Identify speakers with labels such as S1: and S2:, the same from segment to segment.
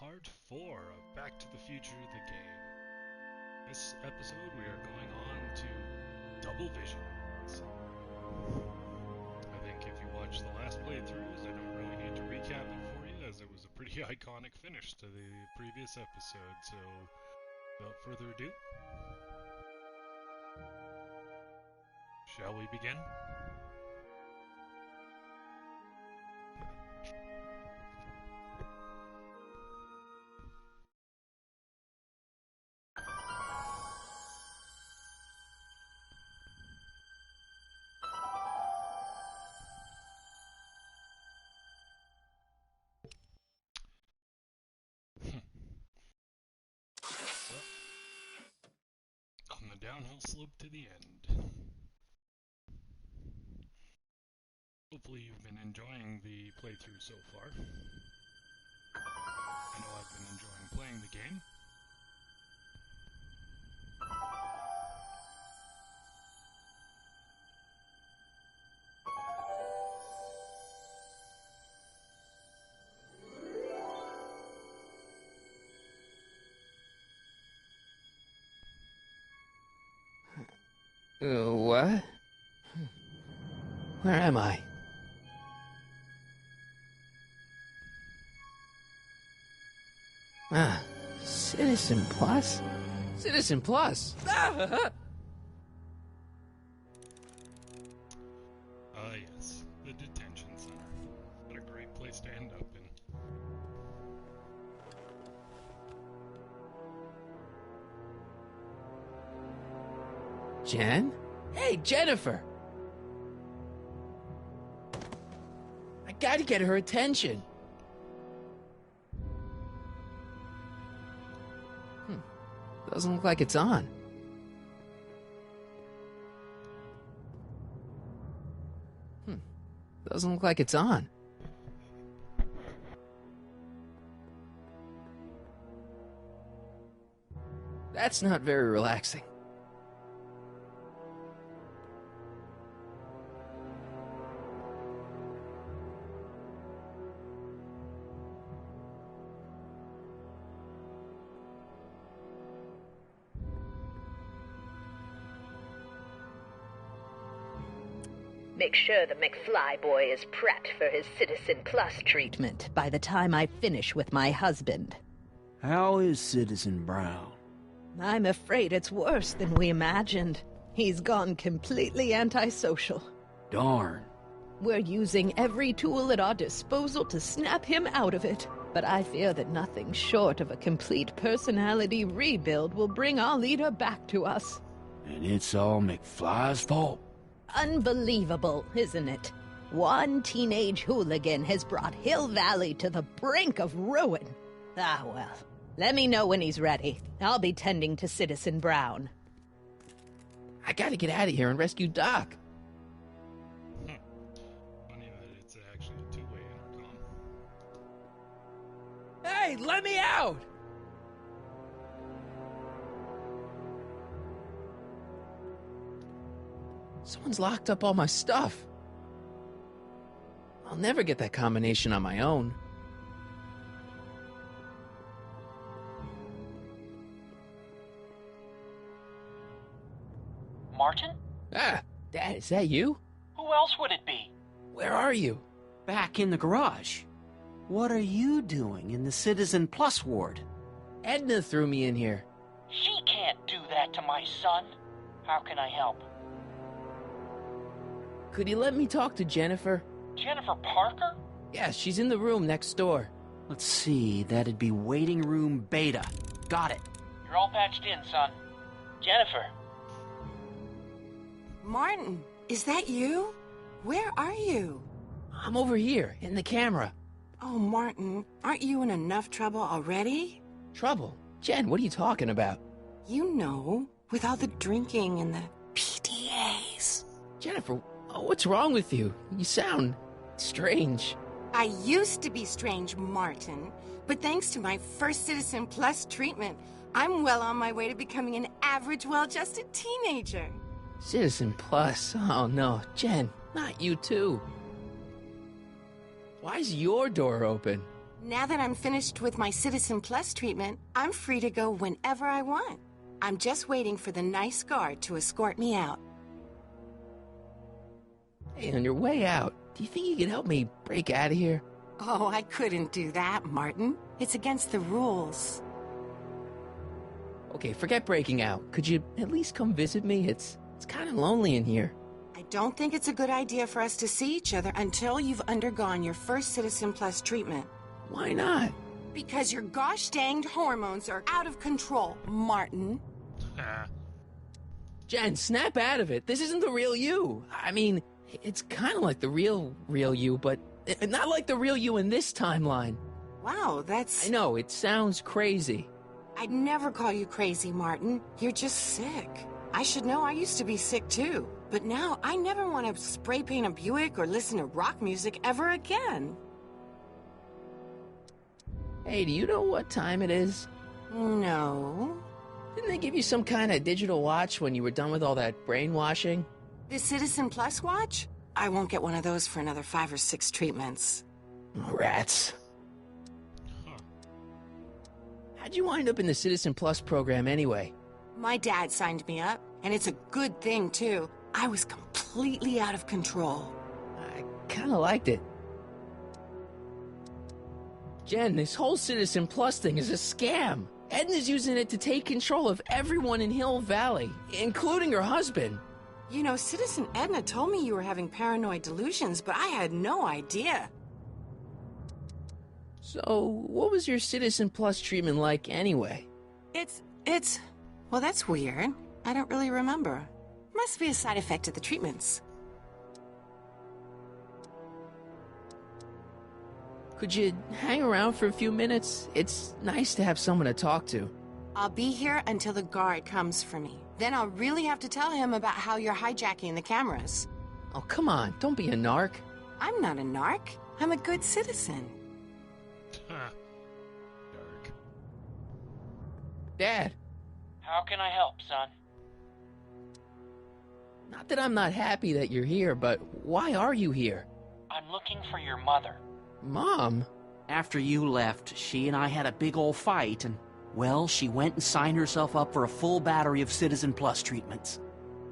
S1: part 4 of Back to the Future the game. This episode we are going on to Double Vision. So, I think if you watched the last playthroughs, I don't really need to recap it for you, as it was a pretty iconic finish to the previous episode. So, without further ado, shall we begin? On the downhill slope to the end. Hopefully you've been enjoying the playthrough so far. I know I've been enjoying playing the game.
S2: What? Where am I? Citizen Plus? Citizen Plus!
S1: Yes, the detention center. What a great place to end up in.
S2: Jen? Hey, Jennifer! I gotta get her attention. Doesn't look like it's on. Doesn't look like it's on. That's not very relaxing.
S3: Make sure the McFly boy is prepped for his Citizen Plus treatment by the time I finish with my husband.
S4: How is Citizen Brown?
S3: I'm afraid it's worse than we imagined. He's gone completely antisocial.
S4: Darn.
S3: We're using every tool at our disposal to snap him out of it. But I fear that nothing short of a complete personality rebuild will bring our leader back to us.
S4: And it's all McFly's fault?
S3: Unbelievable, isn't it? One teenage hooligan has brought Hill Valley to the brink of ruin. Ah, well. Let me know when he's ready. I'll be tending to Citizen Brown.
S2: I gotta get out of here and rescue Doc.
S1: Funny that it's actually a two-way intercom.
S2: Hey, let me out! Someone's locked up all my stuff. I'll never get that combination on my own.
S5: Martin?
S2: Dad, is that you?
S5: Who else would it be?
S2: Where are you?
S4: Back in the garage. What are you doing in the Citizen Plus ward?
S2: Edna threw me in here.
S5: She can't do that to my son. How can I help?
S2: Could you let me talk to Jennifer?
S5: Jennifer Parker?
S2: Yeah, she's in the room next door.
S4: Let's see, that'd be waiting room beta. Got it.
S5: You're all patched in, son. Jennifer.
S6: Martin, is that you? Where are you?
S2: I'm over here, in the camera.
S6: Oh, Martin, aren't you in enough trouble already?
S2: Trouble? Jen, what are you talking about?
S6: You know, with all the drinking and the PDAs.
S2: Jennifer, what's wrong with you? You sound strange.
S6: I used to be strange, Martin, but thanks to my first Citizen Plus treatment, I'm well on my way to becoming an average, well-adjusted teenager.
S2: Citizen Plus? Oh no, Jen, not you too. Why's your door open?
S6: Now that I'm finished with my Citizen Plus treatment, I'm free to go whenever I want. I'm just waiting for the nice guard to escort me out.
S2: Hey, on your way out, do you think you could help me break out of here?
S6: Oh, I couldn't do that, Martin. It's against the rules.
S2: Okay, forget breaking out. Could you at least come visit me? It's kind of lonely in here.
S6: I don't think it's a good idea for us to see each other until you've undergone your first Citizen Plus treatment.
S2: Why not?
S6: Because your gosh danged hormones are out of control, Martin.
S2: Jen, snap out of it. This isn't the real you. I mean, it's kind of like the real you, but not like the real you in this timeline.
S6: Wow, that's...
S2: I know, it sounds crazy.
S6: I'd never call you crazy, Martin. You're just sick. I should know, I used to be sick too. But now, I never want to spray paint a Buick or listen to rock music ever again.
S2: Hey, do you know what time it is?
S6: No.
S2: Didn't they give you some kind of digital watch when you were done with all that brainwashing?
S6: The Citizen Plus watch? I won't get one of those for another 5 or 6 treatments.
S2: Rats. How'd you wind up in the Citizen Plus program anyway?
S6: My dad signed me up, and it's a good thing, too. I was completely out of control.
S2: I kind of liked it. Jen, this whole Citizen Plus thing is a scam. Edna's using it to take control of everyone in Hill Valley, including her husband.
S6: You know, Citizen Edna told me you were having paranoid delusions, but I had no idea.
S2: So, what was your Citizen Plus treatment like anyway?
S6: Well, that's weird. I don't really remember. Must be a side effect of the treatments.
S2: Could you hang around for a few minutes? It's nice to have someone to talk to.
S6: I'll be here until the guard comes for me. Then I'll really have to tell him about how you're hijacking the cameras.
S2: Oh, come on, don't be a narc.
S6: I'm not a narc. I'm a good citizen.
S1: Dark.
S2: Dad,
S5: How can I help, son?
S2: not that I'm not happy that you're here, but why are you here?
S5: I'm looking for your mother.
S2: Mom?
S4: After you left, she and I had a big old fight, and, well, she went and signed herself up for a full battery of Citizen Plus treatments.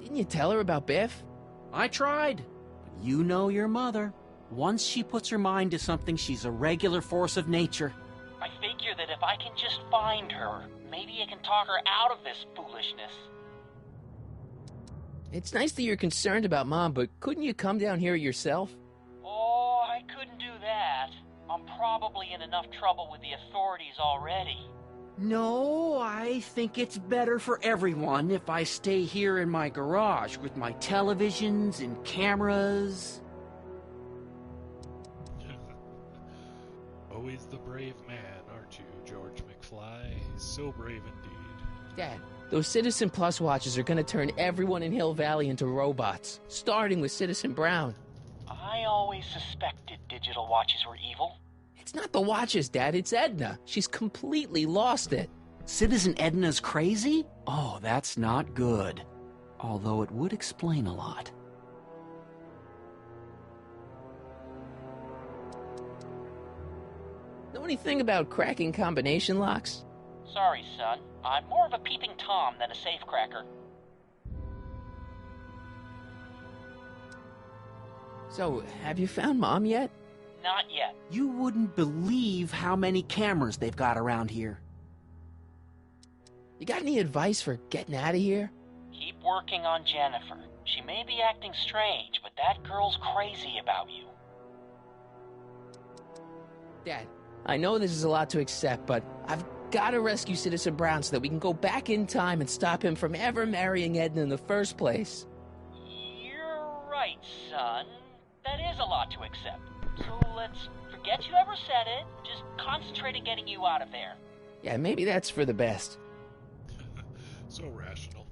S2: Didn't you tell her about Biff?
S4: I tried, but you know your mother. Once she puts her mind to something, she's a regular force of nature.
S5: I figure that if I can just find her, maybe I can talk her out of this foolishness.
S2: It's nice that you're concerned about Mom, but couldn't you come down here yourself?
S5: Oh, I couldn't do that. I'm probably in enough trouble with the authorities already.
S4: No, I think it's better for everyone if I stay here in my garage with my televisions and cameras.
S1: Always the brave man, aren't you, George McFly? So brave indeed.
S2: Dad, those Citizen Plus watches are gonna turn everyone in Hill Valley into robots, starting with Citizen Brown.
S5: I always suspected digital watches were evil.
S2: It's not the watches, Dad, it's Edna. She's completely lost it.
S4: Citizen Edna's crazy? Oh, that's not good. Although it would explain a lot.
S2: Know anything about cracking combination locks?
S5: Sorry, son. I'm more of a peeping Tom than a safecracker.
S2: So, have you found Mom yet?
S5: Not yet.
S4: You wouldn't believe how many cameras they've got around here.
S2: You got any advice for getting out of here?
S5: Keep working on Jennifer. She may be acting strange, but that girl's crazy about you.
S2: Dad, I know this is a lot to accept, but I've got to rescue Citizen Brown so that we can go back in time and stop him from ever marrying Edna in the first place.
S5: You're right, son. That is a lot to accept. So let's forget you ever said it. Just concentrate on getting you out of there.
S2: Yeah, maybe that's for the best.
S1: So rational.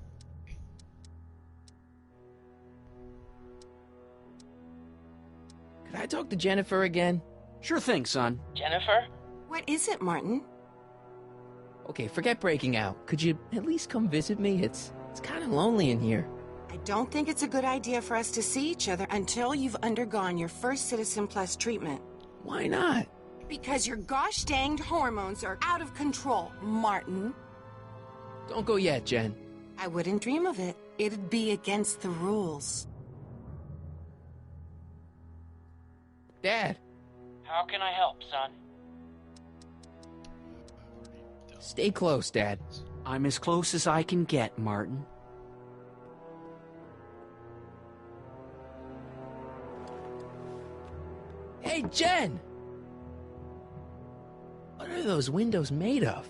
S2: Could I talk to Jennifer again?
S4: Sure thing, son.
S5: Jennifer?
S6: What is it, Martin?
S2: Okay, forget breaking out. Could you at least come visit me? It's kind of lonely in here.
S6: I don't think it's a good idea for us to see each other until you've undergone your first Citizen Plus treatment.
S2: Why not?
S6: Because your gosh danged hormones are out of control, Martin.
S2: Don't go yet, Jen.
S6: I wouldn't dream of it. It'd be against the rules.
S2: Dad,
S5: How can I help, son?
S2: stay close, Dad.
S4: I'm as close as I can get, Martin.
S2: Hey, Jen! What are those windows made of?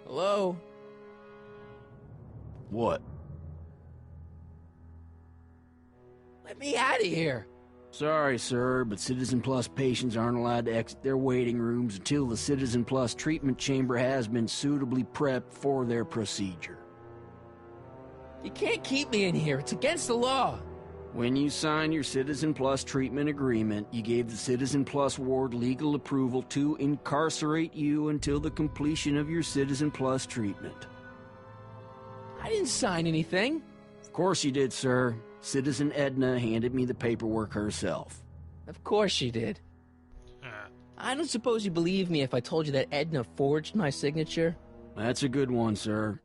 S2: Hello?
S4: What?
S2: Let me out of here!
S4: Sorry, sir, but Citizen Plus patients aren't allowed to exit their waiting rooms until the Citizen Plus treatment chamber has been suitably prepped for their procedure.
S2: You can't keep me in here. It's against the law.
S4: When you signed your Citizen Plus treatment agreement, you gave the Citizen Plus ward legal approval to incarcerate you until the completion of your Citizen Plus treatment.
S2: I didn't sign anything.
S4: Of course you did, sir. Citizen Edna handed me the paperwork herself.
S2: Of course she did. I don't suppose you believe me if I told you that Edna forged my signature?
S4: That's a good one, sir.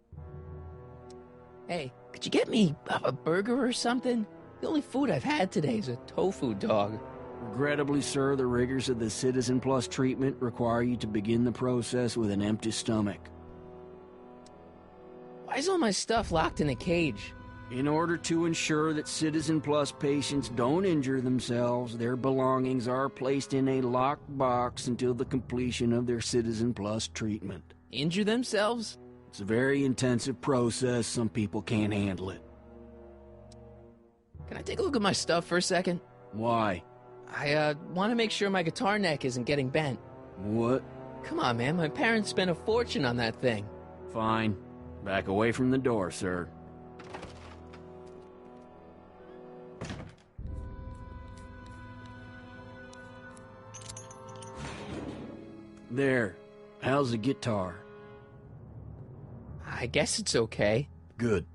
S2: Hey, could you get me a burger or something? The only food I've had today is a tofu dog.
S4: Regrettably, sir, the rigors of the Citizen Plus treatment require you to begin the process with an empty stomach.
S2: Why is all my stuff locked in a cage?
S4: In order to ensure that Citizen Plus patients don't injure themselves, their belongings are placed in a locked box until the completion of their Citizen Plus treatment.
S2: Injure themselves?
S4: It's a very intensive process. Some people can't handle it.
S2: Can I take a look at my stuff for a second?
S4: Why?
S2: I want to make sure my guitar neck isn't getting bent.
S4: What?
S2: Come on, man. My parents spent a fortune on that thing.
S4: Fine. Back away from the door, sir. There. How's the guitar?
S2: I guess it's okay.
S4: Good.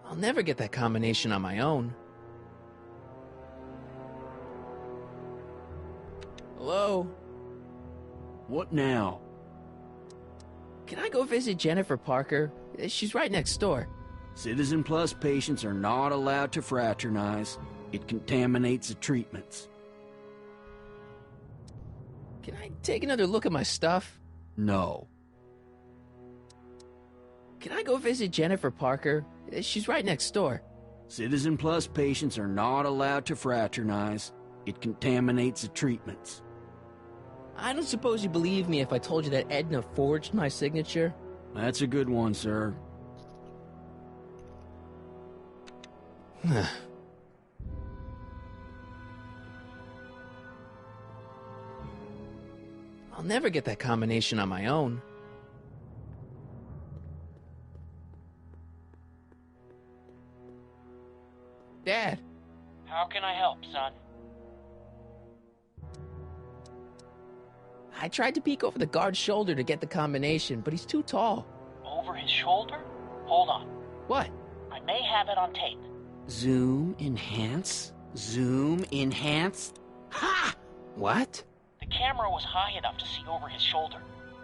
S2: I'll never get that combination on my own. Hello?
S4: What now?
S2: Can I go visit Jennifer Parker? She's right next door.
S4: Citizen Plus patients are not allowed to fraternize. It contaminates the treatments.
S2: Can I take another look at my stuff?
S4: No.
S2: Can I go visit Jennifer Parker? She's right next door.
S4: Citizen Plus patients are not allowed to fraternize. It contaminates the treatments.
S2: I don't suppose you believe me if I told you that Edna forged my signature?
S4: That's a good one, sir.
S2: I'll never get that combination on my own. Dad,
S5: How can I help, son?
S2: I tried to peek over the guard's shoulder to get the combination, but he's too tall.
S5: Over his shoulder? Hold on.
S2: What?
S5: I may have it on tape.
S4: Zoom, enhance, zoom, enhance. Ha!
S2: What?
S5: The camera was high enough to see over his shoulder.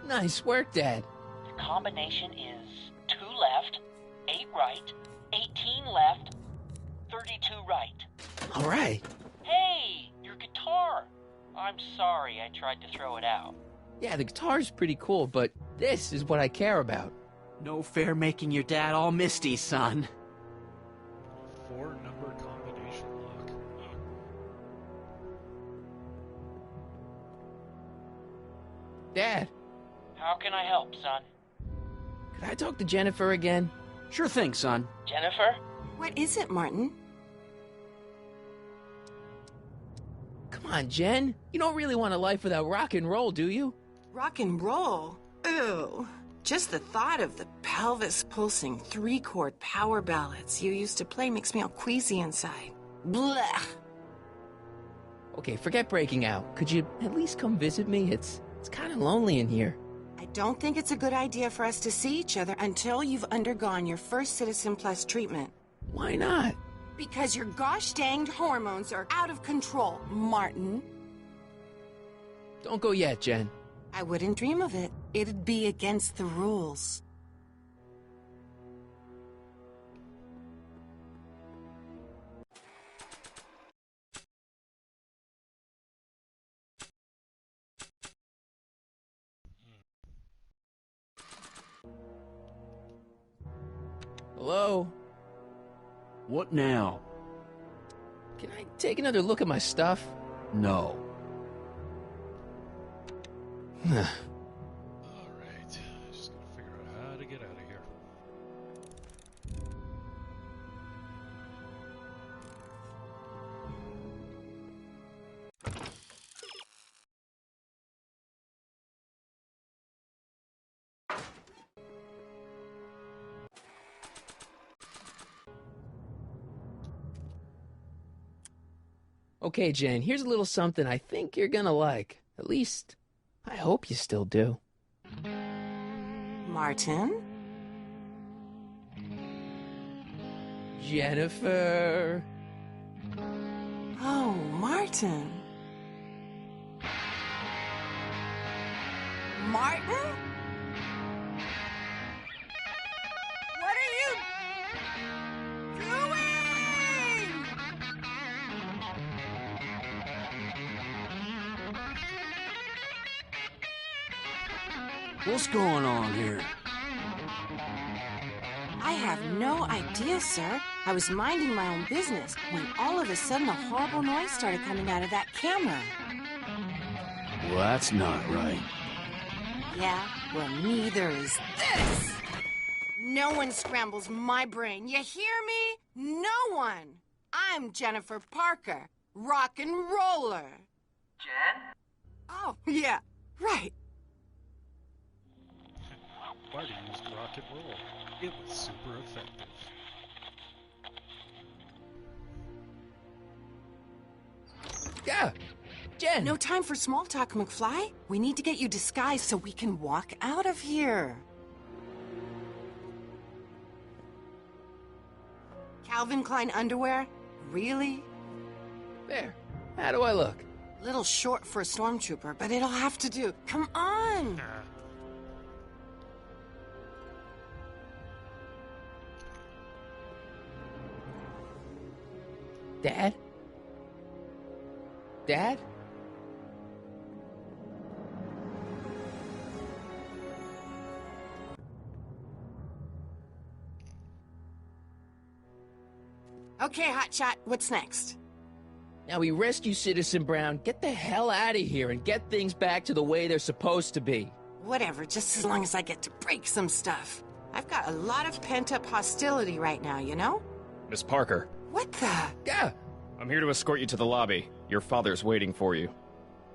S2: Nice work, Dad.
S5: The combination is 2 left, 8 right, 18 left, 32 right.
S2: All right.
S5: Hey, your guitar! I'm sorry I tried to throw it out.
S2: Yeah, the guitar's pretty cool, but this is what I care about.
S4: No fair making your dad all misty, son.
S1: 4-number combination lock.
S2: Dad,
S5: How can I help, son?
S2: could I talk to Jennifer again?
S4: Sure thing, son.
S5: Jennifer?
S6: What is it, Martin?
S2: Come on, Jen. You don't really want a life without rock and roll, do you?
S6: Rock and roll? Ew. Just the thought of the pelvis-pulsing 3-chord power ballads you used to play makes me all queasy inside. Blech.
S2: Okay, forget breaking out. Could you at least come visit me? It's kind of lonely in here.
S6: I don't think it's a good idea for us to see each other until you've undergone your first Citizen Plus treatment.
S2: Why not?
S6: Because your gosh danged hormones are out of control, Martin.
S2: Don't go yet, Jen.
S6: I wouldn't dream of it. It'd be against the rules.
S2: Hello?
S4: What now?
S2: Can I take another look at my stuff?
S4: No.
S1: Alright, just gotta figure out how to get out of here.
S2: Okay, Jen, here's a little something I think you're gonna like. At least, I hope you still do.
S6: Martin?
S2: Jennifer.
S6: Oh, Martin. Martin? What are you doing?
S4: What's going on here?
S6: I have no idea, sir. I was minding my own business when all of a sudden a horrible noise started coming out of that camera.
S4: Well, that's not right.
S6: Yeah, well, neither is this. No one scrambles my brain. You hear me? No one. I'm Jennifer Parker, rock and roller.
S5: Jen?
S6: Oh, yeah, right.
S1: Marty used rock and roll. It was super effective.
S2: Yeah, Jen.
S6: No time for small talk, McFly. We need to get you disguised so we can walk out of here. Calvin Klein underwear? Really?
S2: There. How do I look?
S6: Little short for a stormtrooper, but it'll have to do. Come on!
S2: Dad? Dad?
S6: Okay, Hotshot, what's next?
S2: Now we rescue Citizen Brown, get the hell out of here, and get things back to the way they're supposed to be.
S6: Whatever, just as long as I get to break some stuff. I've got a lot of pent-up hostility right now, you know?
S7: Miss Parker,
S6: What the?
S2: Yeah.
S7: I'm here to escort you to the lobby. Your father's waiting for you.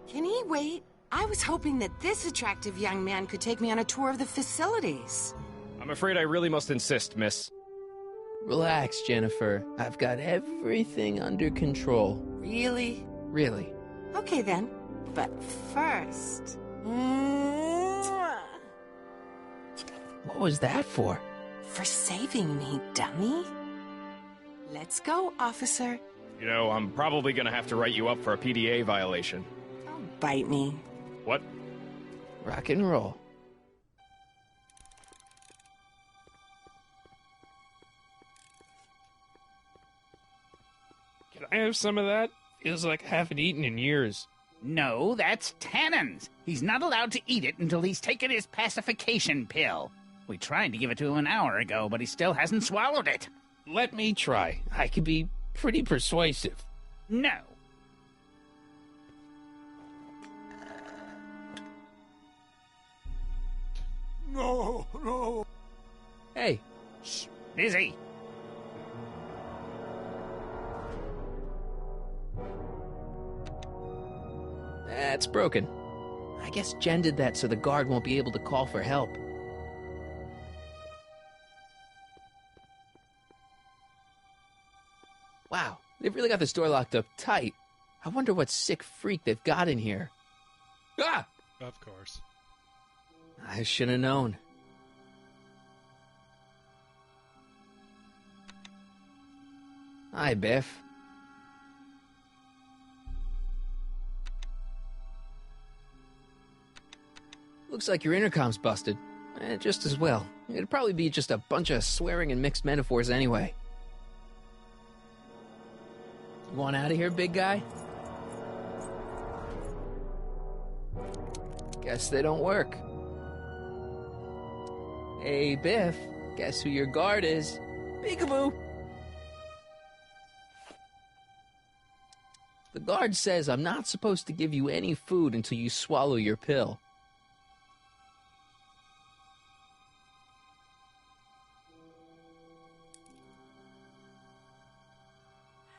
S6: Can he wait? I was hoping that this attractive young man could take me on a tour of the facilities.
S7: I'm afraid I really must insist, miss.
S2: Relax, Jennifer. I've got everything under control.
S6: Really?
S2: Really.
S6: Okay then. But first... Mwah!
S2: What was that for?
S6: For saving me, dummy. Let's go, officer.
S7: You know, I'm probably gonna have to write you up for a PDA violation.
S6: Don't bite me.
S7: What?
S2: Rock and roll.
S8: Can I have some of that? Feels like I haven't eaten in years.
S9: No, that's Tannen's. He's not allowed to eat it until he's taken his pacification pill. We tried to give it to him an hour ago, but he still hasn't swallowed it.
S8: Let me try. I can be pretty persuasive.
S9: No.
S4: No, no.
S2: Hey,
S9: Shh, busy.
S2: that's broken. I guess Jen did that so the guard won't be able to call for help. Wow, they've really got this door locked up tight. I wonder what sick freak they've got in here. Ah!
S1: Of course.
S2: I should have known. Hi, Biff. Looks like your intercom's busted. Just as well. It'd probably be just a bunch of swearing and mixed metaphors anyway. You want out of here, big guy? Guess they don't work. Hey, Biff. Guess who your guard is? Peekaboo! The guard says I'm not supposed to give you any food until you swallow your pill.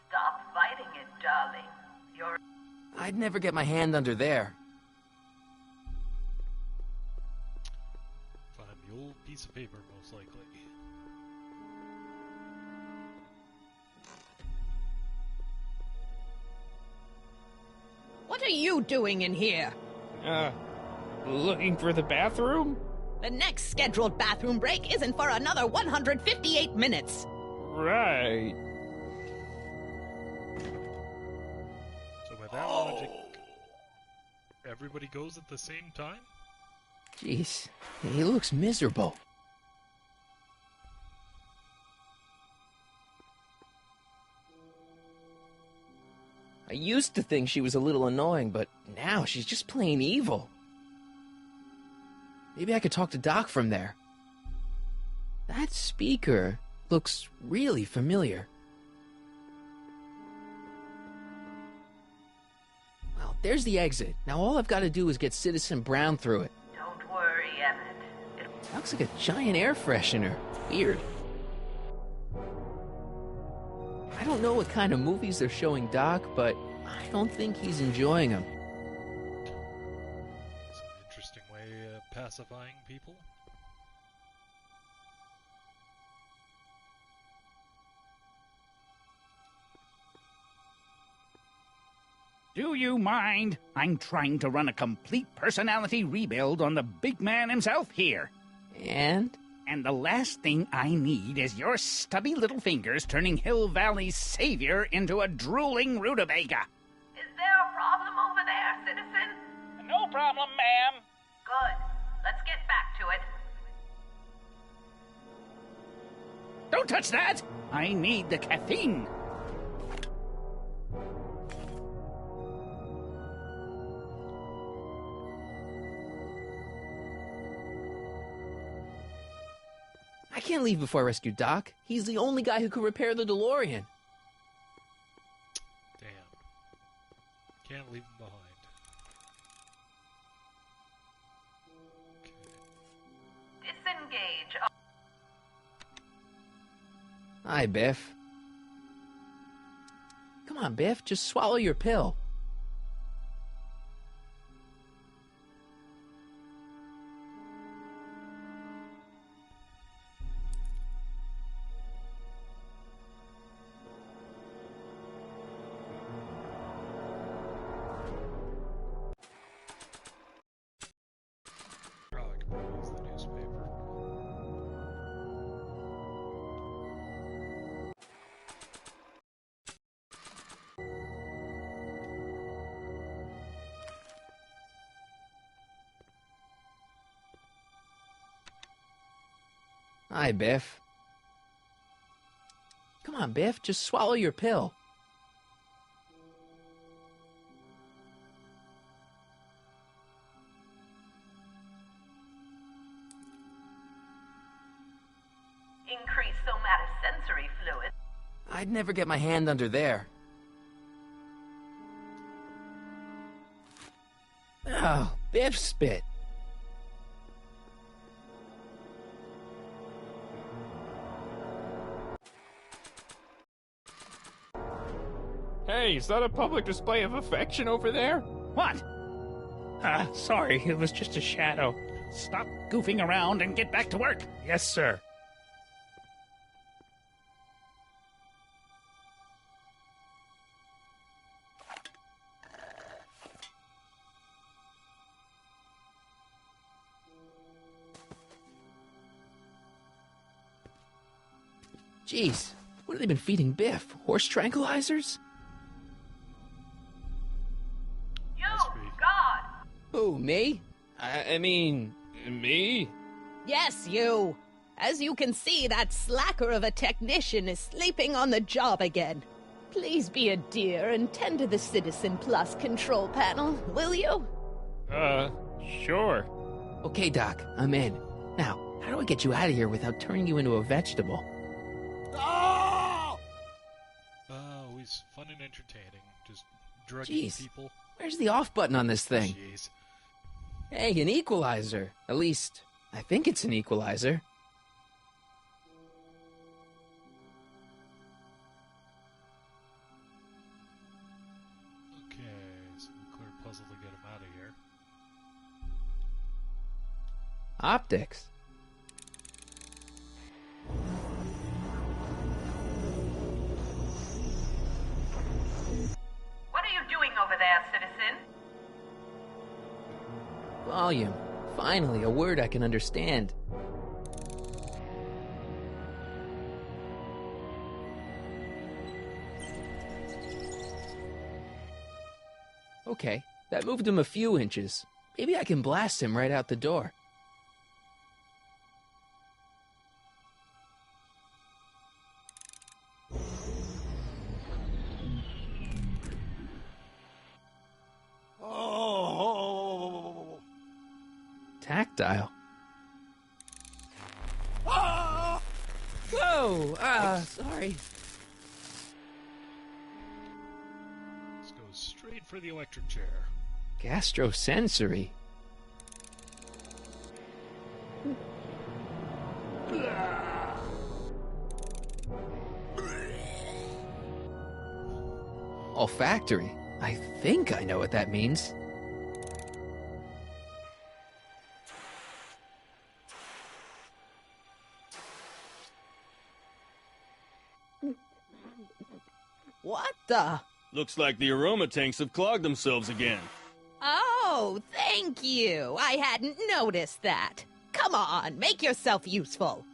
S10: Stop fighting it, darling.
S2: I'd never get my hand under there.
S1: Find the old piece of paper, most likely.
S3: What are you doing in here?
S8: Looking for the bathroom?
S3: The next scheduled bathroom break isn't for another 158 minutes.
S8: Right.
S1: So by that logic, everybody goes at the same time?
S2: Jeez, he looks miserable. I used to think she was a little annoying, but now she's just plain evil. Maybe I could talk to Doc from there. That speaker looks really familiar. Well, there's the exit. Now all I've got to do is get Citizen Brown through it.
S10: Don't worry, Emmett.
S2: Looks like a giant air freshener. Weird. I don't know what kind of movies they're showing Doc, but I don't think he's enjoying them.
S1: It's an interesting way of pacifying people.
S9: Do you mind? I'm trying to run a complete personality rebuild on the big man himself here.
S2: And?
S9: And the last thing I need is your stubby little fingers turning Hill Valley's savior into a drooling rutabaga.
S10: Is there a problem over there, citizen?
S5: No problem, ma'am.
S10: Good. Let's get back to it.
S9: Don't touch that! I need the caffeine.
S2: I can't leave before I rescue Doc. He's the only guy who could repair the DeLorean.
S1: Damn. Can't leave him behind. Okay.
S10: Disengage.
S2: Hi, Biff. Come on, Biff, just swallow your pill.
S1: Probably could probably use the newspaper.
S2: Hi, Biff. Come on, Biff, just swallow your pill.
S10: Increase somatosensory fluid.
S2: I'd never get my hand under there. Oh, Biff spit.
S8: Hey, is that a public display of affection over there?
S9: What?
S8: Sorry, it was just a shadow.
S9: Stop goofing around and get back to work.
S8: Yes, sir.
S2: Jeez, what have they been feeding Biff? Horse tranquilizers?
S10: You, God!
S2: Who, me? I mean, me?
S3: Yes, you. As you can see, that slacker of a technician is sleeping on the job again. Please be a dear and tend to the Citizen Plus control panel, will you?
S8: Sure.
S2: Okay, Doc, I'm in. Now, how do I get you out of here without turning you into a vegetable?
S1: Always fun and entertaining. Just drugging
S2: Jeez.
S1: people.
S2: Where's the off button on this thing?
S1: Jeez.
S2: Hey, an equalizer. At least, I think it's an equalizer.
S1: Okay, so we clear a puzzle to get him out of here.
S2: Optics.
S10: What are you doing over there, citizen?
S2: Volume. Finally, a word I can understand. Okay, that moved him a few inches. Maybe I can blast him right out the door. Tactile. Whoa! Sorry.
S1: Let's go straight for the electric chair.
S2: Gastrosensory. Olfactory. I think I know what that means.
S3: What the?
S7: Looks like the aroma tanks have clogged themselves again.
S3: Oh, thank you. I hadn't noticed that. Come on, make yourself useful.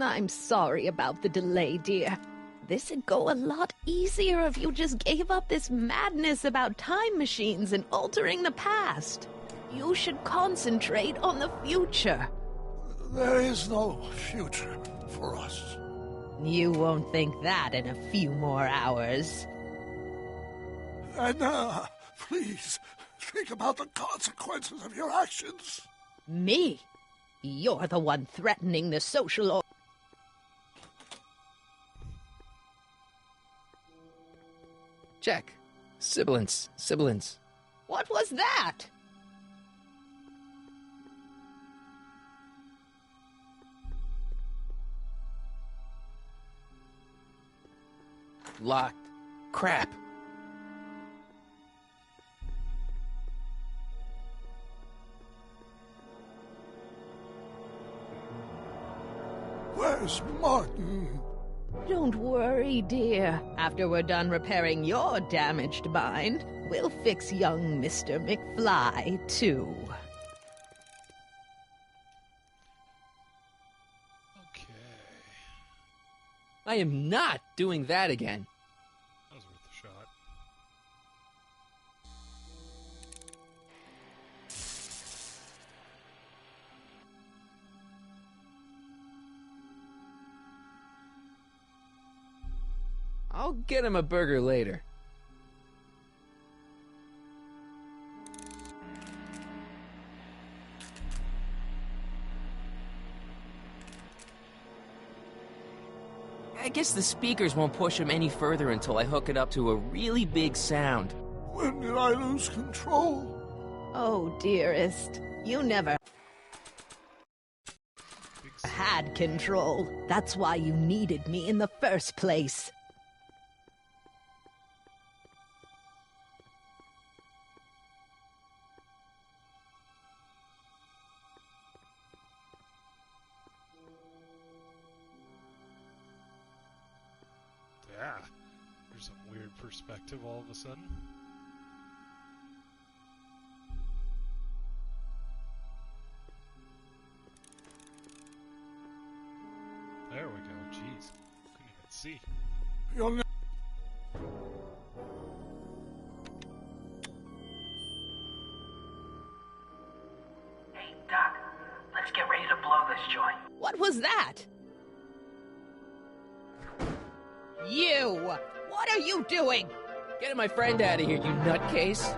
S3: I'm sorry about the delay, dear. This'd go a lot easier if you just gave up this madness about time machines and altering the past. You should concentrate on the future.
S11: There is no future for us.
S3: You won't think that in a few more hours.
S11: Anna, please, think about the consequences of your actions.
S3: Me? You're the one threatening the social order.
S2: Check. Sibilance. Sibilance.
S3: What was that?
S2: Locked. Crap.
S11: Where's Martin?
S3: Don't worry, dear. After we're done repairing your damaged mind, we'll fix young Mr. McFly, too.
S1: Okay.
S2: I am not doing that again.
S1: That was worth a shot.
S2: I'll get him a burger later. I guess the speakers won't push him any further until I hook it up to a really big sound.
S11: When did I lose control?
S3: Oh, dearest, you never had control. That's why you needed me in the first place.
S1: Yeah. There's some weird perspective all of a sudden. see.
S11: You'll never...
S10: Hey, Doc, let's get ready to blow this joint.
S3: What was that? You! What are you doing?
S2: Getting my friend out of here, you nutcase.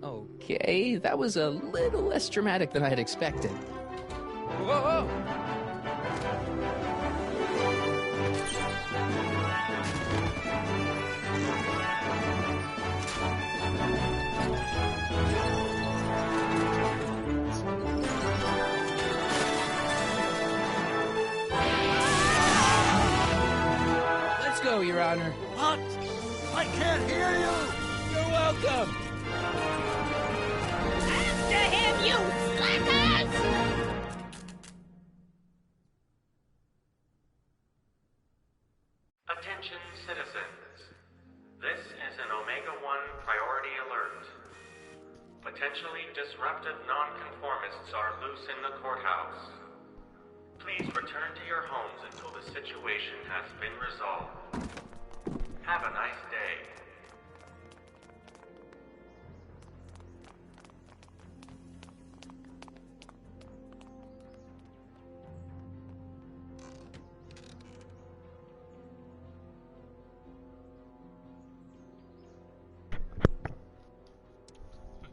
S2: Okay, that was a little less dramatic than I had expected. Whoa! Let's go, Your Honor.
S11: What? I can't hear you!
S2: You're welcome!
S3: After him, you slackers!
S12: Attention citizens. This is an Omega-1 priority alert. Potentially disruptive nonconformists are loose in the courthouse. Please return to your homes until the situation has been resolved. Have a nice day.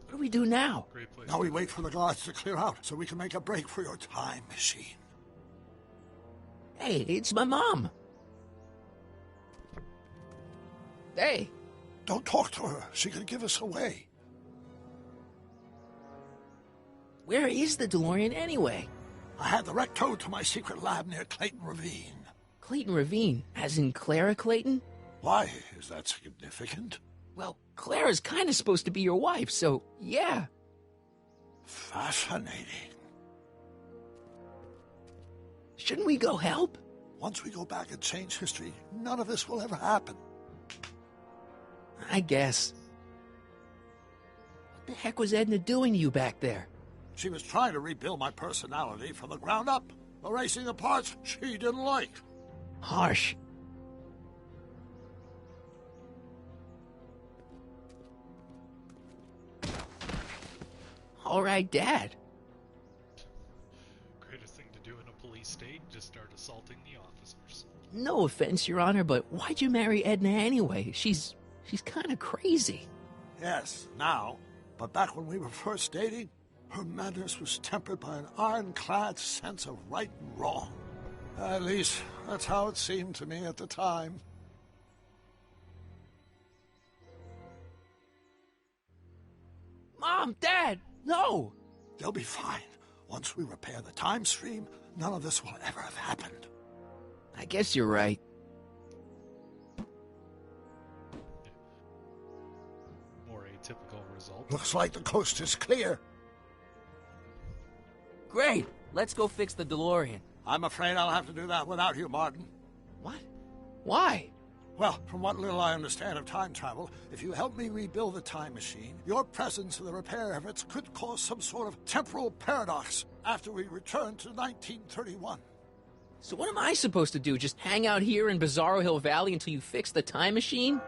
S2: What do we do now?
S1: Great place.
S11: Now we wait for the guards to clear out so we can make a break for your time machine.
S2: Hey, it's my mom. Hey.
S11: Don't talk to her. She could give us away.
S2: Where is the DeLorean anyway?
S11: I had the wreck towed to my secret lab near Clayton Ravine.
S2: Clayton Ravine, as in Clara Clayton?
S11: Why? Is that significant?
S2: Well, Clara's kind of supposed to be your wife, so yeah.
S11: Fascinating.
S2: Shouldn't we go help?
S11: Once we go back and change history, none of this will ever happen.
S2: I guess. What the heck was Edna doing to you back there?
S11: She was trying to rebuild my personality from the ground up, erasing the parts she didn't like.
S2: Harsh. All right, Dad.
S1: Greatest thing to do in a police state, just start assaulting the officers.
S2: No offense, Your Honor, but why'd you marry Edna anyway? She's kind of crazy.
S11: Yes, now. But back when we were first dating, her madness was tempered by an ironclad sense of right and wrong. At least, that's how it seemed to me at the time.
S2: Mom, Dad, no!
S11: They'll be fine. Once we repair the time stream, none of this will ever have happened.
S2: I guess you're right.
S1: More atypical result.
S11: Looks like the coast is clear.
S2: Great! Let's go fix the DeLorean.
S11: I'm afraid I'll have to do that without you, Martin.
S2: What? Why?
S11: Well, from what little I understand of time travel, if you help me rebuild the time machine, your presence in the repair efforts could cause some sort of temporal paradox after we return to 1931.
S2: So what am I supposed to do? Just hang out here in Bizarro Hill Valley until you fix the time machine?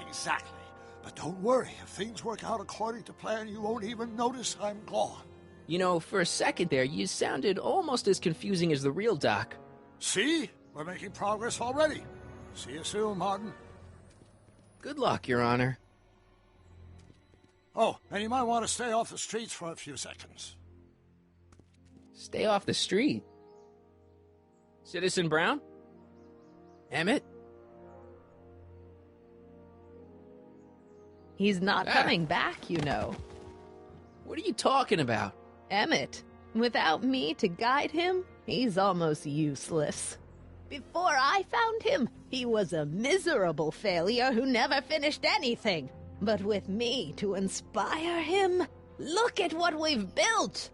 S11: Exactly. But don't worry, if things work out according to plan, you won't even notice I'm gone.
S2: You know, for a second there, you sounded almost as confusing as the real Doc.
S11: See? We're making progress already. See you soon, Martin.
S2: Good luck, Your Honor.
S11: Oh, and you might want to stay off the streets for a few seconds.
S2: Stay off the street? Citizen Brown? Emmett?
S3: He's not coming back, you know.
S2: What are you talking about?
S3: Emmett. Without me to guide him, he's almost useless. Before I found him, he was a miserable failure who never finished anything. But with me to inspire him, look at what we've built!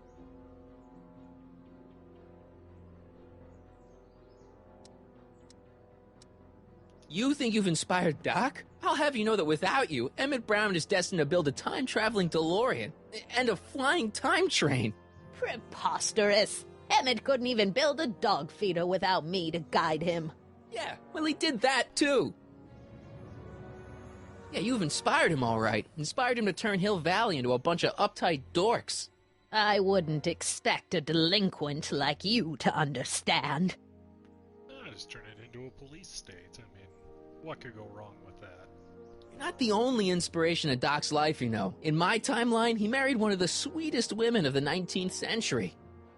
S2: You think you've inspired Doc? I'll have you know that without you, Emmett Brown is destined to build a time-traveling DeLorean and a flying time train.
S3: Preposterous. Emmett couldn't even build a dog feeder without me to guide him.
S2: Yeah, well, he did that, too. Yeah, you've inspired him all right. Inspired him to turn Hill Valley into a bunch of uptight dorks.
S3: I wouldn't expect a delinquent like you to understand.
S1: Just turn it into a police state. I mean, what could go wrong with that?
S2: You're not the only inspiration of Doc's life, you know. In my timeline, he married one of the sweetest women of the 19th century.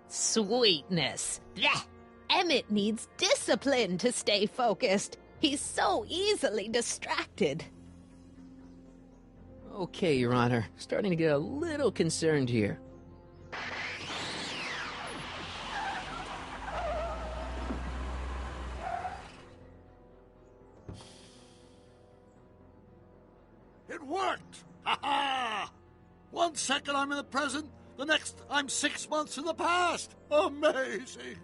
S3: Sweetness. Blech. Emmett needs discipline to stay focused. He's so easily distracted.
S2: Okay, Your Honor. Starting to get a little concerned here.
S11: It worked! Ha ha! 1 second I'm in the present, the next I'm 6 months in the past. Amazing!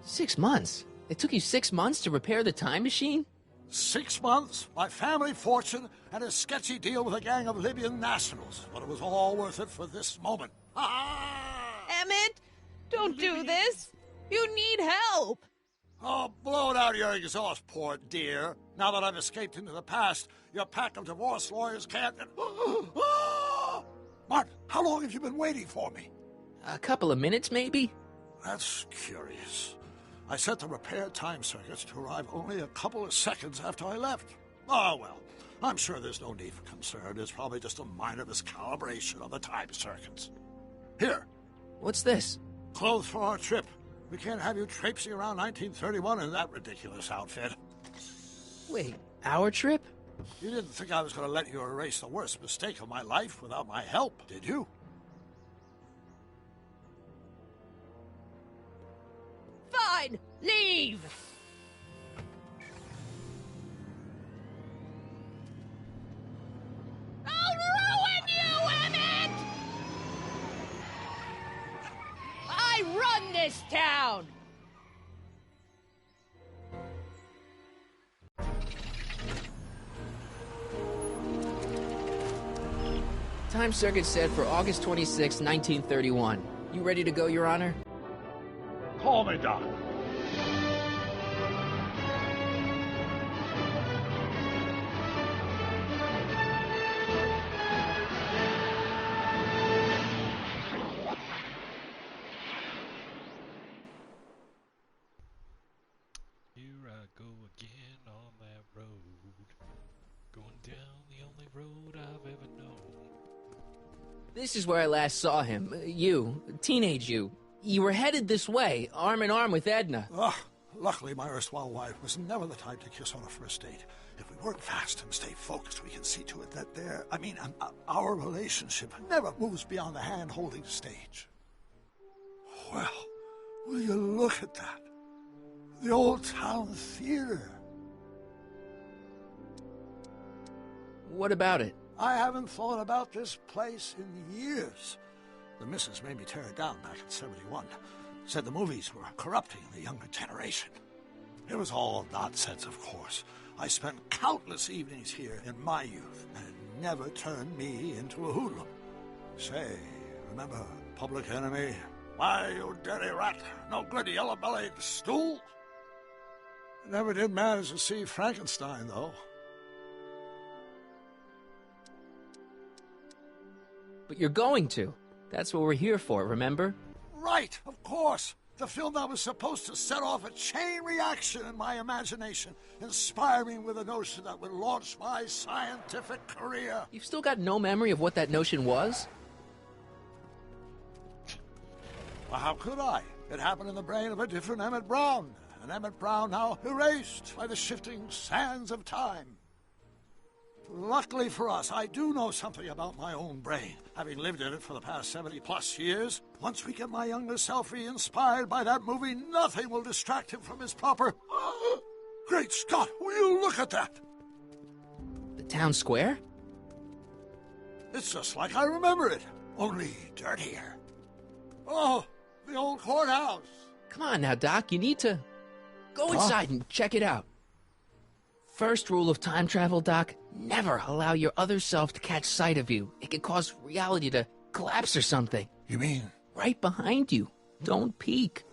S2: 6 months? It took you 6 months to repair the time machine?
S11: 6 months, my family fortune, and a sketchy deal with a gang of Libyan nationals. But it was all worth it for this moment. Ha ha!
S3: Emmett, don't do this. You need help.
S11: Oh, blow it out of your exhaust port, dear. Now that I've escaped into the past, your pack of divorce lawyers can't... Martin, how long have you been waiting for me?
S2: A couple of minutes, maybe?
S11: That's curious. I set the repair time circuits to arrive only a couple of seconds after I left. Oh, well, I'm sure there's no need for concern. It's probably just a minor miscalibration of the time circuits. Here.
S2: What's this?
S11: Clothes for our trip. We can't have you traipsing around 1931 in that ridiculous outfit.
S2: Wait, our trip?
S11: You didn't think I was going to let you erase the worst mistake of my life without my help, did you?
S3: Fine, leave. I'll ruin you, Emmett! I run this town!
S2: Time circuit set for August 26, 1931. You ready to go, Your Honor?
S11: Call me, Doc.
S1: Here I go again on that road, going down the only road I've ever known.
S2: This is where I last saw him. You, teenage you. You were headed this way, arm in arm with Edna.
S11: Luckily, my erstwhile wife was never the type to kiss on a first date. If we work fast and stay focused, we can see to it that our relationship never moves beyond the hand-holding stage. Well, will you look at that? The old town theater.
S2: What about it?
S11: I haven't thought about this place in years. The missus made me tear it down back in '71. Said the movies were corrupting the younger generation. It was all nonsense, of course. I spent countless evenings here in my youth, and it never turned me into a hoodlum. Say, remember Public Enemy? Why, you dirty rat, no good yellow-bellied stool? Never did manage to see Frankenstein, though.
S2: But you're going to. That's what we're here for, remember?
S11: Right, of course. The film that was supposed to set off a chain reaction in my imagination, inspire me with a notion that would launch my scientific career.
S2: You've still got no memory of what that notion was?
S11: Well, how could I? It happened in the brain of a different Emmett Brown. An Emmett Brown now erased by the shifting sands of time. Luckily for us, I do know something about my own brain, having lived in it for the past 70-plus years. Once we get my younger self re-inspired by that movie, nothing will distract him from his proper... Great Scott, will you look at that?
S2: The town square?
S11: It's just like I remember it, only dirtier. Oh, the old courthouse.
S2: Come on now, Doc, you need to... Go inside and check it out. First rule of time travel, Doc, never allow your other self to catch sight of you. It could cause reality to collapse or something.
S11: You mean?
S2: Right behind you. Don't peek.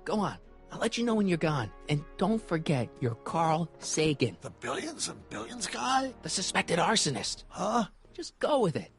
S2: Go on. I'll let you know when you're gone. And don't forget, you're Carl Sagan.
S11: The billions and billions guy?
S2: The suspected arsonist.
S11: Huh?
S2: Just go with it.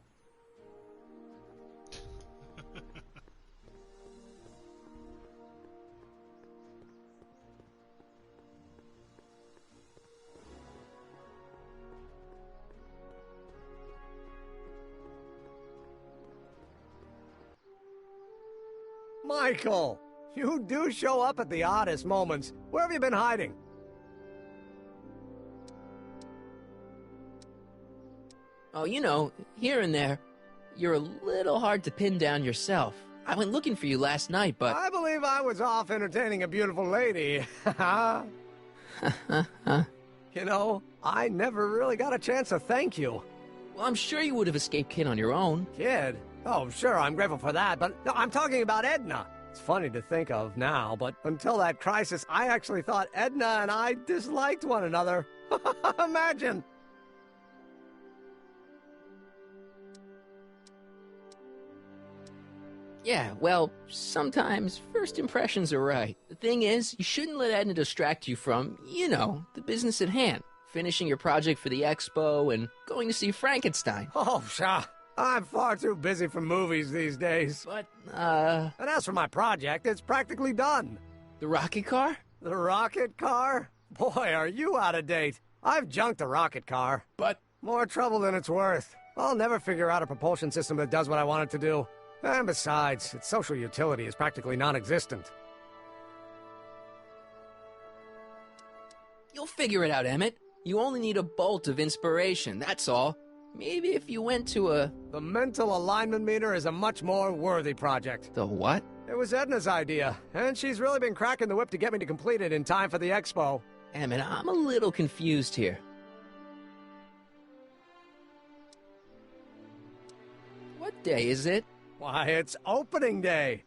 S13: Michael, you do show up at the oddest moments. Where have you been hiding?
S2: Oh, you know, here and there. You're a little hard to pin down yourself. I went looking for you last night, but...
S13: I believe I was off entertaining a beautiful lady. You know, I never really got a chance to thank you.
S2: Well, I'm sure you would have escaped Kid on your own.
S13: Kid? Oh, sure, I'm grateful for that, but no, I'm talking about Edna. It's funny to think of now, but until that crisis, I actually thought Edna and I disliked one another. Imagine!
S2: Yeah, well, sometimes first impressions are right. The thing is, you shouldn't let Edna distract you from, you know, the business at hand. Finishing your project for the expo and going to see Frankenstein.
S13: Oh, pshaw. I'm far too busy for movies these days.
S2: But,
S13: And as for my project, it's practically done.
S2: The rocket car?
S13: The rocket car? Boy, are you out of date. I've junked the rocket car.
S2: But...
S13: More trouble than it's worth. I'll never figure out a propulsion system that does what I want it to do. And besides, its social utility is practically non-existent.
S2: You'll figure it out, Emmett. You only need a bolt of inspiration, that's all. Maybe if you went to a...
S13: The mental alignment meter is a much more worthy project.
S2: The what?
S13: It was Edna's idea, and she's really been cracking the whip to get me to complete it in time for the expo.
S2: Emmett, I'm a little confused here. What day is it?
S13: Why, it's opening day.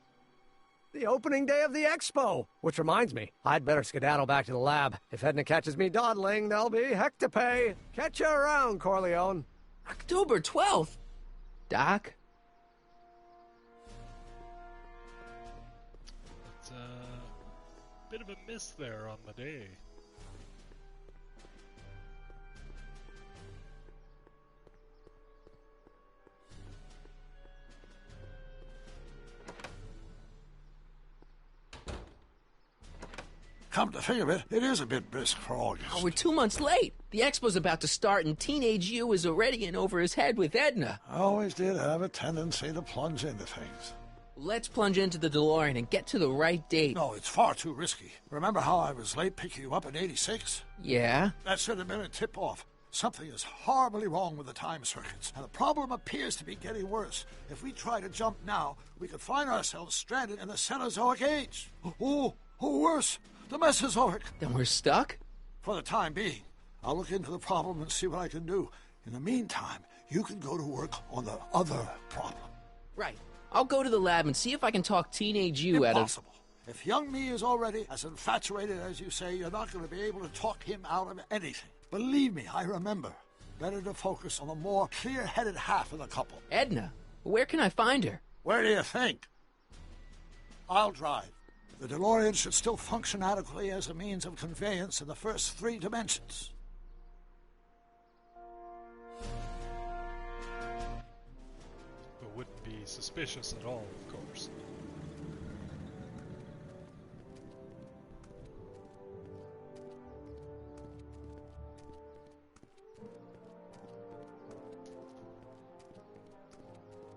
S13: The opening day of the expo. Which reminds me, I'd better skedaddle back to the lab. If Edna catches me dawdling, there'll be heck to pay. Catch you around, Corleone.
S2: October 12th? Doc?
S1: It's a bit of a miss there on the day.
S11: Come to think of it, it is a bit brisk for August.
S2: Oh, we're 2 months late. The expo's about to start, and Teenage You is already in over his head with Edna.
S11: I always did have a tendency to plunge into things.
S2: Let's plunge into the DeLorean and get to the right date.
S11: No, it's far too risky. Remember how I was late picking you up in '86?
S2: Yeah?
S11: That should have been a tip-off. Something is horribly wrong with the time circuits, and the problem appears to be getting worse. If we try to jump now, we could find ourselves stranded in the Cenozoic Age. Or worse, the Mesozoic.
S2: Then we're stuck?
S11: For the time being. I'll look into the problem and see what I can do. In the meantime, you can go to work on the other problem.
S2: Right. I'll go to the lab and see if I can talk Teenage You out of...
S11: Impossible. If young me is already as infatuated as you say, you're not going to be able to talk him out of anything. Believe me, I remember. Better to focus on the more clear-headed half of the couple.
S2: Edna? Where can I find her?
S11: Where do you think? I'll drive. The DeLorean should still function adequately as a means of conveyance in the first 3 dimensions.
S1: But wouldn't be suspicious at all, of course.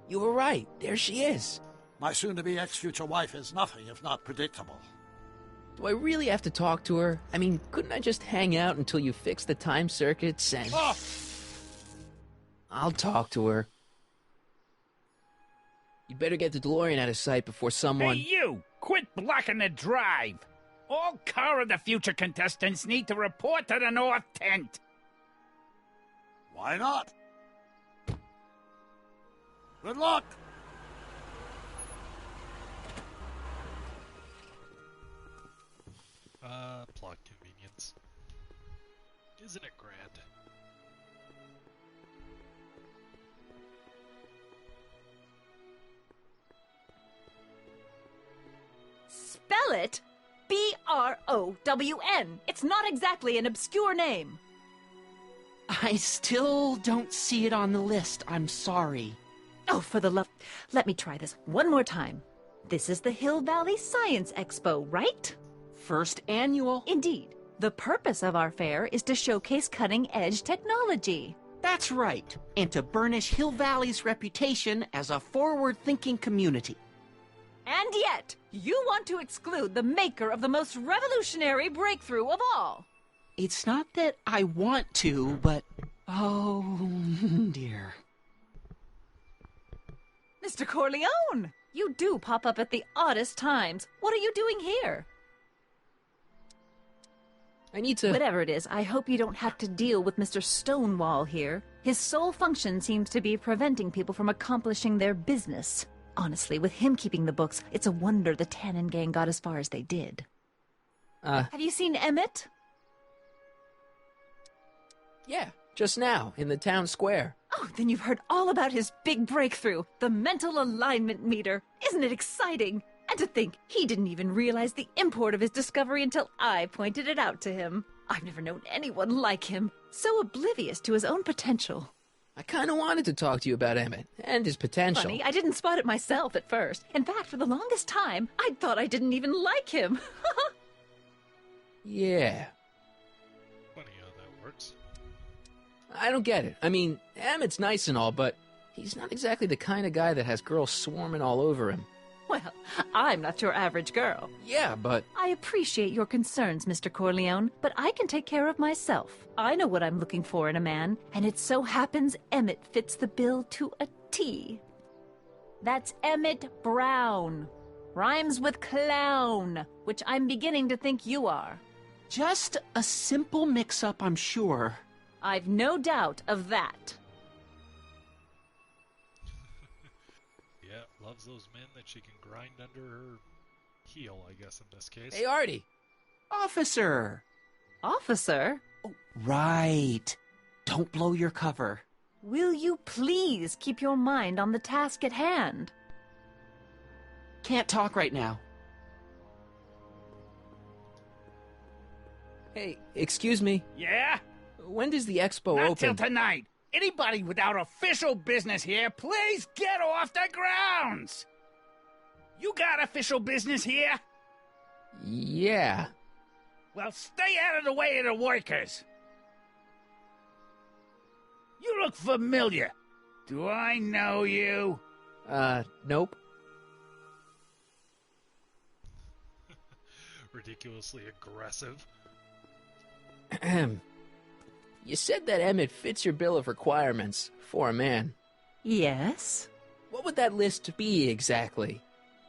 S2: You were right. There she is.
S11: My soon-to-be ex-future wife is nothing if not predictable.
S2: Do I really have to talk to her? I mean, couldn't I just hang out until you fix the time circuits and...
S11: Oh!
S2: I'll talk to her. You'd better get the DeLorean out of sight before someone...
S9: Hey, you! Quit blocking the drive! All Car of the Future contestants need to report to the North Tent.
S11: Why not? Good luck!
S1: Plot convenience. Isn't it grand?
S3: Spell it?
S14: B-R-O-W-N. It's not exactly an obscure name.
S15: I still don't see it on the list. I'm sorry.
S14: Oh, for the love... Let me try this one more time. This is the Hill Valley Science Expo, right?
S15: First annual.
S14: Indeed. The purpose of our fair is to showcase cutting-edge technology.
S15: That's right. And to burnish Hill Valley's reputation as a forward-thinking community.
S14: And yet, you want to exclude the maker of the most revolutionary breakthrough of all.
S15: It's not that I want to, but... oh, dear.
S14: Mr. Corleone! You do pop up at the oddest times. What are you doing here?
S2: I need to...
S14: Whatever it is, I hope you don't have to deal with Mr. Stonewall here. His sole function seems to be preventing people from accomplishing their business. Honestly, with him keeping the books, it's a wonder the Tannen gang got as far as they did. Have you seen Emmett?
S2: Yeah, just now, in the town square.
S14: Oh, then you've heard all about his big breakthrough, the mental alignment meter. Isn't it exciting? And to think, he didn't even realize the import of his discovery until I pointed it out to him. I've never known anyone like him, so oblivious to his own potential.
S2: I kind of wanted to talk to you about Emmett and his potential.
S14: Funny, I didn't spot it myself at first. In fact, for the longest time, I thought I didn't even like him.
S2: Yeah.
S1: Funny how that works.
S2: I don't get it. I mean, Emmett's nice and all, but he's not exactly the kind of guy that has girls swarming all over him.
S14: Well, I'm not your average girl.
S2: Yeah, but...
S14: I appreciate your concerns, Mr. Corleone, but I can take care of myself. I know what I'm looking for in a man, and it so happens Emmett fits the bill to a T. That's Emmett Brown. Rhymes with clown, which I'm beginning to think you are.
S15: Just a simple mix-up, I'm sure.
S14: I've no doubt of that.
S1: Yeah, loves those men that she can grind under her heel, I guess, in this case.
S2: Hey, Artie!
S15: Officer!
S14: Officer?
S15: Oh, right. Don't blow your cover.
S14: Will you please keep your mind on the task at hand?
S15: Can't talk right now.
S2: Hey, excuse me.
S9: Yeah?
S2: When does the expo
S9: Not
S2: open?
S9: till tonight. Anybody without official business here, please get off the grounds! You got official business here?
S2: Yeah.
S9: Well, stay out of the way of the workers. You look familiar. Do I know you?
S2: Nope.
S1: Ridiculously aggressive.
S2: You said that Emmett fits your bill of requirements for a man.
S14: Yes?
S2: What would that list be exactly?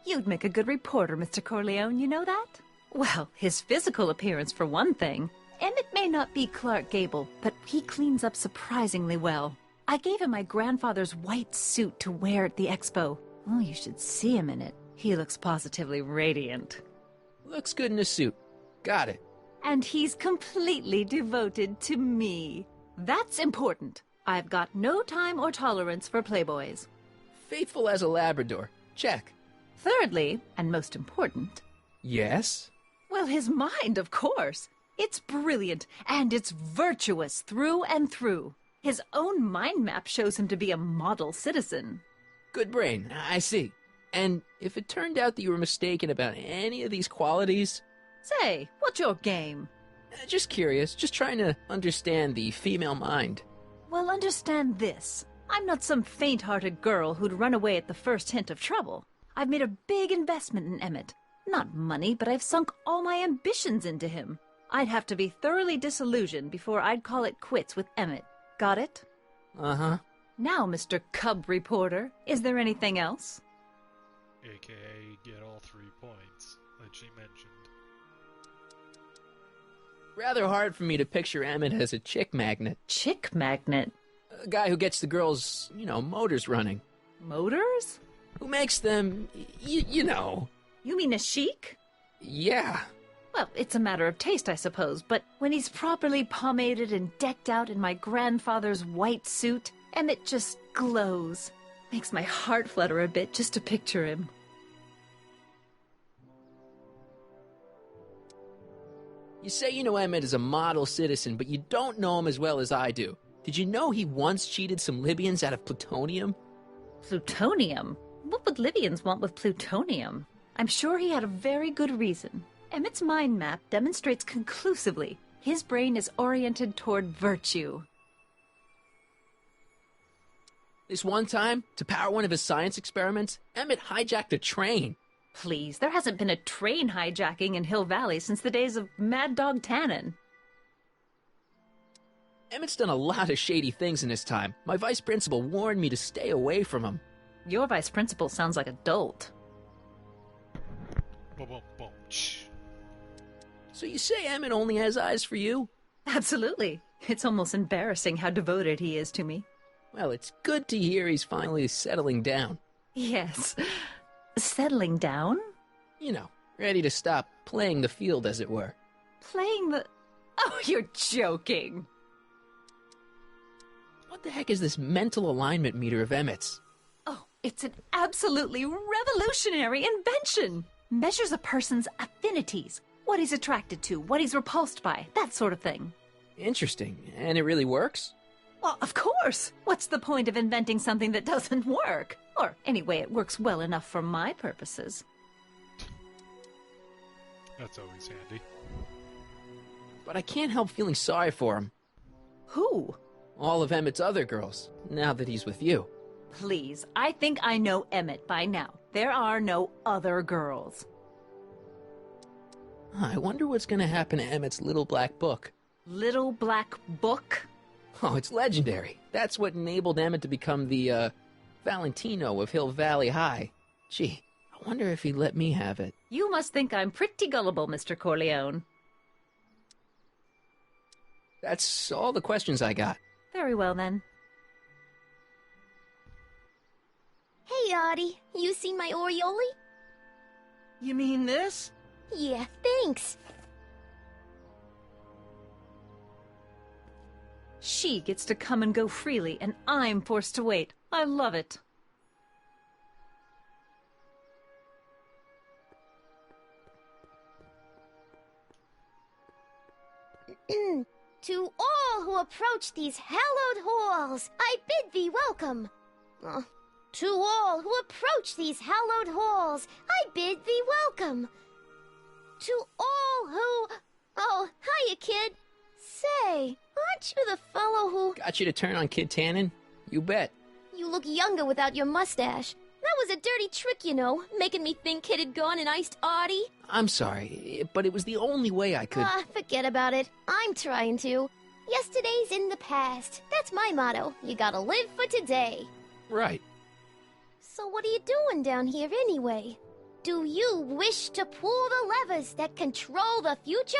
S14: You'd make a good reporter, Mr. Corleone, you know that? Well, his physical appearance for one thing. Emmett may not be Clark Gable, but he cleans up surprisingly well. I gave him my grandfather's white suit to wear at the expo. Oh, you should see him in it. He looks positively radiant.
S2: Looks good in a suit. Got it.
S14: And he's completely devoted to me. That's important. I've got no time or tolerance for playboys.
S2: Faithful as a Labrador. Check.
S14: Thirdly, and most important...
S2: Yes?
S14: Well, his mind, of course. It's brilliant, and it's virtuous through and through. His own mind map shows him to be a model citizen.
S2: Good brain, I see. And if it turned out that you were mistaken about any of these qualities...
S14: Say, what's your game?
S2: Just curious, just trying to understand the female mind.
S14: Well, understand this. I'm not some faint-hearted girl who'd run away at the first hint of trouble. I've made a big investment in Emmett. Not money, but I've sunk all my ambitions into him. I'd have to be thoroughly disillusioned before I'd call it quits with Emmett. Got it?
S2: Uh-huh.
S14: Now, Mr. Cub Reporter, is there anything else?
S1: AKA get all 3 points that she mentioned.
S2: Rather hard for me to picture Emmett as a chick magnet.
S14: Chick magnet?
S2: A guy who gets the girls, motors running.
S14: Motors?
S2: Who makes them, you know.
S14: You mean a chic?
S2: Yeah.
S14: Well, it's a matter of taste, I suppose, but when he's properly pomaded and decked out in my grandfather's white suit, Emmett just glows. Makes my heart flutter a bit just to picture him.
S2: You say you know Emmett is a model citizen, but you don't know him as well as I do. Did you know he once cheated some Libyans out of plutonium?
S14: Plutonium? What would Libyans want with plutonium? I'm sure he had a very good reason. Emmett's mind map demonstrates conclusively his brain is oriented toward virtue.
S2: This one time, to power one of his science experiments, Emmett hijacked a train.
S14: Please, there hasn't been a train hijacking in Hill Valley since the days of Mad Dog Tannen.
S2: Emmett's done a lot of shady things in his time. My vice principal warned me to stay away from him.
S14: Your vice principal sounds like a dolt.
S2: So you say Emmett only has eyes for you?
S14: Absolutely. It's almost embarrassing how devoted he is to me.
S2: Well, it's good to hear he's finally settling down.
S14: Yes. Settling down?
S2: You know, ready to stop playing the field, as it were.
S14: Playing the... Oh, you're joking.
S2: What the heck is this mental alignment meter of Emmett's?
S14: Oh, it's an absolutely revolutionary invention. Measures a person's affinities, what he's attracted to, what he's repulsed by, that sort of thing.
S2: Interesting. And it really works?
S14: Well, of course. What's the point of inventing something that doesn't work? Or, anyway, it works well enough for my purposes.
S1: That's always handy.
S2: But I can't help feeling sorry for him.
S14: Who?
S2: All of Emmett's other girls, now that he's with you.
S14: Please, I think I know Emmett by now. There are no other girls.
S2: I wonder what's going to happen to Emmett's little black book.
S14: Little black book?
S2: Oh, it's legendary. That's what enabled Emmett to become the, Valentino of Hill Valley High. Gee, I wonder if he'd let me have it.
S14: You must think I'm pretty gullible, Mr. Corleone.
S2: That's all the questions I got.
S14: Very well, then.
S16: Hey, Audie. You seen my Oriole?
S15: You mean this?
S16: Yeah, thanks.
S14: She gets to come and go freely, and I'm forced to wait. I love it.
S16: To all who approach these hallowed halls, I bid thee welcome. To all who approach these hallowed halls, I bid thee welcome. To all who... Oh, hiya, kid. Say, aren't you the fellow who...
S2: Got you to turn on Kid Tannen? You bet.
S16: You look younger without your mustache. That was a dirty trick, you know, making me think Kid had gone and iced Audie.
S2: I'm sorry, but it was the only way I could...
S16: Forget about it. I'm trying to. Yesterday's in the past. That's my motto. You gotta live for today.
S2: Right.
S16: So what are you doing down here anyway? Do you wish to pull the levers that control the future?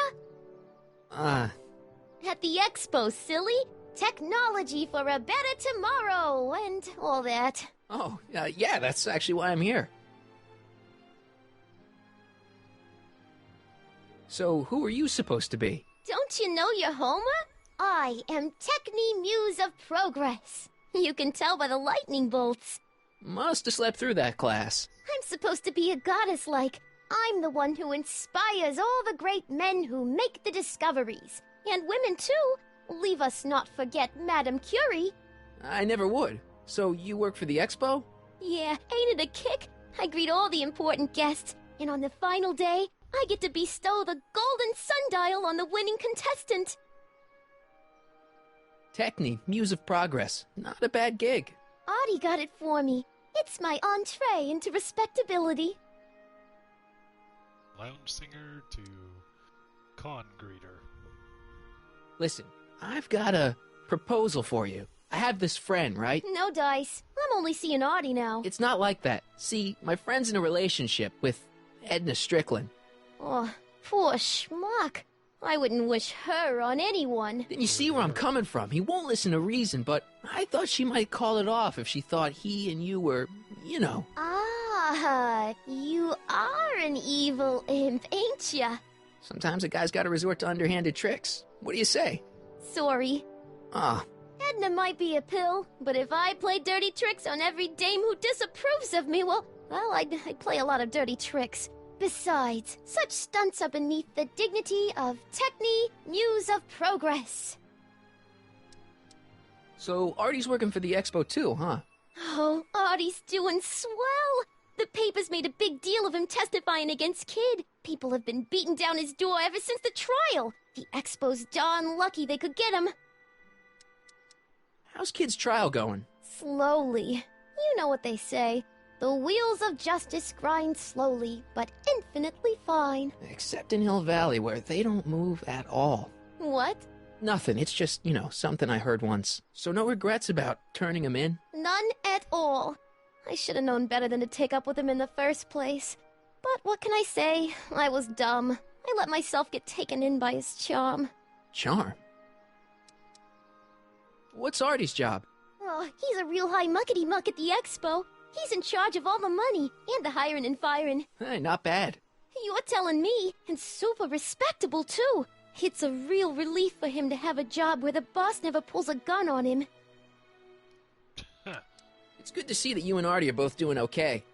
S16: At the expo, silly. Technology for a better tomorrow, and all that.
S2: Oh, yeah, that's actually why I'm here. So, who are you supposed to be?
S16: Don't you know your Homer? I am Techni Muse of Progress. You can tell by the lightning bolts.
S2: Must have slept through that class.
S16: I'm supposed to be a goddess-like. I'm the one who inspires all the great men who make the discoveries. And women, too. Leave us not forget Madame Curie.
S2: I never would. So you work for the expo?
S16: Yeah, ain't it a kick? I greet all the important guests, and on the final day, I get to bestow the golden sundial on the winning contestant.
S2: Techni, Muse of Progress. Not a bad gig.
S16: Audie got it for me. It's my entree into respectability.
S1: Lounge singer to con greeter.
S2: Listen, I've got a proposal for you. I have this friend, right?
S16: No dice. I'm only seeing Audie now.
S2: It's not like that. See, my friend's in a relationship with Edna Strickland.
S16: Oh, poor schmuck. I wouldn't wish her on anyone.
S2: Then you see where I'm coming from. He won't listen to reason, but I thought she might call it off if she thought he and you were, you know.
S16: Ah, you are an evil imp, ain't ya?
S2: Sometimes a guy's got to resort to underhanded tricks. What do you say?
S16: Sorry.
S2: Ah.
S16: Edna might be a pill, but if I play dirty tricks on every dame who disapproves of me, well, I'd play a lot of dirty tricks. Besides, such stunts are beneath the dignity of Techne, Muse of Progress.
S2: So Artie's working for the expo too, huh?
S16: Oh, Artie's doing swell! The papers made a big deal of him testifying against Kid. People have been beating down his door ever since the trial. The expo's darn lucky they could get him.
S2: How's Kid's trial going?
S16: Slowly. You know what they say. The wheels of justice grind slowly, but infinitely fine.
S2: Except in Hill Valley, where they don't move at all.
S16: What?
S2: Nothing. It's just, something I heard once. So no regrets about turning him in?
S16: None at all. I should have known better than to take up with him in the first place. But what can I say? I was dumb. I let myself get taken in by his charm.
S2: Charm? What's Artie's job?
S16: Oh, he's a real high muckety-muck at the expo. He's in charge of all the money, and the hiring and firing.
S2: Hey, not bad.
S16: You're telling me, and super respectable, too. It's a real relief for him to have a job where the boss never pulls a gun on him.
S2: It's good to see that you and Artie are both doing okay.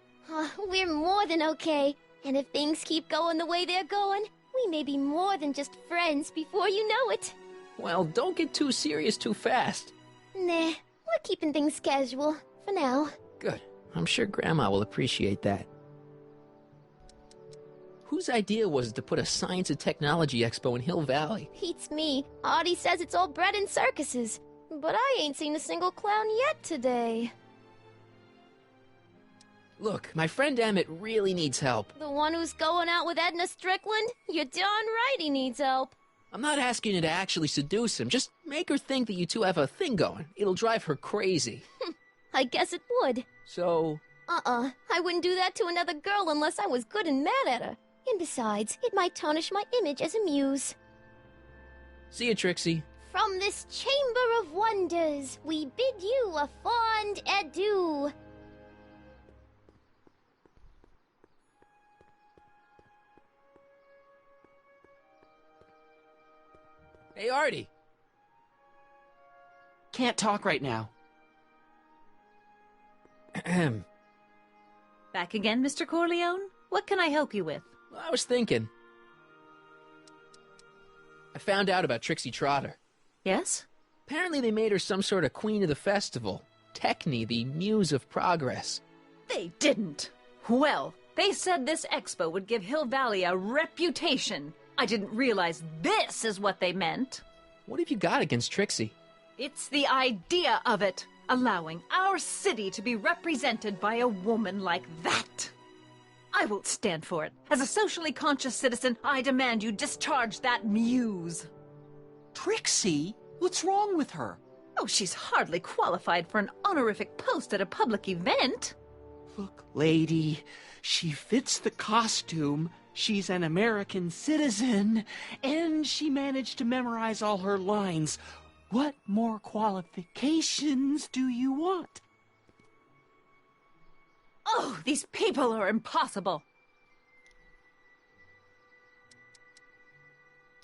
S16: We're more than okay. And if things keep going the way they're going, we may be more than just friends before you know it.
S2: Well, don't get too serious too fast.
S16: Nah, we're keeping things casual, for now.
S2: Good. I'm sure Grandma will appreciate that. Whose idea was it to put a science and technology expo in Hill Valley?
S16: Beats me. Artie says it's all bred in circuses. But I ain't seen a single clown yet today.
S2: Look, my friend Emmett really needs help.
S16: The one who's going out with Edna Strickland? You're darn right he needs help.
S2: I'm not asking you to actually seduce him. Just make her think that you two have a thing going. It'll drive her crazy.
S16: I guess it would.
S2: So?
S16: I wouldn't do that to another girl unless I was good and mad at her. And besides, it might tarnish my image as a muse.
S2: See you, Trixie.
S16: From this chamber of wonders, we bid you a fond adieu.
S2: Hey, Artie.
S15: Can't talk right now.
S2: Ahem.
S14: Back again, Mr. Corleone? What can I help you with?
S2: Well, I was thinking. I found out about Trixie Trotter.
S14: Yes?
S2: Apparently they made her some sort of queen of the festival. Techne, the muse of progress.
S14: They didn't. Well, they said this expo would give Hill Valley a reputation. I didn't realize this is what they meant.
S2: What have you got against Trixie?
S14: It's the idea of it. Allowing our city to be represented by a woman like that. I won't stand for it. As a socially conscious citizen, I demand you discharge that muse.
S15: Trixie? What's wrong with her?
S14: Oh, she's hardly qualified for an honorific post at a public event.
S15: Look, lady, she fits the costume. She's an American citizen, and she managed to memorize all her lines. What more qualifications do you want?
S14: Oh, these people are impossible.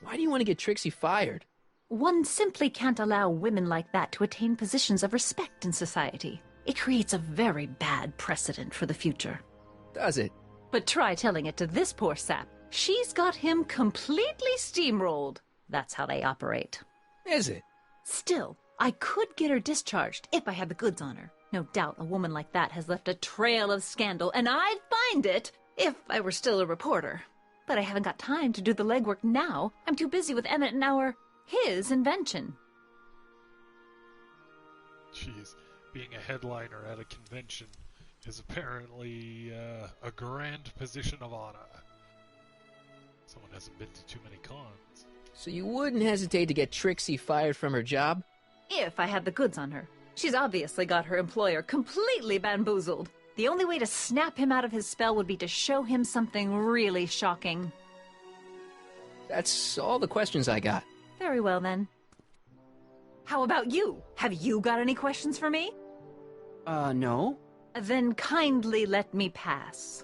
S2: Why do you want to get Trixie fired?
S14: One simply can't allow women like that to attain positions of respect in society. It creates a very bad precedent for the future.
S2: Does it?
S14: But try telling it to this poor sap. She's got him completely steamrolled. That's how they operate.
S2: Is it?
S14: Still, I could get her discharged if I had the goods on her. No doubt a woman like that has left a trail of scandal, and I'd find it if I were still a reporter. But I haven't got time to do the legwork now. I'm too busy with Emmett and his invention.
S1: Jeez, being a headliner at a convention is apparently a grand position of honor. Someone hasn't been to too many cons.
S2: So you wouldn't hesitate to get Trixie fired from her job?
S14: If I had the goods on her. She's obviously got her employer completely bamboozled. The only way to snap him out of his spell would be to show him something really shocking.
S2: That's all the questions I got.
S14: Very well, then. How about you? Have you got any questions for me?
S15: No.
S14: Then kindly let me pass.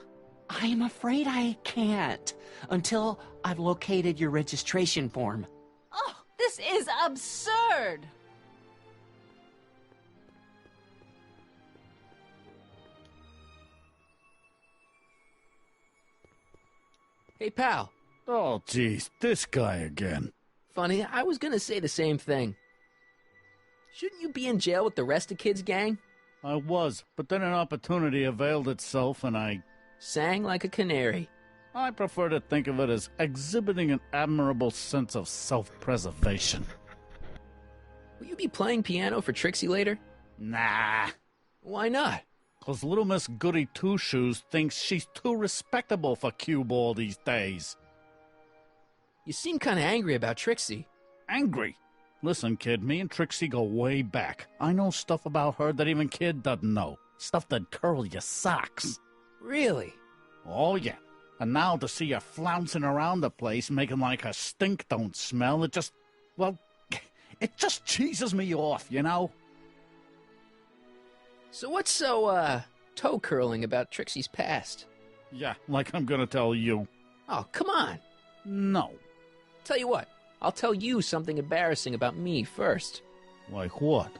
S15: I'm afraid I can't until I've located your registration form.
S14: Oh, this is absurd!
S2: Hey, pal.
S17: Oh, jeez, this guy again.
S2: Funny, I was gonna say the same thing. Shouldn't you be in jail with the rest of Kid's gang?
S17: I was, but then an opportunity availed itself and I...
S2: Sang like a canary.
S17: I prefer to think of it as exhibiting an admirable sense of self-preservation.
S2: Will you be playing piano for Trixie later?
S17: Nah.
S2: Why not?
S17: 'Cause little Miss Goody Two-Shoes thinks she's too respectable for cue ball these days.
S2: You seem kind of angry about Trixie.
S17: Angry? Listen, kid, me and Trixie go way back. I know stuff about her that even Kid doesn't know. Stuff that'd curl your socks.
S2: Really?
S17: Oh, yeah. And now to see her flouncing around the place, making like her stink don't smell, it just... well, it just cheeses me off, you know?
S2: So what's so, toe-curling about Trixie's past?
S17: Yeah, like I'm gonna tell you.
S2: Oh, come on.
S17: No.
S2: Tell you what, I'll tell you something embarrassing about me first.
S17: Like what?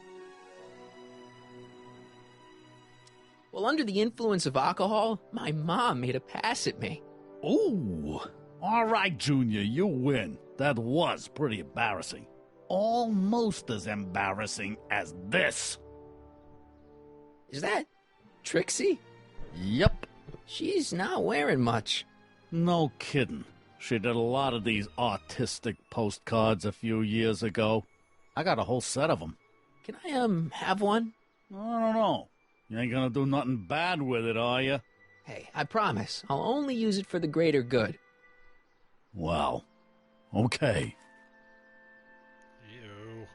S2: Well, under the influence of alcohol, my mom made a pass at me.
S17: Ooh. All right, Junior, you win. That was pretty embarrassing. Almost as embarrassing as this.
S2: Is that Trixie?
S17: Yep.
S2: She's not wearing much.
S17: No kidding. She did a lot of these artistic postcards a few years ago. I got a whole set of them.
S2: Can I, have one?
S17: I don't know. You ain't gonna do nothing bad with it, are you?
S2: Hey, I promise. I'll only use it for the greater good.
S17: Well, okay.
S1: Ew.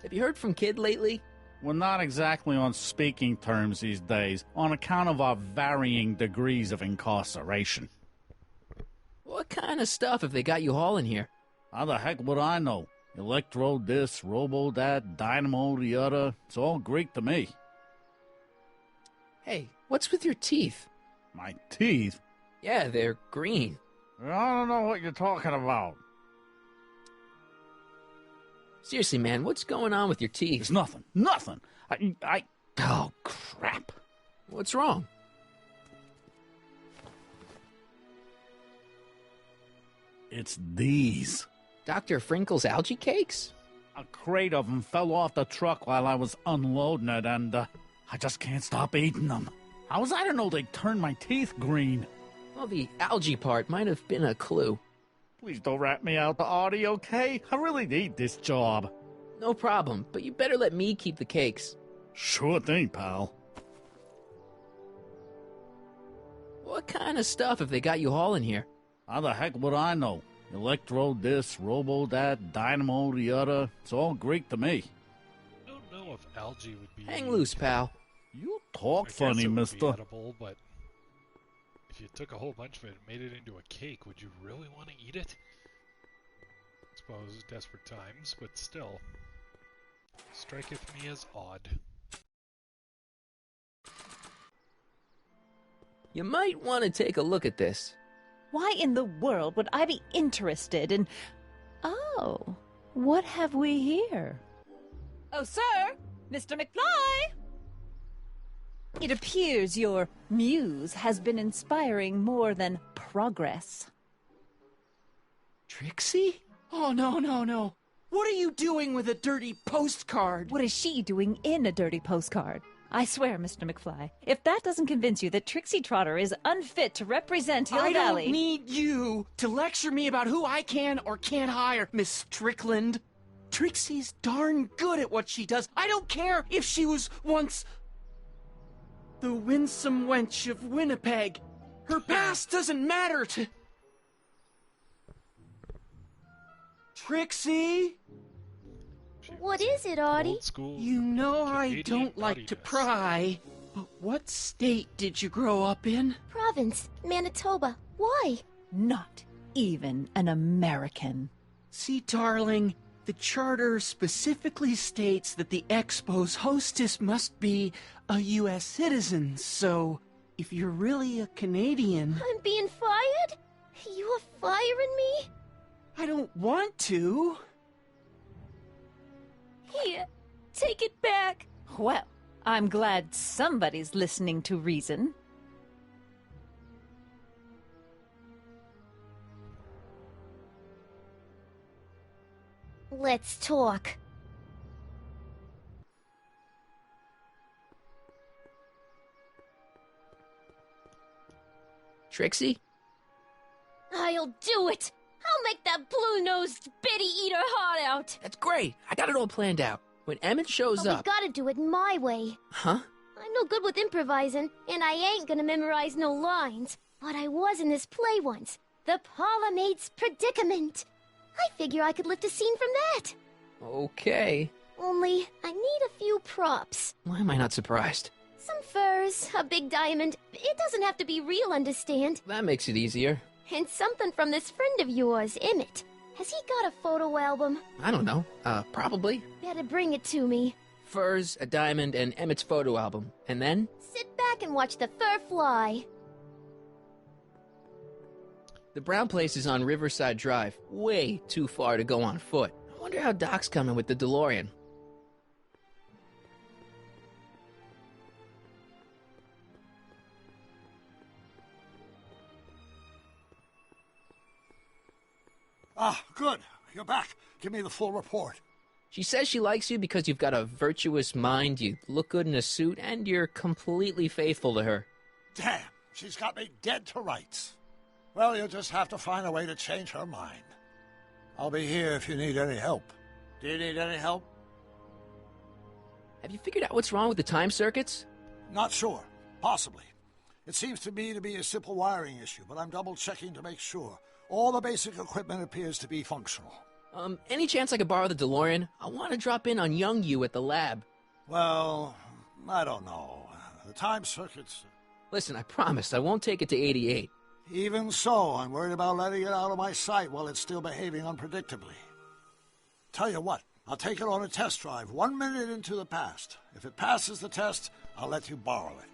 S2: Have you heard from Kid lately?
S17: We're not exactly on speaking terms these days, on account of our varying degrees of incarceration.
S2: What kind of stuff have they got you hauling here?
S17: How the heck would I know? Electro this, robo that, dynamo the other. It's all Greek to me.
S2: Hey, what's with your teeth?
S17: My teeth?
S2: Yeah, they're green.
S17: I don't know what you're talking about.
S2: Seriously, man, what's going on with your teeth?
S17: It's nothing. Nothing. Oh, crap.
S2: What's wrong?
S17: It's these.
S2: Dr. Frinkle's algae cakes?
S17: A crate of them fell off the truck while I was unloading it, and I just can't stop eating them. How was I to know they'd turn my teeth green?
S2: Well, the algae part might have been a clue.
S17: Please don't rat me out to Artie, okay? I really need this job.
S2: No problem, but you better let me keep the cakes.
S17: Sure thing, pal.
S2: What kind of stuff have they got you hauling here?
S17: How the heck would I know? Electro this, robo that, dynamo the other. It's all Greek to me.
S1: I don't know if algae would be...
S2: Hang loose, pal.
S17: You talk
S1: I
S17: funny,
S1: guess it would
S17: mister.
S1: be edible, but if you took a whole bunch of it and made it into a cake, would you really want to eat it? I suppose desperate times, but still. Striketh me as odd.
S2: You might want to take a look at this.
S14: Why in the world would I be interested in... Oh, what have we here? Oh, sir! Mr. McFly! It appears your muse has been inspiring more than progress.
S15: Trixie? Oh, no. What are you doing with a dirty postcard?
S14: What is she doing in a dirty postcard? I swear, Mr. McFly, if that doesn't convince you that Trixie Trotter is unfit to represent Hill
S15: I
S14: Valley...
S15: don't need you to lecture me about who I can or can't hire, Miss Strickland. Trixie's darn good at what she does. I don't care if she was once the winsome wench of Winnipeg. Her past doesn't matter to... Trixie?
S16: What is it, Artie?
S15: You know I don't like to pry, but what state did you grow up in?
S16: Province, Manitoba. Why?
S14: Not even an American.
S15: See, darling, the charter specifically states that the Expo's hostess must be a U.S. citizen, so if you're really a Canadian...
S16: I'm being fired? You are firing me?
S15: I don't want to.
S16: Here, take it back.
S14: Well, I'm glad somebody's listening to reason.
S16: Let's talk.
S2: Trixie?
S16: I'll do it! I'll make that blue-nosed bitty eat her heart out!
S2: That's great. I got it all planned out. When Emmett shows
S16: But
S2: up...
S16: we gotta do it my way.
S2: Huh?
S16: I'm no good with improvising, and I ain't gonna memorize no lines. But I was in this play once. The Parlor Maid's Predicament. I figure I could lift a scene from that.
S2: Okay.
S16: Only, I need a few props.
S2: Why am I not surprised?
S16: Some furs, a big diamond. It doesn't have to be real, understand?
S2: That makes it easier.
S16: And something from this friend of yours, Emmett. Has he got a photo album?
S2: I don't know. Probably.
S16: Better bring it to me.
S2: Furs, a diamond, and Emmett's photo album. And then?
S16: Sit back and watch the fur fly.
S2: The brown place is on Riverside Drive. Way too far to go on foot. I wonder how Doc's coming with the DeLorean.
S11: Ah, good. You're back. Give me the full report.
S2: She says she likes you because you've got a virtuous mind, you look good in a suit, and you're completely faithful to her.
S11: Damn, she's got me dead to rights. Well, you'll just have to find a way to change her mind. I'll be here if you need any help. Do you need any help?
S2: Have you figured out what's wrong with the time circuits?
S11: Not sure. Possibly. It seems to me to be a simple wiring issue, but I'm double-checking to make sure. All the basic equipment appears to be functional.
S2: Any chance I could borrow the DeLorean? I want to drop in on young you at the lab.
S11: Well, I don't know. The time circuits...
S2: Listen, I promise I won't take it to 88.
S11: Even so, I'm worried about letting it out of my sight while it's still behaving unpredictably. Tell you what, I'll take it on a test drive 1 minute into the past. If it passes the test, I'll let you borrow it.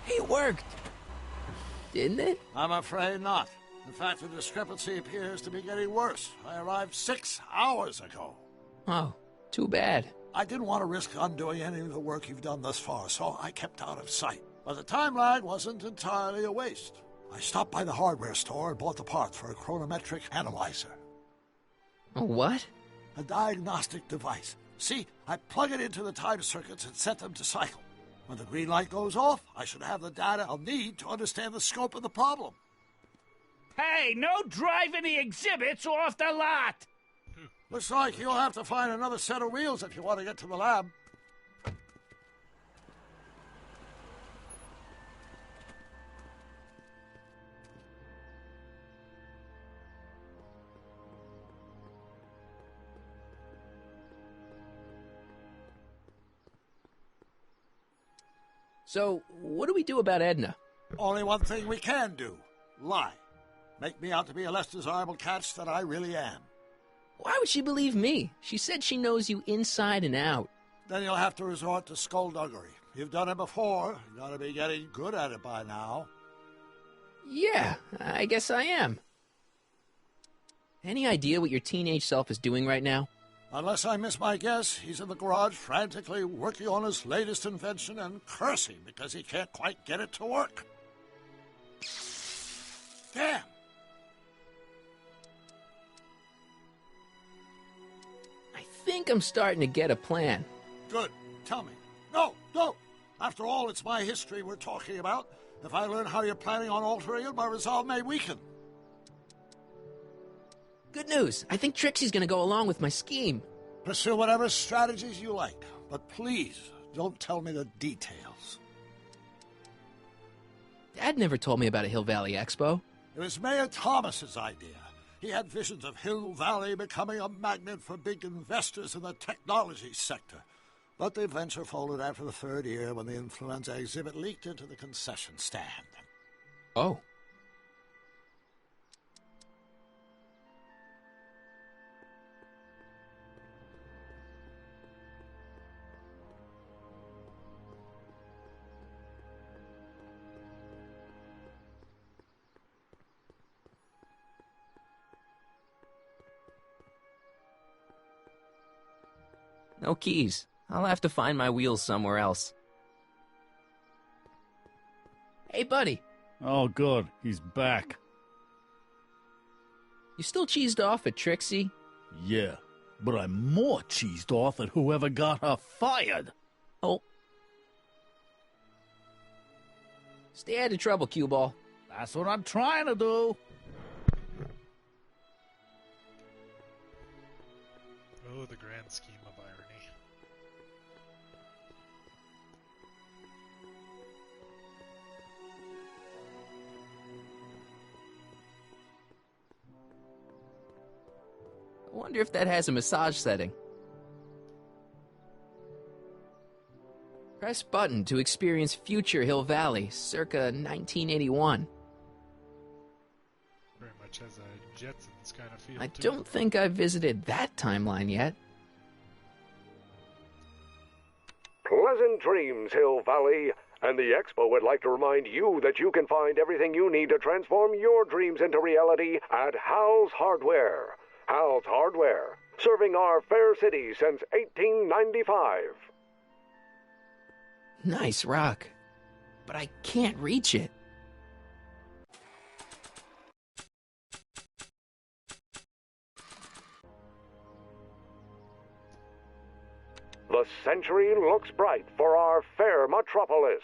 S2: It worked! Didn't it?
S11: I'm afraid not. In fact, the discrepancy appears to be getting worse. I arrived 6 hours ago.
S2: Oh, too bad.
S11: I didn't want to risk undoing any of the work you've done thus far, so I kept out of sight. But the time lag wasn't entirely a waste. I stopped by the hardware store and bought the parts for a chronometric analyzer.
S2: A what?
S11: A diagnostic device. See, I plug it into the time circuits and set them to cycle. When the green light goes off, I should have the data I'll need to understand the scope of the problem.
S9: Hey, no driving the exhibits off the lot!
S11: Looks like you'll have to find another set of wheels if you want to get to the lab.
S2: So, what do we do about Edna?
S11: Only one thing we can do. Lie. Make me out to be a less desirable catch than I really am.
S2: Why would she believe me? She said she knows you inside and out.
S11: Then you'll have to resort to skullduggery. You've done it before. You gotta be getting good at it by now.
S2: Yeah, I guess I am. Any idea what your teenage self is doing right now?
S11: Unless I miss my guess, he's in the garage frantically working on his latest invention and cursing because he can't quite get it to work. Damn!
S2: I think I'm starting to get a plan.
S11: Good. Tell me. No, no! After all, it's my history we're talking about. If I learn how you're planning on altering it, my resolve may weaken.
S2: Good news. I think Trixie's gonna go along with my scheme.
S11: Pursue whatever strategies you like, but please don't tell me the details.
S2: Dad never told me about a Hill Valley Expo.
S11: It was Mayor Thomas's idea. He had visions of Hill Valley becoming a magnet for big investors in the technology sector. But the venture folded after the third year when the influenza exhibit leaked into the concession stand.
S2: Oh. No keys. I'll have to find my wheels somewhere else. Hey, buddy.
S17: Oh, good. He's back.
S2: You still cheesed off at Trixie?
S17: Yeah, but I'm more cheesed off at whoever got her fired.
S2: Oh. Stay out of trouble, cue ball.
S17: That's what I'm trying to do.
S1: Oh, the grand scheme of irony.
S2: I wonder if that has a massage setting. Press button to experience future Hill Valley, circa 1981.
S1: Very much has a Jetsons kind of feel
S2: I
S1: to
S2: don't
S1: it.
S2: think I've visited that timeline yet.
S18: Pleasant dreams, Hill Valley. And the Expo would like to remind you that you can find everything you need to transform your dreams into reality at Hal's Hardware. Hal's Hardware, serving our fair city since 1895.
S2: Nice rock, but I can't reach it.
S18: The century looks bright for our fair metropolis.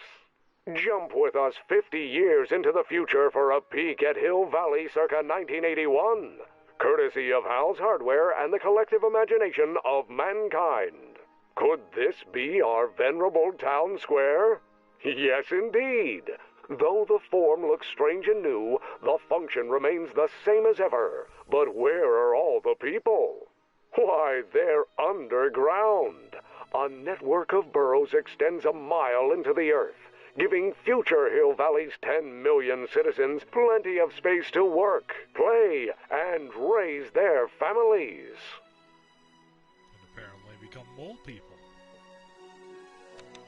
S18: Jump with us 50 years into the future for a peek at Hill Valley circa 1981, courtesy of Hal's Hardware and the collective imagination of mankind. Could this be our venerable town square? Yes, indeed. Though the form looks strange and new, the function remains the same as ever. But where are all the people? Why, they're underground. A network of burrows extends a mile into the earth, giving future Hill Valley's 10 million citizens plenty of space to work, play, and raise their families.
S1: And apparently become mole people.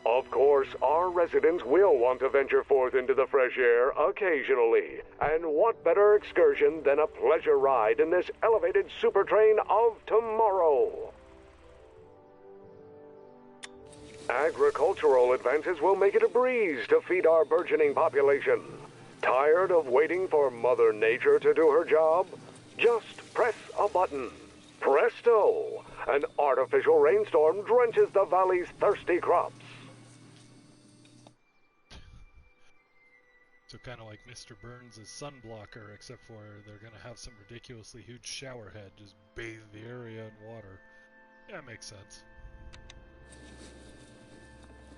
S18: Of course, our residents will want to venture forth into the fresh air occasionally. And what better excursion than a pleasure ride in this elevated super train of tomorrow? Agricultural advances will make it a breeze to feed our burgeoning population. Tired of waiting for Mother Nature to do her job? Just press a button. Presto! An artificial rainstorm drenches the valley's thirsty crops.
S1: So kind of like Mr. Burns' sunblocker, except for they're going to have some ridiculously huge shower head just bathe the area in water. Yeah, it makes sense.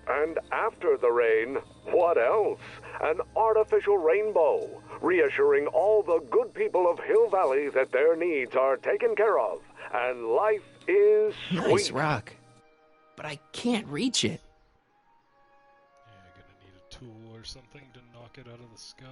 S18: And after the rain, what else? An artificial rainbow, reassuring all the good people of Hill Valley that their needs are taken care of, and life is sweet.
S2: Nice rock, but I can't reach it.
S1: Yeah, gonna need a tool or something to knock it out of the sky.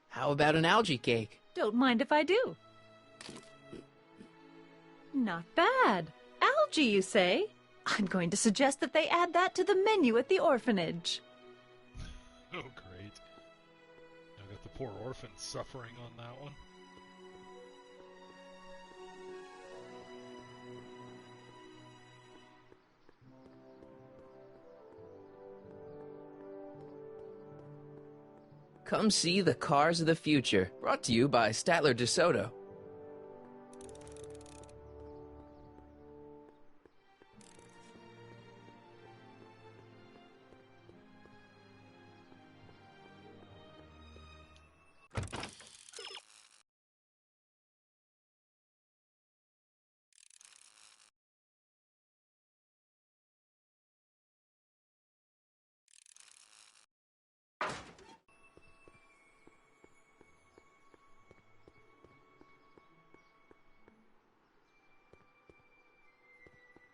S2: How about an algae cake?
S14: Don't mind if I do. Not bad. Algae, you say? I'm going to suggest that they add that to the menu at the orphanage.
S1: Oh, great. I got the poor orphans suffering on that one.
S2: Come see the Cars of the Future, brought to you by Statler DeSoto.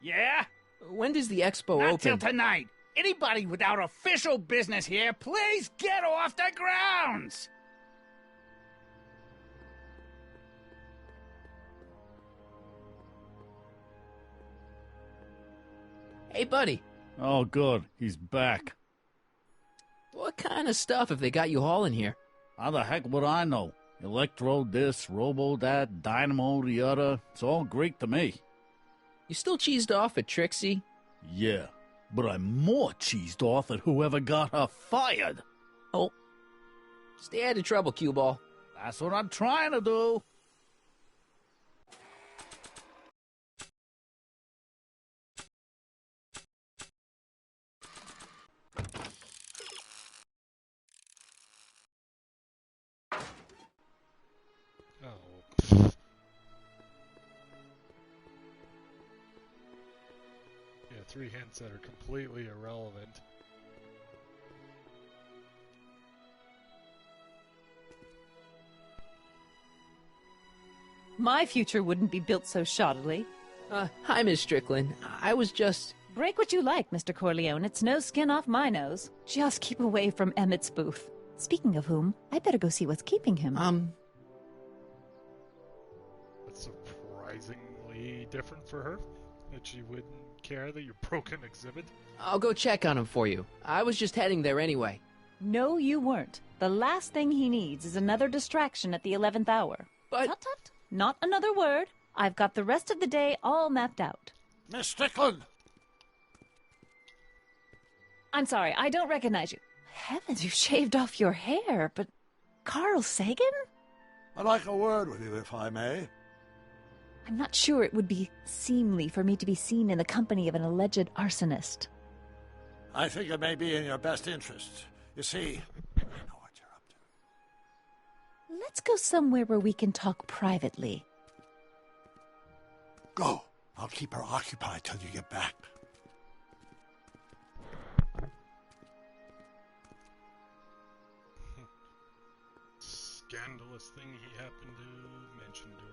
S9: Yeah?
S2: When does the expo
S9: Not
S2: open?
S9: till tonight. Anybody without official business here, please get off the grounds!
S2: Hey, buddy.
S17: Oh, good. He's back.
S2: What kind of stuff have they got you hauling here?
S17: How the heck would I know? Electro this, robo that, dynamo the other. It's all Greek to me.
S2: You still cheesed off at Trixie?
S17: Yeah, but I'm more cheesed off at whoever got her fired.
S2: Oh. Stay out of trouble, cue ball.
S17: That's what I'm trying to do.
S1: Oh. Yeah, 3 hints that are completely irrelevant.
S14: My future wouldn't be built so shoddily.
S2: Hi, Miss Strickland. I was just...
S14: Break what you like, Mr. Corleone. It's no skin off my nose. Just keep away from Emmett's booth. Speaking of whom, I'd better go see what's keeping him.
S1: That's surprisingly different for her. That she wouldn't care that you broke an exhibit.
S2: I'll go check on him for you. I was just heading there anyway.
S14: No, you weren't. The last thing he needs is another distraction at the 11th hour.
S2: But...
S14: Tut, tut. Not another word. I've got the rest of the day all mapped out.
S11: Miss Strickland!
S14: I'm sorry, I don't recognize you. Heavens, you shaved off your hair, but... Carl Sagan?
S11: I'd like a word with you, if I may.
S14: I'm not sure it would be seemly for me to be seen in the company of an alleged arsonist.
S11: I think it may be in your best interest. You see, I know what you're up to.
S14: Let's go somewhere where we can talk privately.
S11: Go. I'll keep her occupied till you get back.
S1: Scandalous thing he happened to mention to her.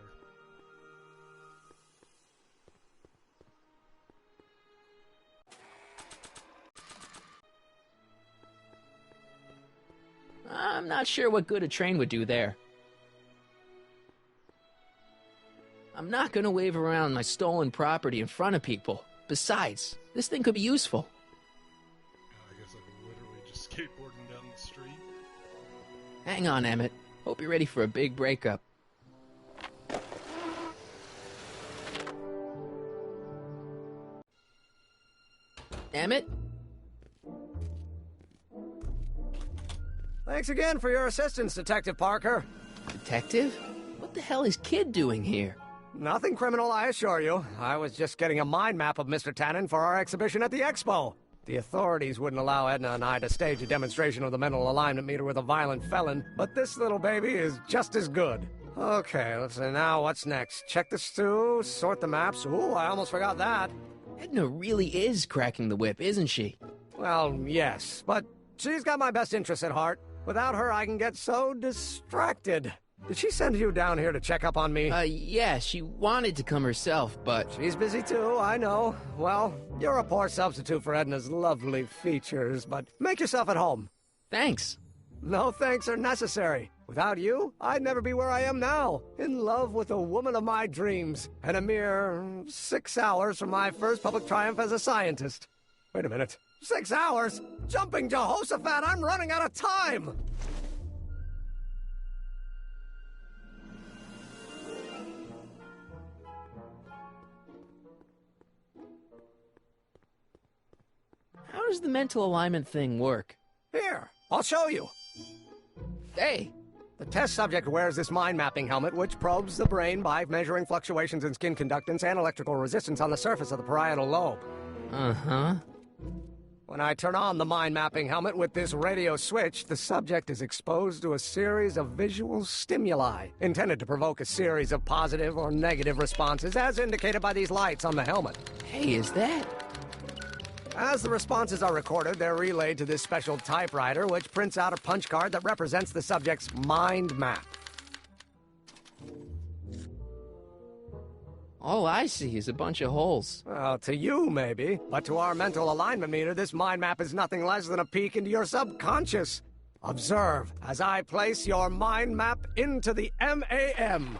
S2: I'm not sure what good a train would do there. I'm not going to wave around my stolen property in front of people. Besides, this thing could be useful.
S1: I guess I could literally just skateboarding down the street.
S2: Hang on, Emmett. Hope you're ready for a big breakup. Emmett?
S13: Thanks again for your assistance, Detective Parker.
S2: Detective? What the hell is Kid doing here?
S13: Nothing criminal, I assure you. I was just getting a mind map of Mr. Tannen for our exhibition at the Expo. The authorities wouldn't allow Edna and I to stage a demonstration of the mental alignment meter with a violent felon, but this little baby is just as good. Okay, let's see now, what's next? Check the stew, sort the maps. Ooh, I almost forgot that.
S2: Edna really is cracking the whip, isn't she?
S13: Well, yes, but she's got my best interests at heart. Without her, I can get so distracted. Did she send you down here to check up on me?
S2: Yeah, she wanted to come herself, but...
S13: She's busy too, I know. Well, you're a poor substitute for Edna's lovely features, but make yourself at home.
S2: Thanks.
S13: No thanks are necessary. Without you, I'd never be where I am now, in love with the woman of my dreams, and a mere 6 hours from my first public triumph as a scientist. Wait a minute. 6 hours? Jumping Jehoshaphat, I'm running out of time!
S2: How does the mental alignment thing work?
S13: Here, I'll show you.
S2: Hey!
S13: The test subject wears this mind-mapping helmet, which probes the brain by measuring fluctuations in skin conductance and electrical resistance on the surface of the parietal lobe.
S2: Uh-huh.
S13: When I turn on the mind-mapping helmet with this radio switch, the subject is exposed to a series of visual stimuli, intended to provoke a series of positive or negative responses, as indicated by these lights on the helmet.
S2: Hey, is that...
S13: As the responses are recorded, they're relayed to this special typewriter, which prints out a punch card that represents the subject's mind map.
S2: All I see is a bunch of holes.
S13: Well, to you, maybe. But to our mental alignment meter, this mind map is nothing less than a peek into your subconscious. Observe as I place your mind map into the MAM.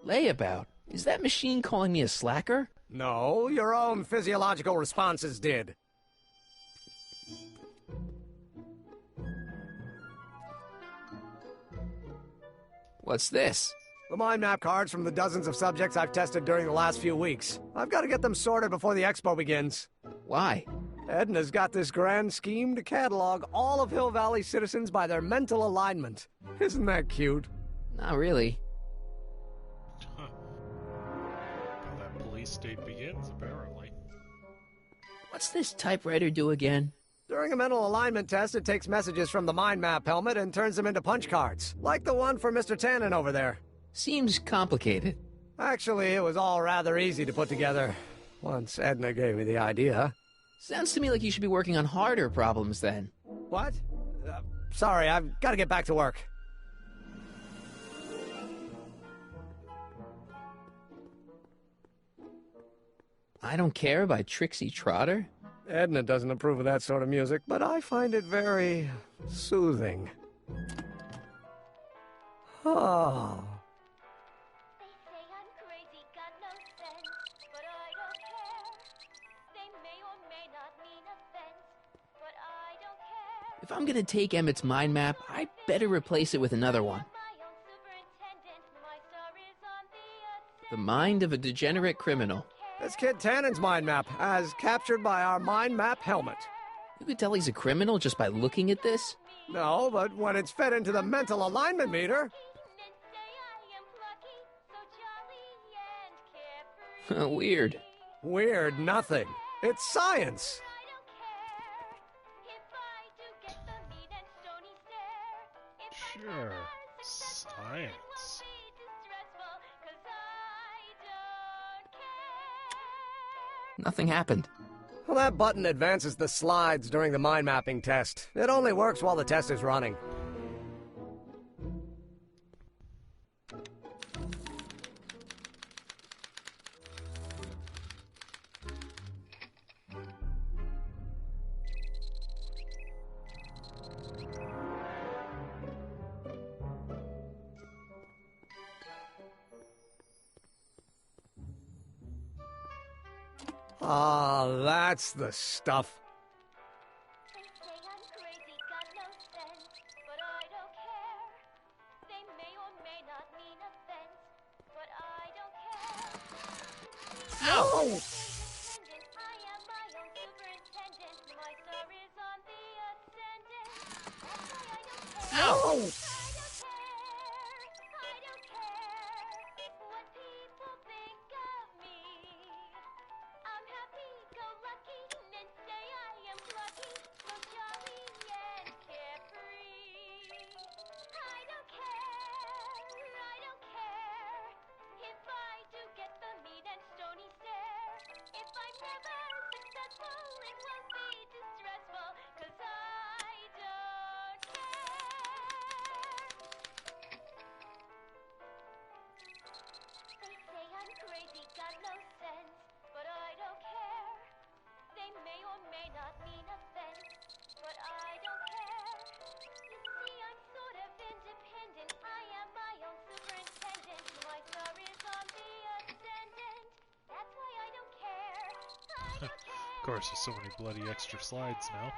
S2: Layabout? Is that machine calling me a slacker?
S13: No, your own physiological responses did.
S2: What's this?
S13: The mind map cards from the dozens of subjects I've tested during the last few weeks. I've got to get them sorted before the expo begins.
S2: Why?
S13: Edna's got this grand scheme to catalog all of Hill Valley citizens by their mental alignment. Isn't that cute?
S2: Not really.
S1: Huh. How that police state begins, apparently.
S2: What's this typewriter do again?
S13: During a mental alignment test, it takes messages from the mind map helmet and turns them into punch cards, like the one for Mr. Tannen over there.
S2: Seems complicated.
S13: Actually, it was all rather easy to put together, once Edna gave me the idea.
S2: Sounds to me like you should be working on harder problems then.
S13: What? Sorry, I've got to get back to work.
S2: I Don't Care by Trixie Trotter?
S13: Edna doesn't approve of that sort of music, but I find it very soothing. Oh.
S2: If I'm gonna take Emmett's mind map, I better replace it with another one. The Mind of a Degenerate Criminal.
S13: It's Kid Tannen's mind map, as captured by our mind map helmet.
S2: You could tell he's a criminal just by looking at this?
S13: No, but when it's fed into the mental alignment meter...
S2: Weird.
S13: Weird nothing. It's science.
S1: Sure. Science.
S2: Nothing happened.
S13: Well, that button advances the slides during the mind mapping test. It only works while the test is running. Ah, that's the stuff.
S2: Ow! Ow!
S1: Of course, there's so many bloody extra slides now.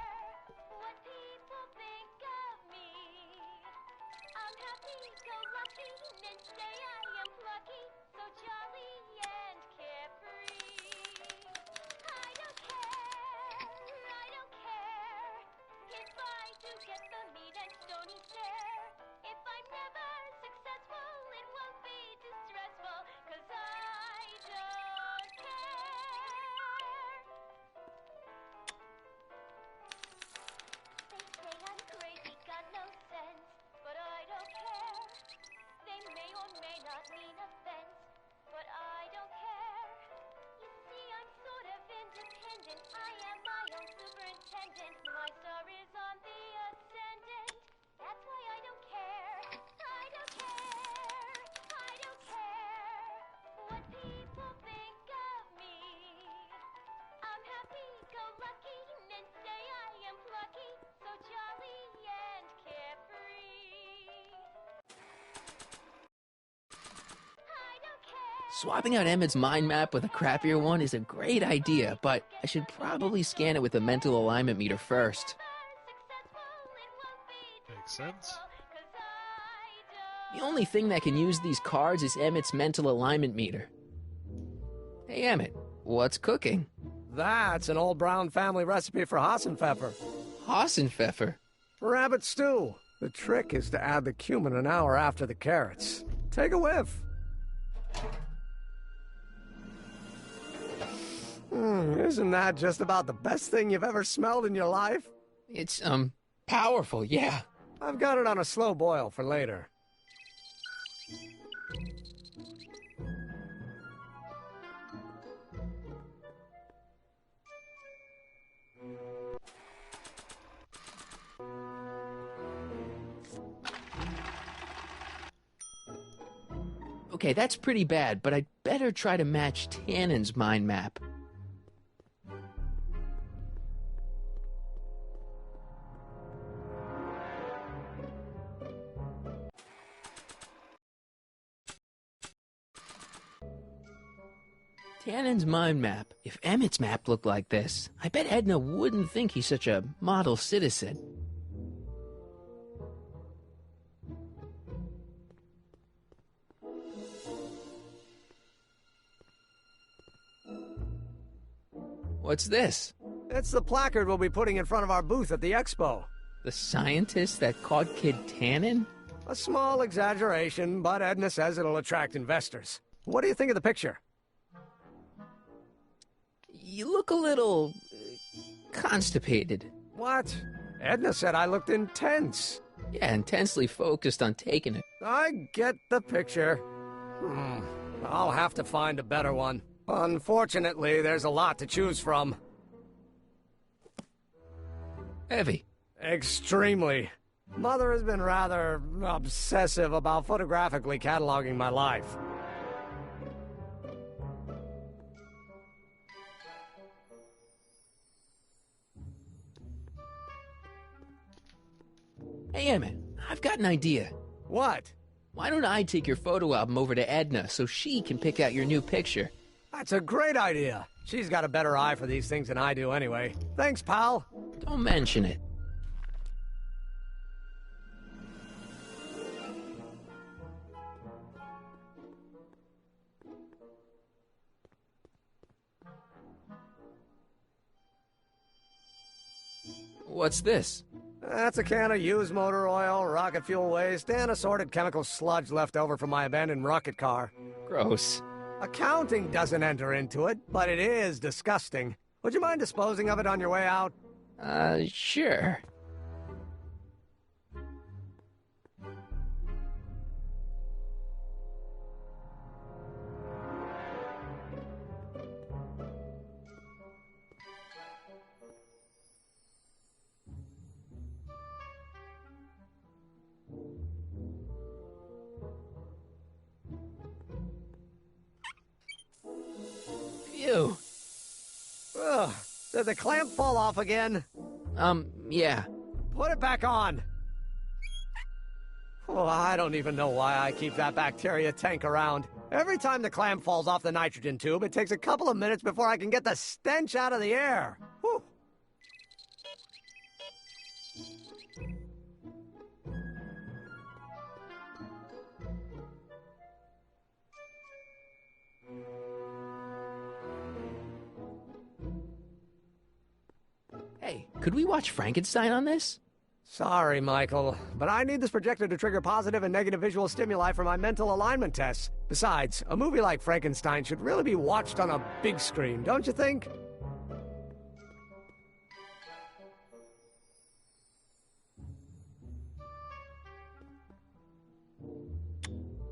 S2: Swapping out Emmett's mind map with a crappier one is a great idea, but I should probably scan it with a mental alignment meter first.
S1: Makes sense.
S2: The only thing that can use these cards is Emmett's mental alignment meter. Hey Emmett, what's cooking?
S13: That's an old Brown family recipe for Hassenpfeffer.
S2: Hassenpfeffer?
S13: Rabbit stew. The trick is to add the cumin an hour after the carrots. Take a whiff. Isn't that just about the best thing you've ever smelled in your life?
S2: It's, powerful, yeah.
S13: I've got it on a slow boil for later.
S2: Okay, that's pretty bad, but I'd better try to match Tannen's mind map. Tannen's mind map. If Emmett's map looked like this, I bet Edna wouldn't think he's such a model citizen. What's this?
S13: It's the placard we'll be putting in front of our booth at the expo.
S2: The scientist that caught Kid Tannen?
S13: A small exaggeration, but Edna says it'll attract investors. What do you think of the picture?
S2: You look a little constipated.
S13: What? Edna said I looked intense.
S2: Yeah, intensely focused on taking it.
S13: I get the picture. I'll have to find a better one. Unfortunately, there's a lot to choose from.
S2: Heavy.
S13: Extremely. Mother has been rather obsessive about photographically cataloging my life.
S2: Hey, Emmett, I've got an idea.
S13: What?
S2: Why don't I take your photo album over to Edna so she can pick out your new picture?
S13: That's a great idea. She's got a better eye for these things than I do anyway. Thanks, pal.
S2: Don't mention it. What's this?
S13: That's a can of used motor oil, rocket fuel waste, and assorted chemical sludge left over from my abandoned rocket car.
S2: Gross.
S13: Accounting doesn't enter into it, but it is disgusting. Would you mind disposing of it on your way out?
S2: Sure. Phew.
S13: Ugh, did the clamp fall off again?
S2: Yeah.
S13: Put it back on. Oh, I don't even know why I keep that bacteria tank around. Every time the clamp falls off the nitrogen tube, it takes a couple of minutes before I can get the stench out of the air. Whew.
S2: Hey, could we watch Frankenstein on this?
S13: Sorry, Michael, but I need this projector to trigger positive and negative visual stimuli for my mental alignment tests. Besides, a movie like Frankenstein should really be watched on a big screen, don't you think?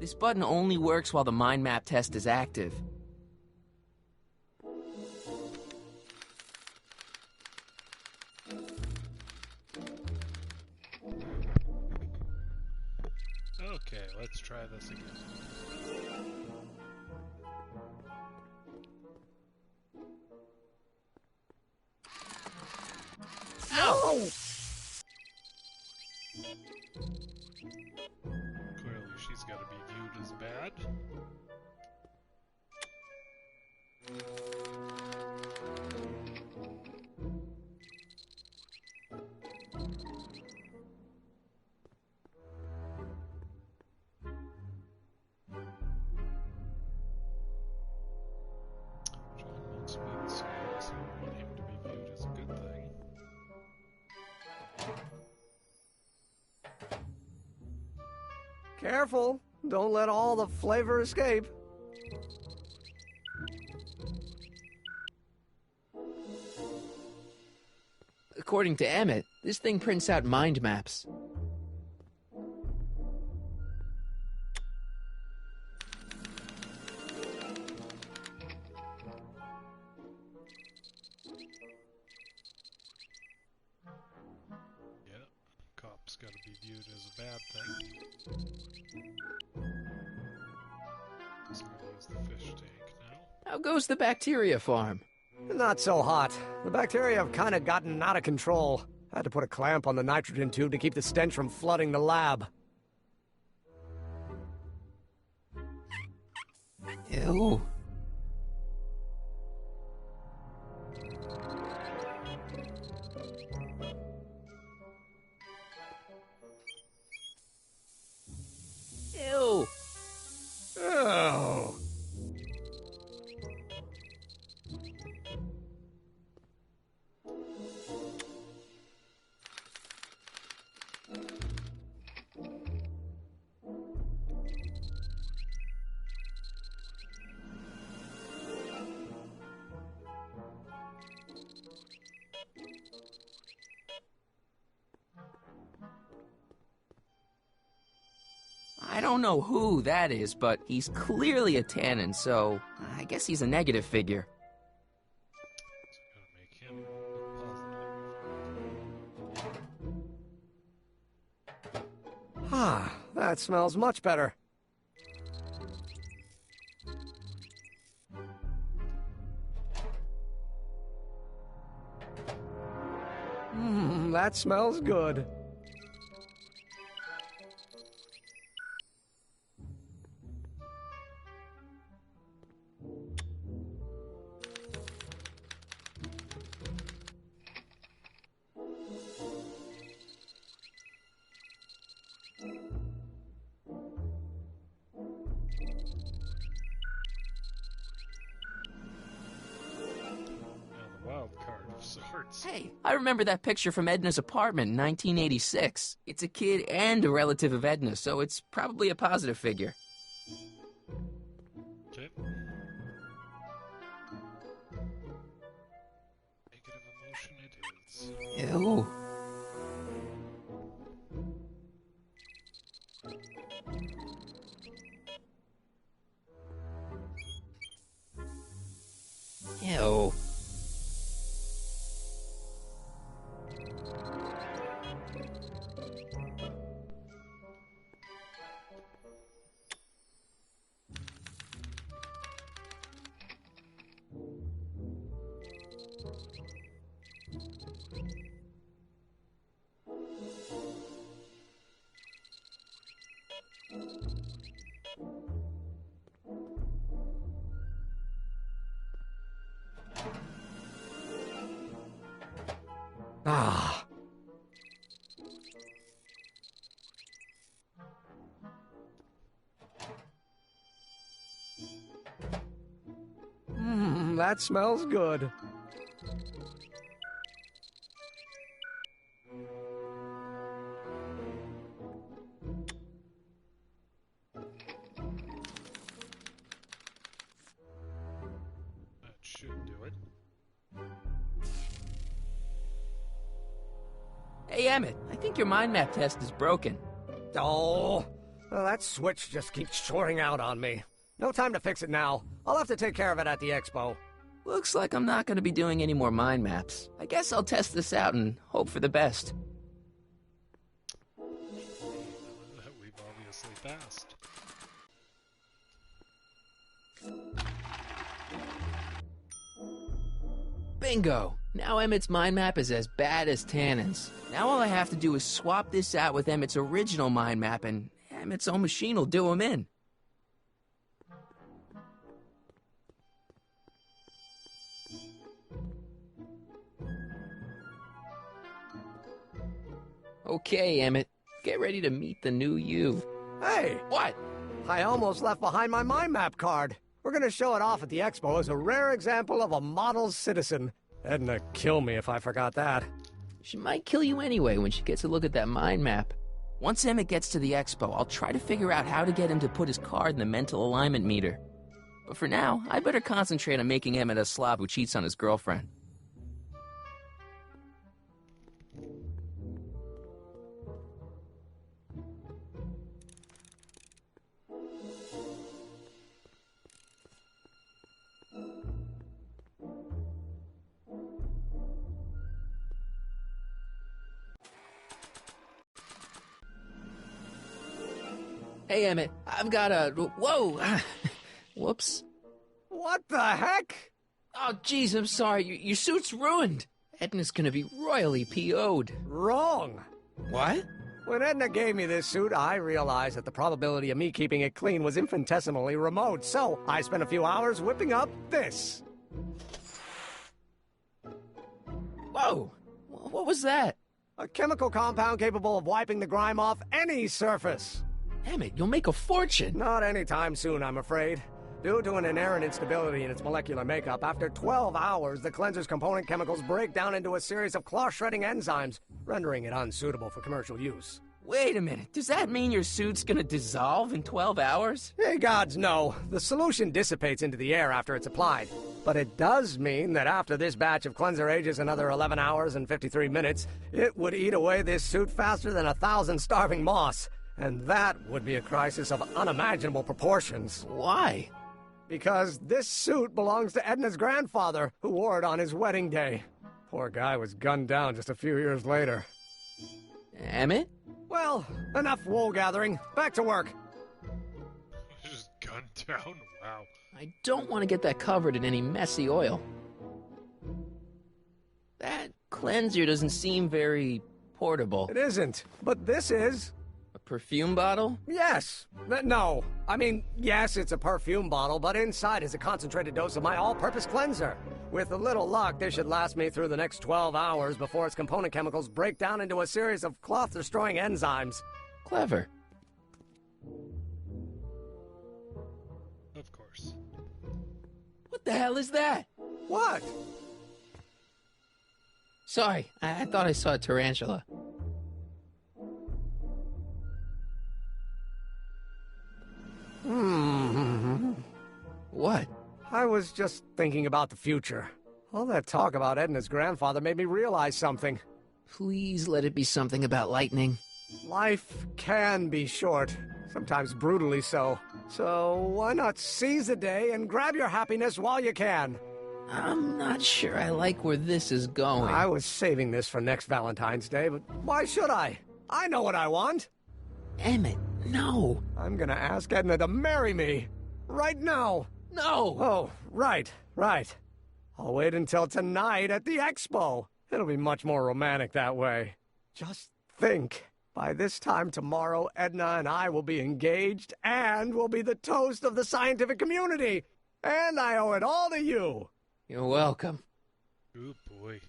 S2: This button only works while the mind map test is active.
S1: Okay, let's try this again.
S13: Ow!
S1: Clearly she's got to be viewed as bad.
S13: Careful. Don't let all the flavor escape.
S2: According to Emmett, this thing prints out mind maps.
S1: Yeah, cop's gotta be viewed as a bad thing. Just gonna use the fish tank now.
S2: How goes the bacteria farm?
S13: Not so hot. The bacteria have kind of gotten out of control. I had to put a clamp on the nitrogen tube to keep the stench from flooding the lab.
S2: Ew. Ew.
S13: Oh.
S2: I don't know who that is, but he's clearly a Tannin, so I guess he's a negative figure.
S13: Ah, that smells much better. That smells good.
S2: Hey, I remember that picture from Edna's apartment in 1986. It's a kid and a relative of Edna, so it's probably a positive figure.
S1: Okay. Negative emotion it is.
S2: Ew. Ew.
S13: Ah. That smells good.
S1: That should do it.
S2: Hey, Emmett, I think your mind map test is broken.
S13: Oh, well, that switch just keeps shorting out on me. No time to fix it now. I'll have to take care of it at the expo.
S2: Looks like I'm not going to be doing any more mind maps. I guess I'll test this out and hope for the best.
S1: We've obviously passed.
S2: Bingo! Now Emmett's mind map is as bad as Tannen's. Now all I have to do is swap this out with Emmett's original mind map, and Emmett's own machine will do him in. Okay, Emmett. Get ready to meet the new you.
S13: Hey!
S2: What?
S13: I almost left behind my mind map card. We're gonna show it off at the expo as a rare example of a model citizen. Edna'd kill me if I forgot that.
S2: She might kill you anyway when she gets a look at that mind map. Once Emmett gets to the expo, I'll try to figure out how to get him to put his card in the mental alignment meter. But for now, I better concentrate on making Emmett a slob who cheats on his girlfriend. Hey, Emmett, I've got a... Whoa! Whoops.
S13: What the heck?
S2: Oh, jeez, I'm sorry. Your suit's ruined. Edna's gonna be royally PO'd.
S13: Wrong.
S2: What?
S13: When Edna gave me this suit, I realized that the probability of me keeping it clean was infinitesimally remote, so I spent a few hours whipping up this.
S2: Whoa! What was that?
S13: A chemical compound capable of wiping the grime off any surface.
S2: Emmett, you'll make a fortune.
S13: Not anytime soon, I'm afraid. Due to an inherent instability in its molecular makeup, after 12 hours, the cleanser's component chemicals break down into a series of cloth-shredding enzymes, rendering it unsuitable for commercial use.
S2: Wait a minute, does that mean your suit's gonna dissolve in 12 hours?
S13: Hey, gods, no. The solution dissipates into the air after it's applied. But it does mean that after this batch of cleanser ages another 11 hours and 53 minutes, it would eat away this suit faster than 1,000 starving moths. And that would be a crisis of unimaginable proportions.
S2: Why?
S13: Because this suit belongs to Edna's grandfather, who wore it on his wedding day. Poor guy was gunned down just a few years later.
S2: Emmett?
S13: Well, enough wool gathering. Back to work.
S1: Just gunned down? Wow.
S2: I don't want to get that covered in any messy oil. That cleanser doesn't seem very portable.
S13: It isn't, but this is.
S2: Perfume bottle?
S13: Yes. No. I mean, yes, it's a perfume bottle, but inside is a concentrated dose of my all-purpose cleanser. With a little luck, this should last me through the next 12 hours before its component chemicals break down into a series of cloth-destroying enzymes.
S2: Clever.
S1: Of course.
S2: What the hell is that?
S13: What?
S2: Sorry, I thought I saw a tarantula. What?
S13: I was just thinking about the future. All that talk about Edna's grandfather made me realize something.
S2: Please let it be something about lightning.
S13: Life can be short, sometimes brutally so. So why not seize the day and grab your happiness while you can?
S2: I'm not sure I like where this is going.
S13: I was saving this for next Valentine's Day, but why should I? I know what I want.
S2: Emmett, no.
S13: I'm gonna ask Edna to marry me. Right now.
S2: No!
S13: Oh, right. I'll wait until tonight at the expo. It'll be much more romantic that way. Just think. By this time tomorrow, Edna and I will be engaged and will be the toast of the scientific community. And I owe it all to you.
S2: You're welcome.
S1: Oh, boy.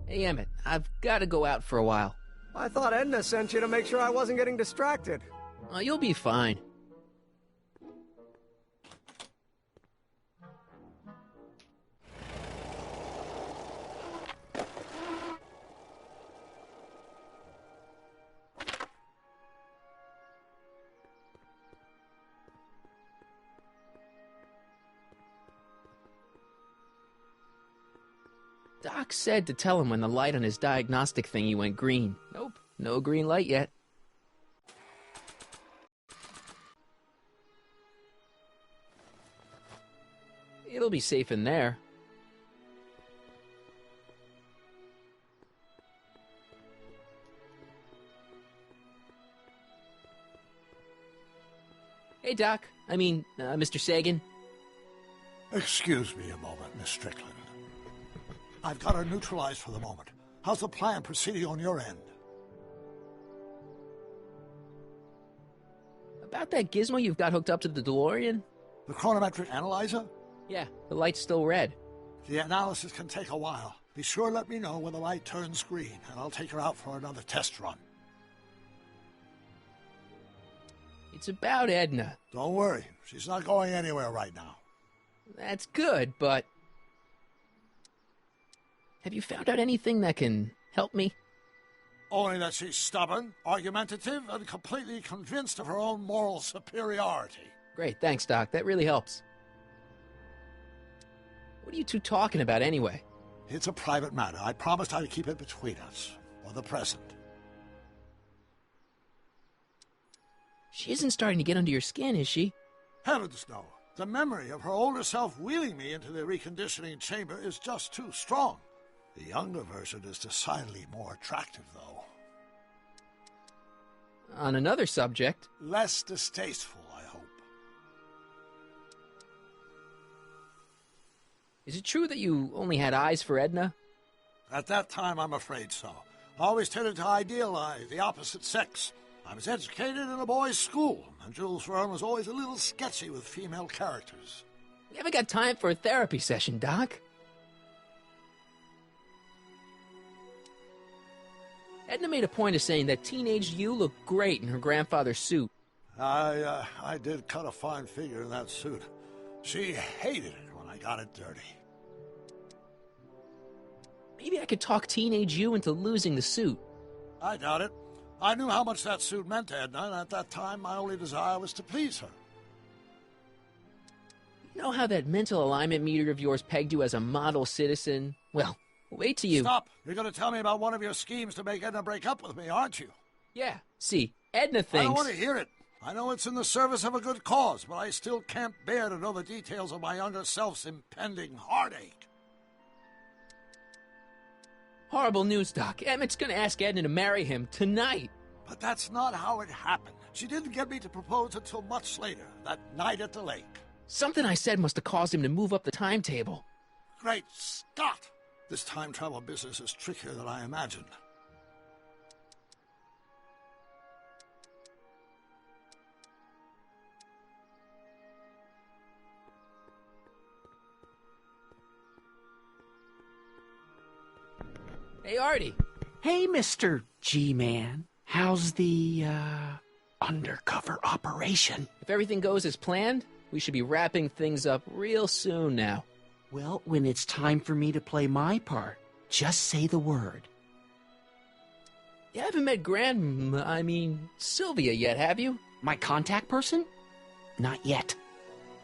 S2: Hey, Emmett, I've got to go out for a while.
S13: I thought Edna sent you to make sure I wasn't getting distracted.
S2: Oh, you'll be fine. Doc said to tell him when the light on his diagnostic thingy went green. Nope, no green light yet. It'll be safe in there. Hey, Doc. Mr. Sagan.
S11: Excuse me a moment, Miss Strickland. I've got her neutralized for the moment. How's the plan proceeding on your end?
S2: About that gizmo you've got hooked up to the DeLorean?
S11: The chronometric analyzer?
S2: Yeah, the light's still red.
S11: The analysis can take a while. Be sure to let me know when the light turns green, and I'll take her out for another test run.
S2: It's about Edna.
S11: Don't worry. She's not going anywhere right now.
S2: That's good, but... Have you found out anything that can help me?
S11: Only that she's stubborn, argumentative, and completely convinced of her own moral superiority.
S2: Great, thanks, Doc. That really helps. What are you two talking about anyway?
S11: It's a private matter. I promised I'd keep it between us, for the present.
S2: She isn't starting to get under your skin, is she?
S11: Heavens, no. The memory of her older self wheeling me into the reconditioning chamber is just too strong. The younger version is decidedly more attractive, though.
S2: On another subject...
S11: Less distasteful, I hope.
S2: Is it true that you only had eyes for Edna?
S11: At that time, I'm afraid so. I always tended to idealize the opposite sex. I was educated in a boys' school, and Jules Verne was always a little sketchy with female characters.
S2: We haven't got time for a therapy session, Doc. Edna made a point of saying that teenage you looked great in her grandfather's suit.
S11: I did cut a fine figure in that suit. She hated it when I got it dirty.
S2: Maybe I could talk teenage you into losing the suit.
S11: I doubt it. I knew how much that suit meant to Edna, and at that time my only desire was to please her.
S2: You know how that mental alignment meter of yours pegged you as a model citizen? Well, wait till you...
S11: Stop! You're going to tell me about one of your schemes to make Edna break up with me, aren't you?
S2: Yeah, see, Edna thinks...
S11: I don't want to hear it. I know it's in the service of a good cause, but I still can't bear to know the details of my younger self's impending heartache.
S2: Horrible news, Doc. Emmett's gonna ask Edna to marry him tonight.
S11: But that's not how it happened. She didn't get me to propose until much later, that night at the lake.
S2: Something I said must have caused him to move up the timetable.
S11: Great Scott! This time travel business is trickier than I imagined.
S2: Hey, Artie.
S15: Hey, Mr. G-Man. How's the, undercover operation?
S2: If everything goes as planned, we should be wrapping things up real soon now.
S15: Well, when it's time for me to play my part, just say the word.
S2: You haven't met Sylvia yet, have you?
S15: My contact person? Not yet.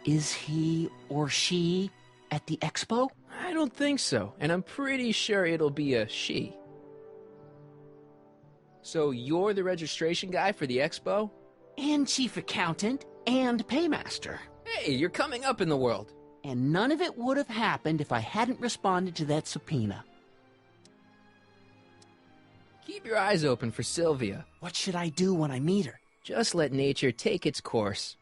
S15: Is he or she at the expo?
S2: I don't think so, and I'm pretty sure it'll be a she. So you're the registration guy for the expo?
S15: And chief accountant and paymaster.
S2: Hey, you're coming up in the world.
S15: And none of it would have happened if I hadn't responded to that subpoena.
S2: Keep your eyes open for Sylvia.
S15: What should I do when I meet her?
S2: Just let nature take its course.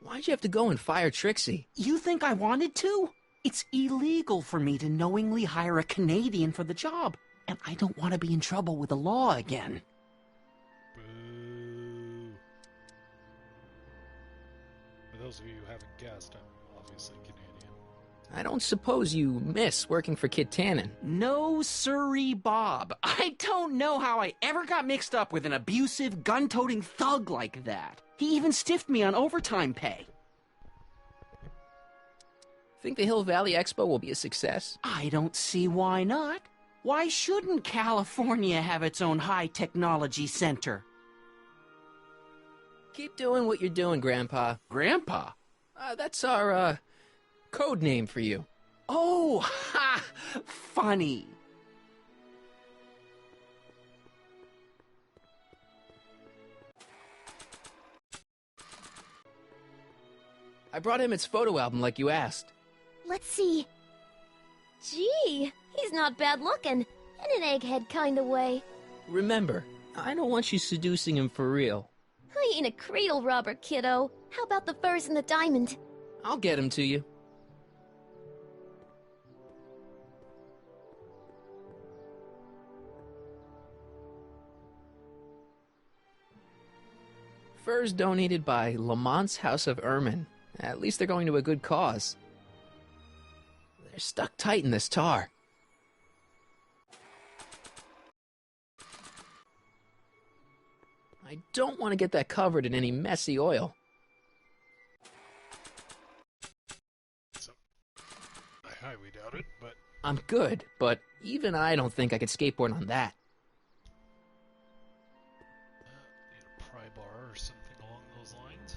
S2: Why'd you have to go and fire Trixie?
S15: You think I wanted to? It's illegal for me to knowingly hire a Canadian for the job, and I don't want to be in trouble with the law again.
S1: Boo. For those of you who haven't guessed, I'm obviously Canadian.
S2: I don't suppose you miss working for Kit Tannen.
S15: No, sirree, Bob. I don't know how I ever got mixed up with an abusive, gun-toting thug like that. He even stiffed me on overtime pay.
S2: Think the Hill Valley Expo will be a success?
S15: I don't see why not. Why shouldn't California have its own high-technology center?
S2: Keep doing what you're doing, Grandpa.
S15: Grandpa?
S2: That's our, code name for you.
S15: Oh, ha! Funny.
S2: I brought him its photo album like you asked.
S16: Let's see. Gee, he's not bad looking. In an egghead kind of way.
S2: Remember, I don't want you seducing him for real.
S16: I ain't a cradle robber, kiddo. How about the furs and the diamond?
S2: I'll get him to you. Furs donated by Lamont's House of Ermine. At least they're going to a good cause. They're stuck tight in this tar. I don't want to get that covered in any messy oil.
S1: So, I highly doubt it, but
S2: I'm good, but even I don't think I could skateboard on that.
S1: Need a pry bar or something along those lines.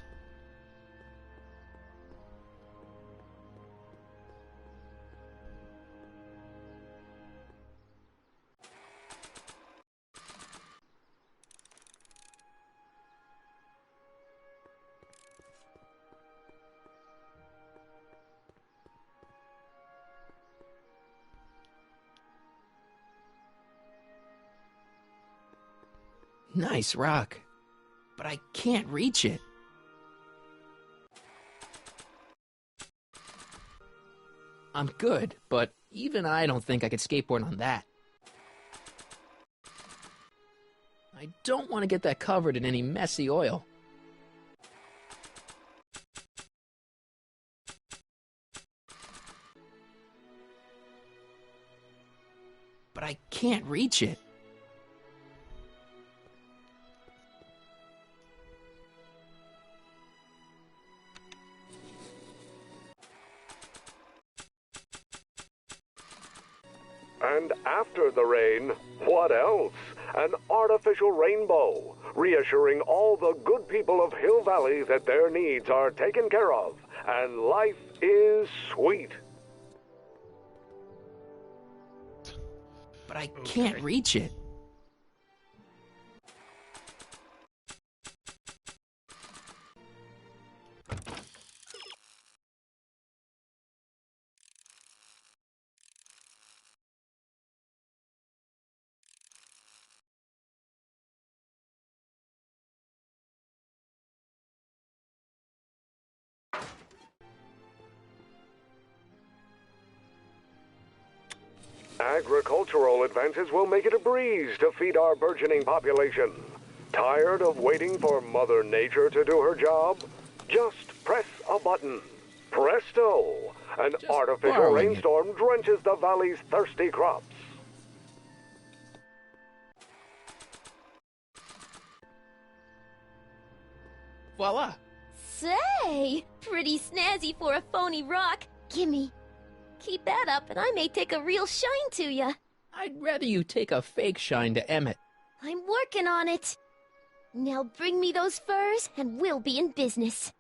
S2: Nice rock, but I can't reach it. I'm good, but even I don't think I could skateboard on that. I don't want to get that covered in any messy oil. But I can't reach it.
S18: And after the rain, what else? An artificial rainbow, reassuring all the good people of Hill Valley that their needs are taken care of, and life is sweet.
S2: But I can't reach it.
S18: Agricultural advances will make it a breeze to feed our burgeoning population. Tired of waiting for Mother Nature to do her job? Just press a button. Presto! An artificial
S2: borrowing it.
S18: rainstorm drenches the valley's thirsty crops.
S2: Voila!
S16: Say, pretty snazzy for a phony rock. Gimme. Keep that up and I may take a real shine to ya.
S2: I'd rather you take a fake shine to Emmett.
S16: I'm working on it. Now bring me those furs and we'll be in business.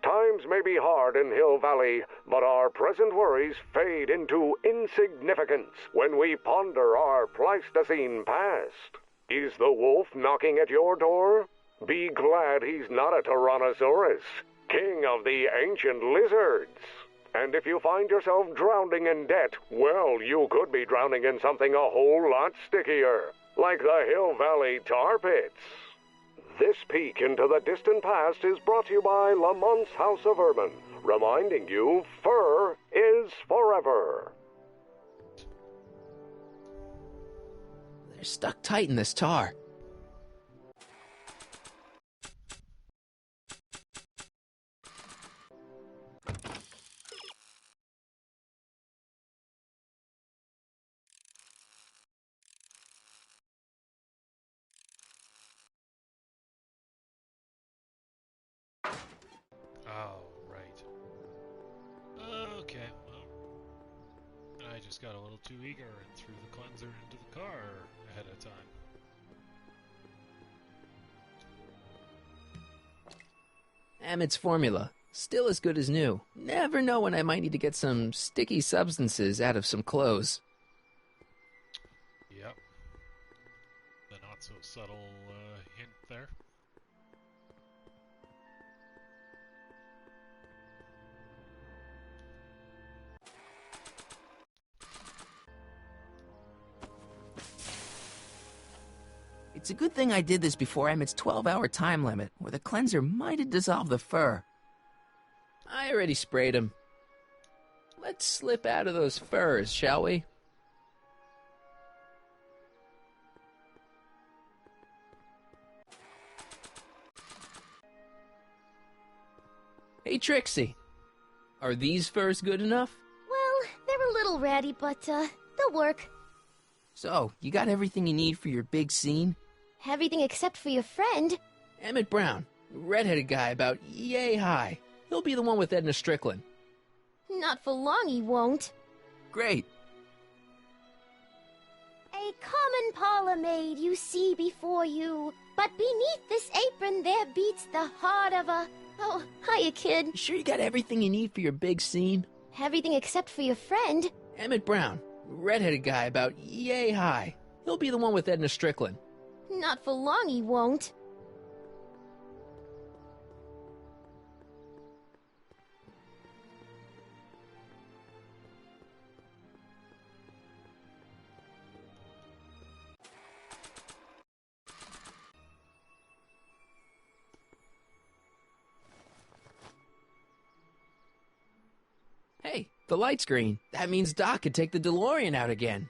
S18: Times may be hard in Hill Valley, but our present worries fade into insignificance when we ponder our Pleistocene past. Is the wolf knocking at your door? Be glad he's not a Tyrannosaurus, king of the ancient lizards. And if you find yourself drowning in debt, well, you could be drowning in something a whole lot stickier, like the Hill Valley tar pits. This peek into the distant past is brought to you by Lamont's House of Urban, reminding you fur is forever.
S2: They're stuck tight in this tar.
S1: Oh, right. Okay, well, I just got a little too eager and threw the cleanser into the car ahead of time.
S2: Emmett's formula. Still as good as new. Never know when I might need to get some sticky substances out of some clothes.
S1: Yep. The not-so-subtle hint there.
S2: It's a good thing I did this before Emmett's 12-hour time limit, or the cleanser might have dissolved the fur. I already sprayed him. Let's slip out of those furs, shall we? Hey, Trixie. Are these furs good enough?
S16: Well, they're a little ratty, but they'll work.
S2: So, you got everything you need for your big scene?
S16: Everything except for your friend.
S2: Emmett Brown, redheaded guy about yay high. He'll be the one with Edna Strickland.
S16: Not for long he won't.
S2: Great.
S16: A common parlor maid you see before you, but beneath this apron there beats the heart of a... Oh, hiya, kid.
S2: You sure you got everything you need for your big scene?
S16: Everything except for your friend.
S2: Emmett Brown, redheaded guy about yay high. He'll be the one with Edna Strickland.
S16: Not for long he won't.
S2: Hey, the light's green. That means Doc could take the DeLorean out again.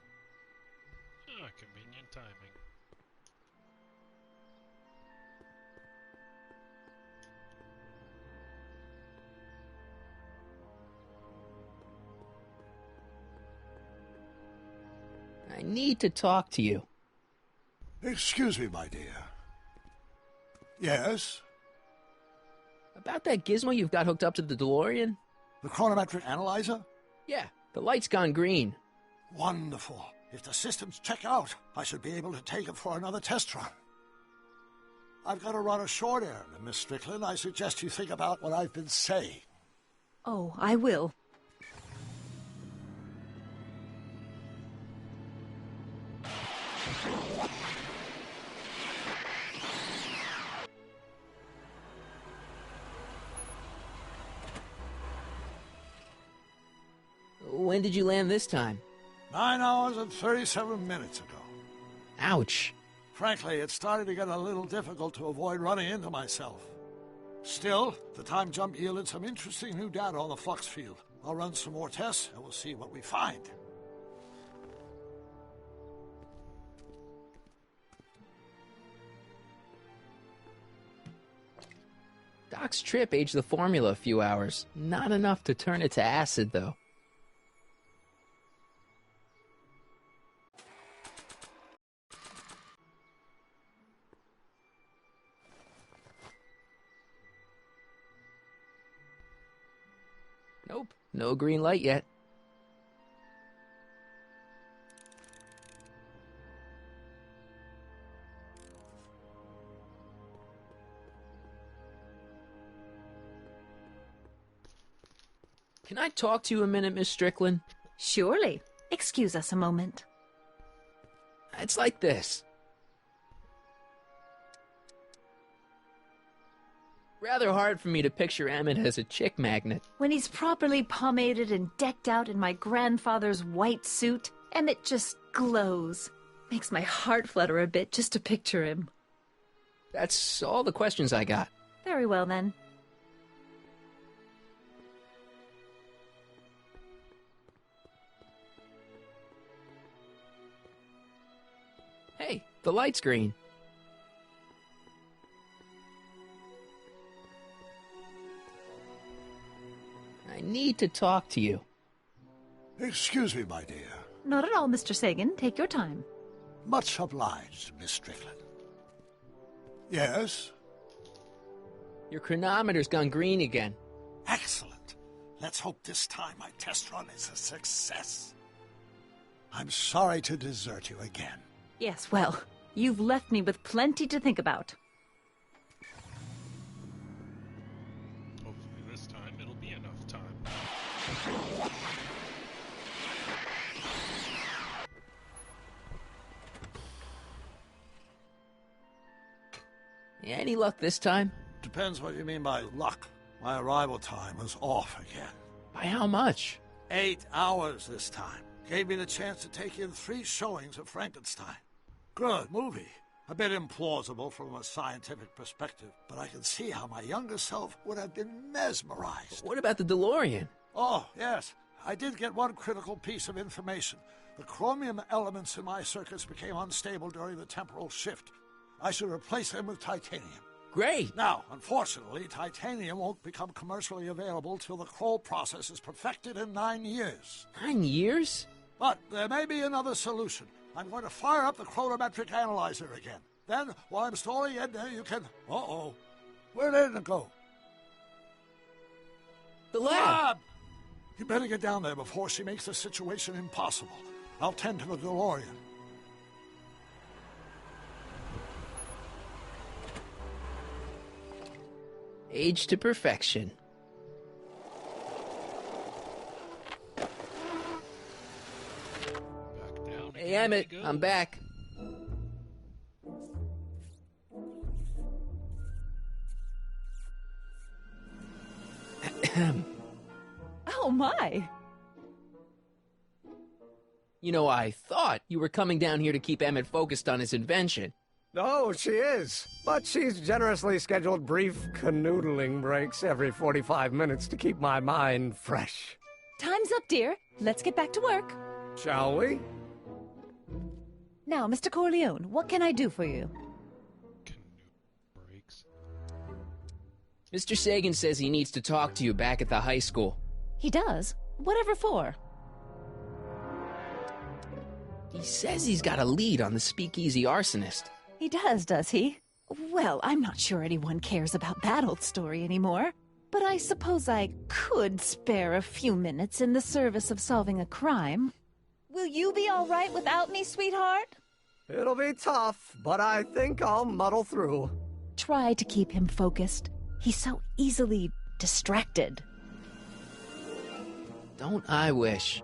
S1: Ah, convenient timing.
S2: I need to talk to you.
S11: Excuse me, my dear. Yes?
S2: About that gizmo you've got hooked up to the DeLorean?
S11: The chronometric analyzer?
S2: Yeah, the light's gone green.
S11: Wonderful. If the systems check out, I should be able to take it for another test run. I've got to run a short errand, Miss Strickland. I suggest you think about what I've been saying.
S14: Oh, I will.
S2: When did you land this time?
S11: 9 hours and 37 minutes ago.
S2: Ouch.
S11: Frankly, it's starting to get a little difficult to avoid running into myself. Still, the time jump yielded some interesting new data on the flux field. I'll run some more tests, and we'll see what we find.
S2: Doc's trip aged the formula a few hours. Not enough to turn it to acid, though. Nope, no green light yet. Can I talk to you a minute, Miss Strickland?
S14: Surely. Excuse us a moment.
S2: It's like this. Rather hard for me to picture Emmett as a chick magnet.
S14: When he's properly pomaded and decked out in my grandfather's white suit, Emmett just glows. Makes my heart flutter a bit just to picture him.
S2: That's all the questions I got.
S14: Very well, then.
S2: Hey, the light's green. I need to talk to you.
S11: Excuse me, my dear.
S14: Not at all, Mr. Sagan. Take your time.
S11: Much obliged, Miss Strickland. Yes?
S2: Your chronometer's gone green again.
S11: Excellent. Let's hope this time my test run is a success. I'm sorry to desert you again.
S14: Yes, well, you've left me with plenty to think about.
S1: Hopefully this time it'll be enough time.
S2: Yeah, any luck this time?
S11: Depends what you mean by luck. My arrival time was off again.
S2: By how much?
S11: 8 hours this time. Gave me the chance to take in 3 showings of Frankenstein. Good movie. A bit implausible from a scientific perspective, but I can see how my younger self would have been mesmerized.
S2: What about the DeLorean?
S11: Oh, yes. I did get one critical piece of information. The chromium elements in my circuits became unstable during the temporal shift. I should replace them with titanium.
S2: Great!
S11: Now, unfortunately, titanium won't become commercially available till the Kroll process is perfected in 9 years.
S2: 9 years?
S11: But there may be another solution. I'm going to fire up the chronometric analyzer again. Then, while I'm stalling in there, you can... Uh-oh. Where did it go?
S2: The lab!
S11: You better get down there before she makes the situation impossible. I'll tend to the DeLorean.
S2: Age to perfection. Hey, Emmett, I'm back.
S14: Oh, my.
S2: You know, I thought you were coming down here to keep Emmett focused on his invention.
S13: Oh, she is. But she's generously scheduled brief canoodling breaks every 45 minutes to keep my mind fresh.
S14: Time's up, dear. Let's get back to work.
S13: Shall we?
S14: Now, Mr. Corleone, what can I do for you?
S2: Mr. Sagan says he needs to talk to you back at the high school.
S14: He does? Whatever for?
S2: He says he's got a lead on the speakeasy arsonist.
S14: He does he? Well, I'm not sure anyone cares about that old story anymore. But I suppose I could spare a few minutes in the service of solving a crime. Will you be all right without me, sweetheart?
S13: It'll be tough, but I think I'll muddle through.
S14: Try to keep him focused. He's so easily distracted.
S2: Don't I wish?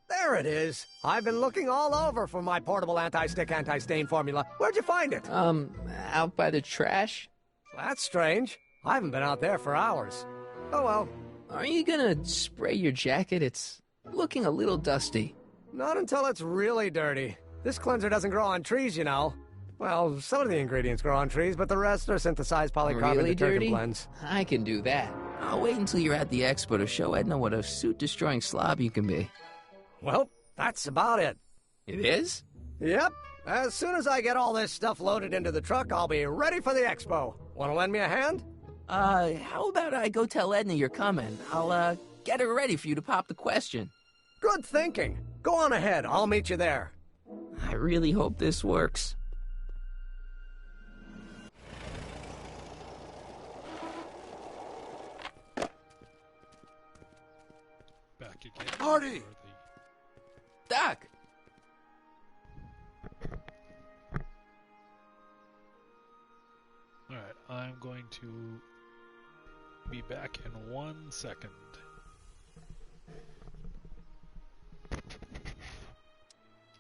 S13: There it is. I've been looking all over for my portable anti-stick, anti-stain formula. Where'd you find it?
S2: Out by the trash?
S13: That's strange. I haven't been out there for hours. Oh well.
S2: Are you gonna spray your jacket? It's looking a little dusty.
S13: Not until it's really dirty. This cleanser doesn't grow on trees, you know. Well, some of the ingredients grow on trees, but the rest are synthesized polycarbonate
S2: Really
S13: detergent
S2: dirty?
S13: blends.
S2: I can do that. I'll wait until you're at the expo to show Edna what a suit-destroying slob you can be.
S13: Well, that's about it.
S2: It is?
S13: Yep. As soon as I get all this stuff loaded into the truck, I'll be ready for the expo. Want to lend me a hand?
S2: How about I go tell Edna you're coming? I'll, get her ready for you to pop the question.
S13: Good thinking. Go on ahead. I'll meet you there.
S2: I really hope this works.
S1: Back again.
S11: Marty!
S2: Doc!
S1: Alright, I'm going to be back in 1 second.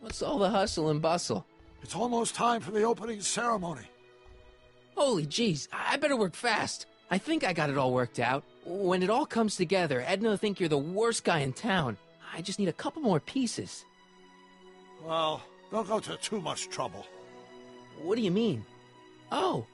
S2: What's all the hustle and bustle?
S11: It's almost time for the opening ceremony.
S2: Holy jeez, I better work fast. I think I got it all worked out. When it all comes together, Edna will think you're the worst guy in town. I just need a couple more pieces.
S11: Well, don't go to too much trouble.
S2: What do you mean? Oh.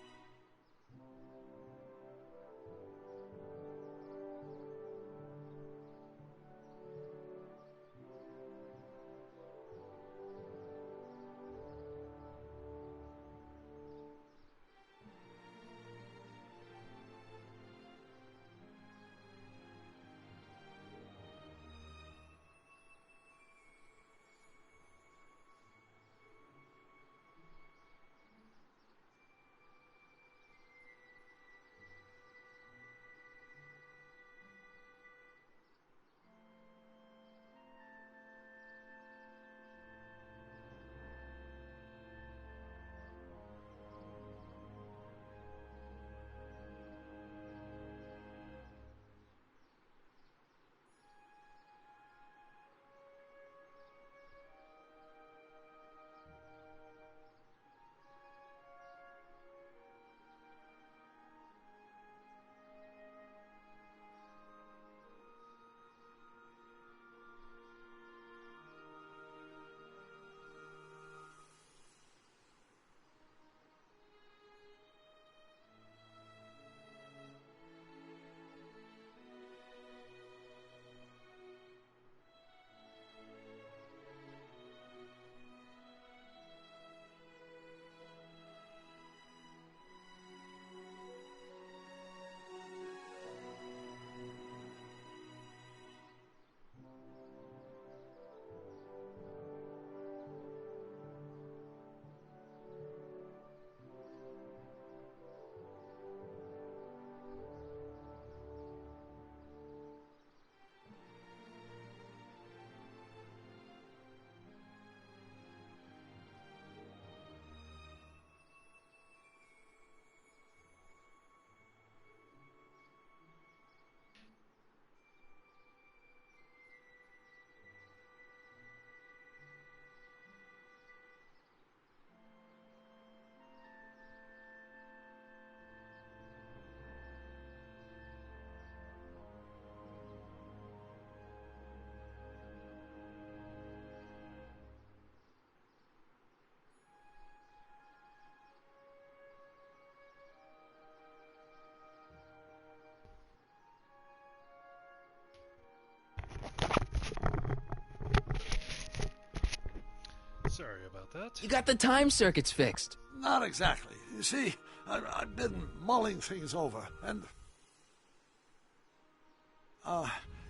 S1: about that.
S2: You got the time circuits fixed.
S11: Not exactly. You see, I've been mulling things over, and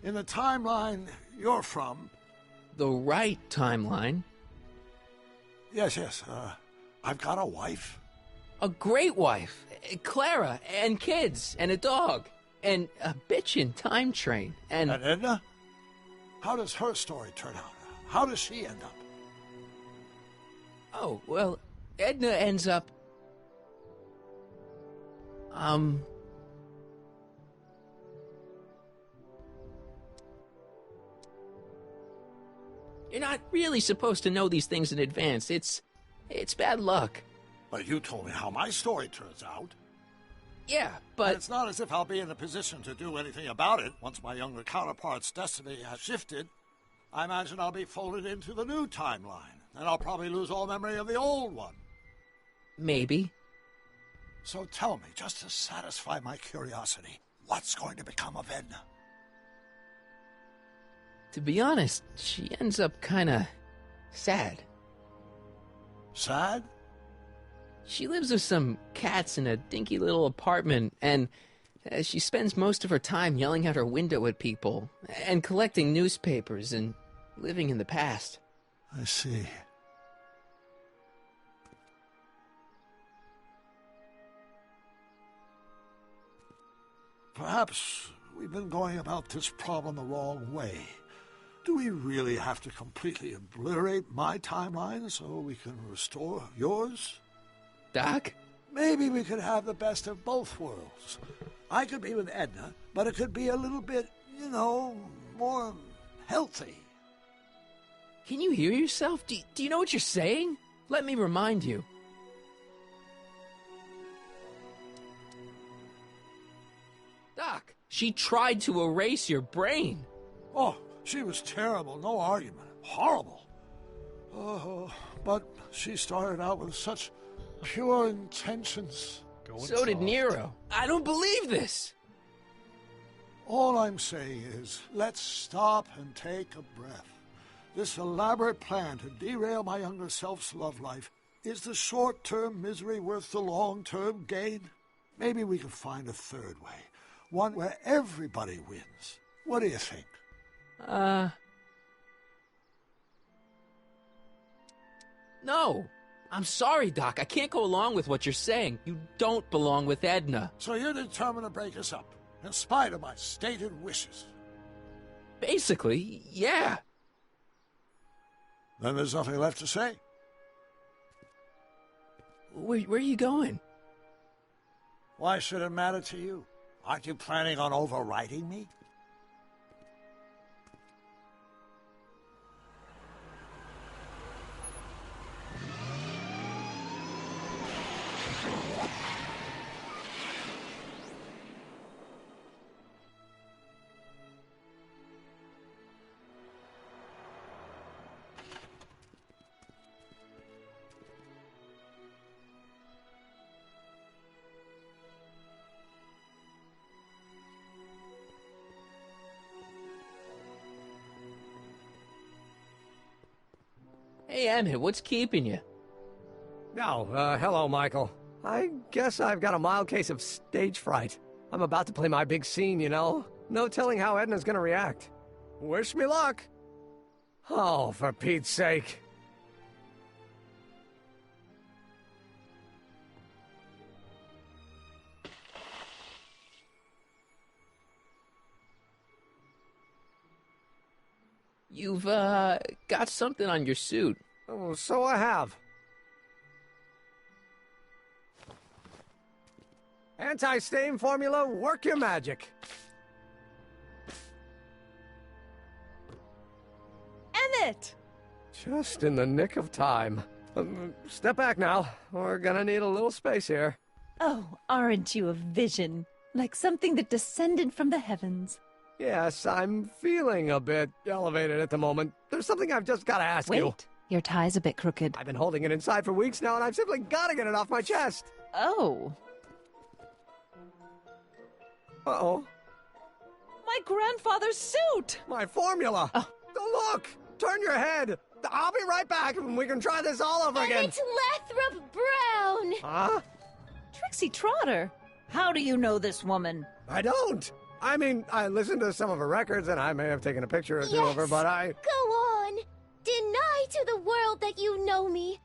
S11: in the timeline you're from...
S2: The right timeline?
S11: Yes, I've got a wife.
S2: A great wife. Clara, and kids, and a dog, and a bitchin' time train, and...
S11: And Edna? How does her story turn out? How does she end up?
S2: Oh, well, Edna ends up... You're not really supposed to know these things in advance. It's bad luck.
S11: But you told me how my story turns out.
S2: Yeah, but...
S11: And it's not as if I'll be in a position to do anything about it once my younger counterpart's destiny has shifted. I imagine I'll be folded into the new timeline, and I'll probably lose all memory of the old one.
S2: Maybe.
S11: So tell me, just to satisfy my curiosity, what's going to become of Edna?
S2: To be honest, she ends up kinda sad.
S11: Sad?
S2: She lives with some cats in a dinky little apartment, and she spends most of her time yelling out her window at people, and collecting newspapers, and living in the past.
S11: I see. Perhaps we've been going about this problem the wrong way. Do we really have to completely obliterate my timeline so we can restore yours?
S2: Doc?
S11: Maybe we could have the best of both worlds. I could be with Edna, but it could be a little bit, more healthy.
S2: Can you hear yourself? Do you know what you're saying? Let me remind you. Doc, she tried to erase your brain.
S11: Oh, she was terrible, no argument. Horrible. But she started out with such pure intentions.
S2: So did Nero. I don't believe this.
S11: All I'm saying is, let's stop and take a breath. This elaborate plan to derail my younger self's love life, is the short-term misery worth the long-term gain? Maybe we could find a third way. One where everybody wins. What do you think?
S2: No. I'm sorry, Doc. I can't go along with what you're saying. You don't belong with Edna.
S11: So you're determined to break us up, in spite of my stated wishes?
S2: Basically, yeah.
S11: Then there's nothing left to say.
S2: Where are you going?
S11: Why should it matter to you? Aren't you planning on overriding me?
S2: Hey, Emmett, what's keeping you?
S13: Oh, hello, Michael. I guess I've got a mild case of stage fright. I'm about to play my big scene, No telling how Edna's gonna react. Wish me luck. Oh, for Pete's sake.
S2: You've, got something on your suit.
S13: Oh, so I have. Anti-stain formula, work your magic.
S14: Emmett!
S13: Just in the nick of time. Step back now. We're gonna need a little space here.
S14: Oh, aren't you a vision? Like something that descended from the heavens.
S13: Yes, I'm feeling a bit elevated at the moment. There's something I've just got to ask you.
S14: Wait, your tie's a bit crooked.
S13: I've been holding it inside for weeks now, and I've simply got to get it off my chest.
S14: Oh.
S13: Uh-oh.
S14: My grandfather's suit!
S13: My formula!
S14: Oh.
S13: Look! Turn your head! I'll be right back and we can try this all over again.
S16: Emmett Lathrop Brown!
S13: Huh?
S14: Trixie Trotter, how do you know this woman?
S13: I don't. I mean, I listened to some of her records and I may have taken a picture or two of her, but I...
S16: Go on. Deny to the world that you know me.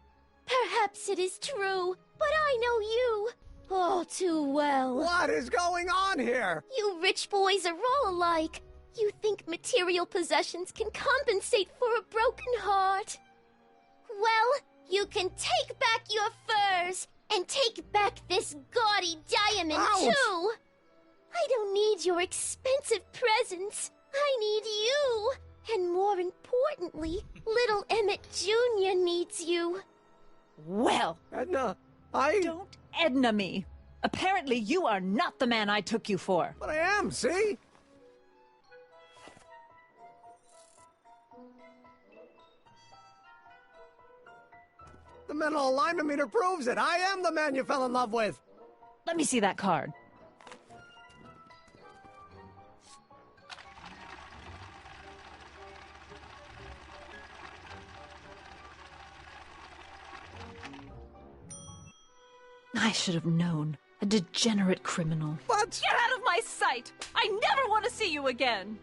S16: Perhaps it is true, but I know you all too well.
S13: What is going on here?
S16: You rich boys are all alike. You think material possessions can compensate for a broken heart. Well, you can take back your furs and take back this gaudy diamond, too. I don't need your expensive presents. I need you. And more importantly, little Emmett Jr. needs you.
S14: Well,
S13: Edna,
S14: Don't Edna me. Apparently you are not the man I took you for.
S13: But I am, see? The mental alignment meter proves it. I am the man you fell in love with.
S14: Let me see that card. I should have known. A degenerate criminal.
S13: What?
S14: Get out of my sight! I never want to see you again!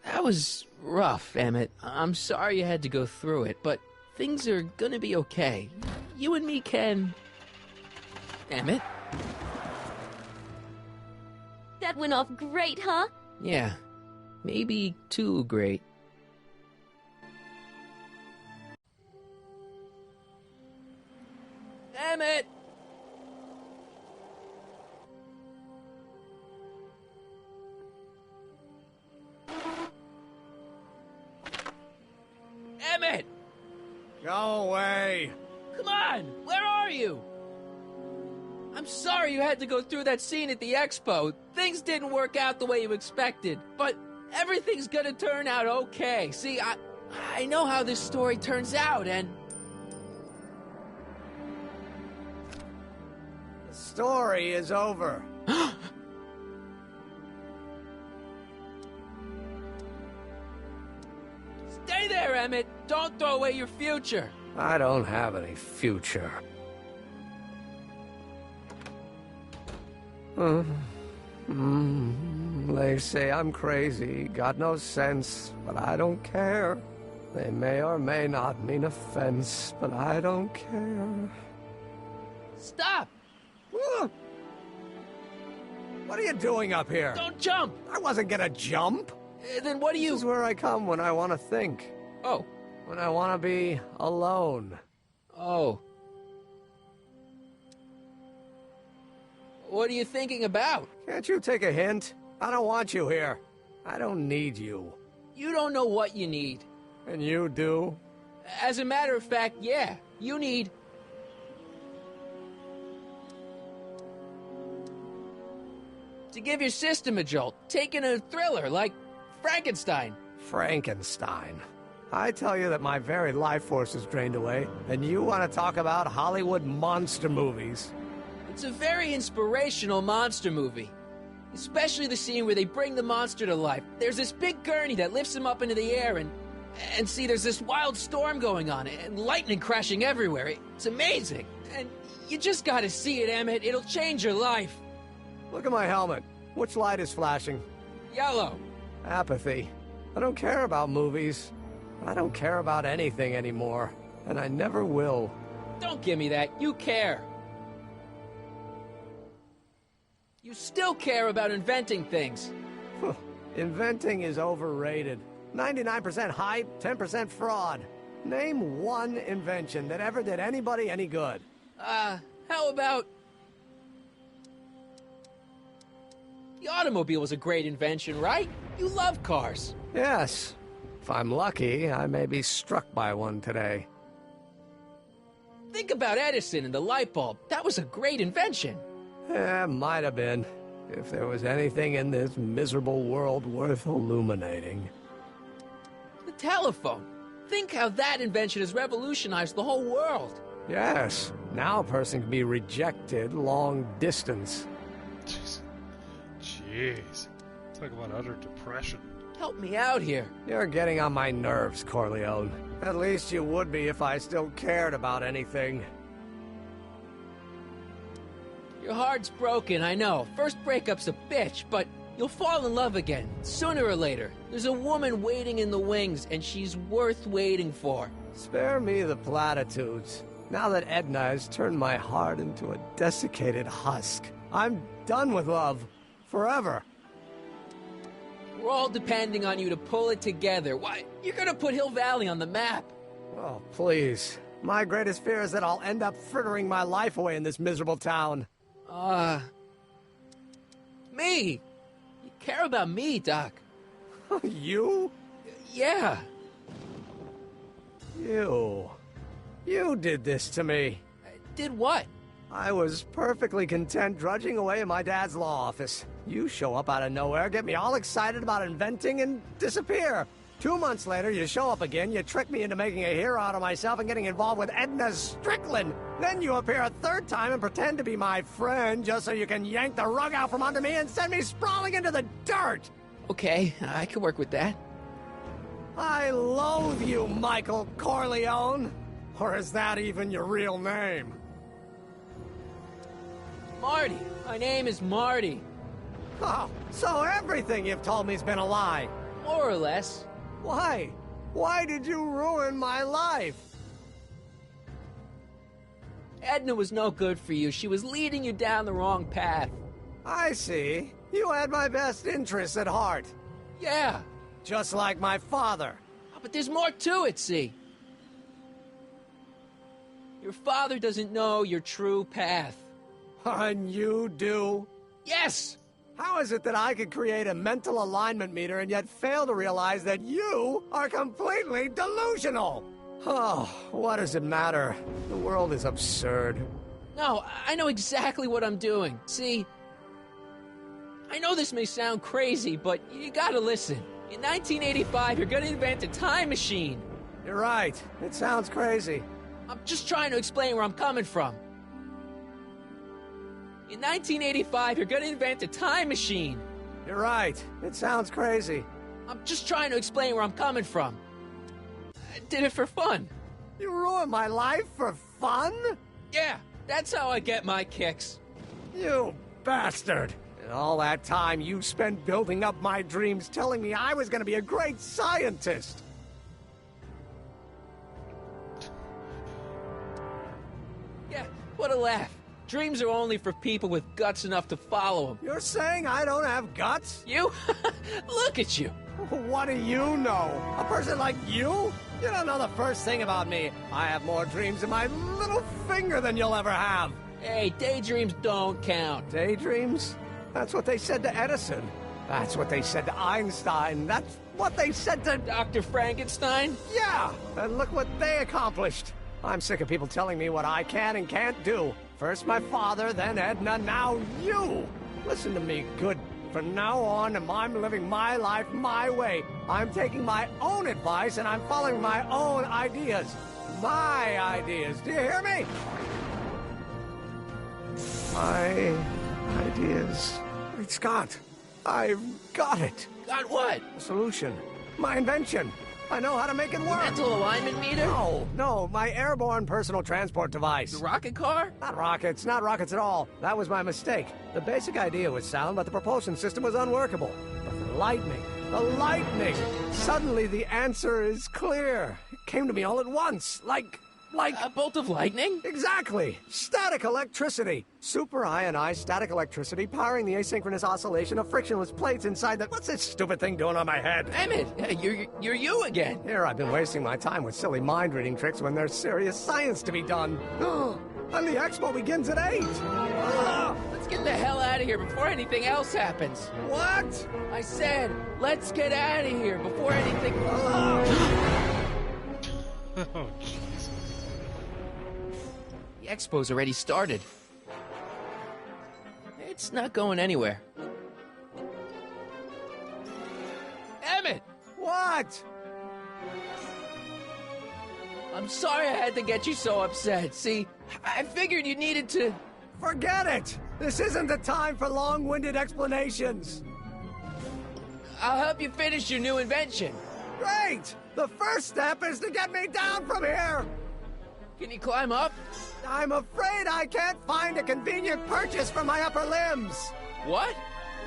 S2: That was rough, Emmett. I'm sorry you had to go through it, but things are gonna be okay. You and me can... Emmett?
S16: That went off great, huh?
S2: Yeah, maybe too great. Emmett! Emmett!
S13: Go away.
S2: Come on! Where are you? I'm sorry you had to go through that scene at the expo. Things didn't work out the way you expected, but everything's gonna turn out okay. See, I know how this story turns out, and...
S13: The story is over.
S2: Stay there, Emmett! Don't throw away your future!
S13: I don't have any future. They say I'm crazy, got no sense, but I don't care. They may or may not mean offense, but I don't care.
S2: Stop!
S13: What are you doing up here?
S2: Don't jump!
S13: I wasn't gonna jump.
S2: Then what do you...
S13: This is where I come when I want to think.
S2: Oh.
S13: When I want to be alone.
S2: Oh. What are you thinking about?
S13: Can't you take a hint? I don't want you here. I don't need you.
S2: You don't know what you need.
S13: And you do?
S2: As a matter of fact, yeah. You need... to give your system a jolt. Taking a thriller like Frankenstein.
S13: Frankenstein. I tell you that my very life force is drained away, and you want to talk about Hollywood monster movies.
S2: It's a very inspirational monster movie. Especially the scene where they bring the monster to life. There's this big gurney that lifts him up into the air, and see, there's this wild storm going on, and lightning crashing everywhere. It's amazing. And you just gotta see it, Emmett. It'll change your life.
S13: Look at my helmet. Which light is flashing?
S2: Yellow.
S13: Apathy. I don't care about movies. I don't care about anything anymore. And I never will.
S2: Don't give me that. You care. You still care about inventing things.
S13: Inventing is overrated. 99% hype, 10% fraud. Name one invention that ever did anybody any good.
S2: How about... the automobile was a great invention, right? You love cars.
S13: Yes. If I'm lucky, I may be struck by one today.
S2: Think about Edison and the light bulb. That was a great invention.
S13: Might have been. If there was anything in this miserable world worth illuminating.
S2: The telephone. Think how that invention has revolutionized the whole world.
S13: Yes. Now a person can be rejected long distance.
S1: Jeez. Talk about utter depression.
S2: Help me out here.
S13: You're getting on my nerves, Corleone. At least you would be if I still cared about anything.
S2: Your heart's broken, I know. First breakup's a bitch, but you'll fall in love again, sooner or later. There's a woman waiting in the wings, and she's worth waiting for.
S13: Spare me the platitudes. Now that Edna has turned my heart into a desiccated husk, I'm done with love. Forever.
S2: We're all depending on you to pull it together. Why, you're gonna put Hill Valley on the map.
S13: Oh, please. My greatest fear is that I'll end up frittering my life away in this miserable town.
S2: Me! You care about me, Doc.
S13: You?
S2: Yeah.
S13: You did this to me.
S2: Did what?
S13: I was perfectly content drudging away in my dad's law office. You show up out of nowhere, get me all excited about inventing, and disappear. 2 months later, you show up again, you trick me into making a hero out of myself and getting involved with Edna Strickland. Then you appear a third time and pretend to be my friend just so you can yank the rug out from under me and send me sprawling into the dirt.
S2: Okay, I can work with that.
S13: I loathe you, Michael Corleone. Or is that even your real name?
S2: Marty. My name is Marty.
S13: Oh, so everything you've told me's been a lie.
S2: More or less.
S13: Why? Why did you ruin my life?
S2: Edna was no good for you. She was leading you down the wrong path.
S13: I see. You had my best interests at heart.
S2: Yeah.
S13: Just like my father.
S2: Oh, but there's more to it, see? Your father doesn't know your true path.
S13: And you do?
S2: Yes!
S13: How is it that I could create a mental alignment meter and yet fail to realize that you are completely delusional? Oh, what does it matter? The world is absurd.
S2: No, I know exactly what I'm doing. See, I know this may sound crazy, but you gotta listen. In 1985, you're gonna invent a time machine.
S13: You're right. It sounds crazy.
S2: I'm just trying to explain where I'm coming from. In 1985, you're gonna invent a time machine.
S13: You're right. It sounds crazy.
S2: I'm just trying to explain where I'm coming from. I did it for fun.
S13: You ruined my life for fun?
S2: Yeah, that's how I get my kicks.
S13: You bastard. And all that time you spent building up my dreams, telling me I was gonna be a great scientist.
S2: Yeah, what a laugh. Dreams are only for people with guts enough to follow them.
S13: You're saying I don't have guts?
S2: You? Look at you.
S13: What do you know? A person like you? You don't know the first thing about me. I have more dreams in my little finger than you'll ever have.
S2: Hey, daydreams don't count.
S13: Daydreams? That's what they said to Edison. That's what they said to Einstein. That's what they said to...
S2: Dr. Frankenstein?
S13: Yeah, and look what they accomplished. I'm sick of people telling me what I can and can't do. First my father, then Edna, now you! Listen to me, good. From now on, I'm living my life my way. I'm taking my own advice and I'm following my own ideas. My ideas. Do you hear me? My ideas. Great Scott. I've got it.
S2: Got what?
S13: A solution. My invention. I know how to make it work.
S2: Mental alignment meter?
S13: No, my airborne personal transport device.
S2: The rocket car?
S13: Not rockets at all. That was my mistake. The basic idea was sound, but the propulsion system was unworkable. But the lightning! Suddenly the answer is clear. It came to me all at once, like...
S2: A bolt of lightning?
S13: Exactly! Static electricity! Super ionized static electricity powering the asynchronous oscillation of frictionless plates inside the... What's this stupid thing doing on my head?
S2: Emmett, you're you again.
S13: Here I've been wasting my time with silly mind-reading tricks when there's serious science to be done. And the expo begins at 8!
S2: Let's get the hell out of here before anything else happens.
S13: What?
S2: I said, let's get out of here before anything...
S1: Oh, jeez.
S2: The expo's already started. It's not going anywhere. Emmett!
S13: What?
S2: I'm sorry I had to get you so upset. See, I figured you needed to...
S13: Forget it! This isn't the time for long-winded explanations.
S2: I'll help you finish your new invention.
S13: Great! The first step is to get me down from here!
S2: Can you climb up?
S13: I'm afraid I can't find a convenient purchase for my upper limbs.
S2: What?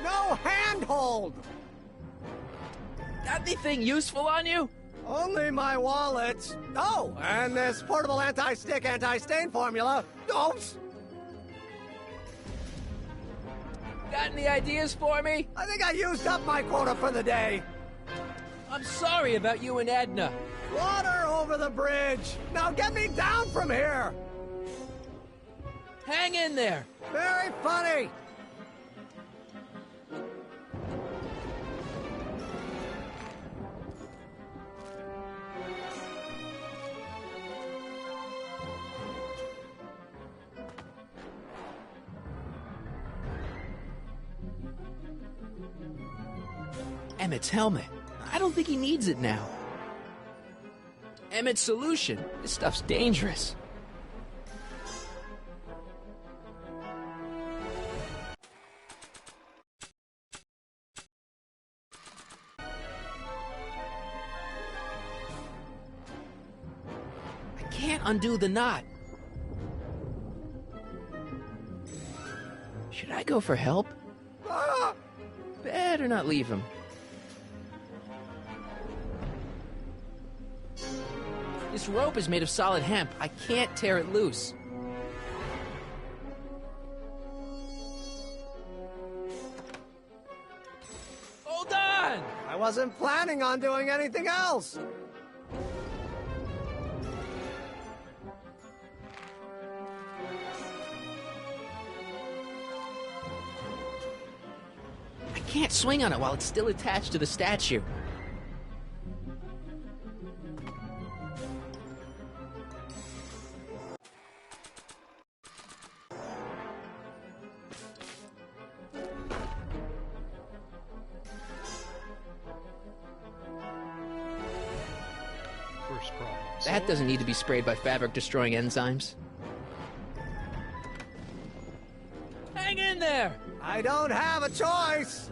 S13: No handhold!
S2: Got anything useful on you?
S13: Only my wallet. Oh, and this portable anti-stick, anti-stain formula. Oops!
S2: Got any ideas for me?
S13: I think I used up my quota for the day.
S2: I'm sorry about you and Edna.
S13: Water over the bridge. Now get me down from here.
S2: Hang in there.
S13: Very funny.
S2: Emmett's helmet. I don't think he needs it now. Emmett's solution. This stuff's dangerous. I can't undo the knot. Should I go for help? Better not leave him. This rope is made of solid hemp. I can't tear it loose. Hold on!
S13: I wasn't planning on doing anything else.
S2: I can't swing on it while it's still attached to the statue.
S1: First problem.
S2: That doesn't need to be sprayed by fabric-destroying enzymes. Hang in there!
S13: I don't have a choice.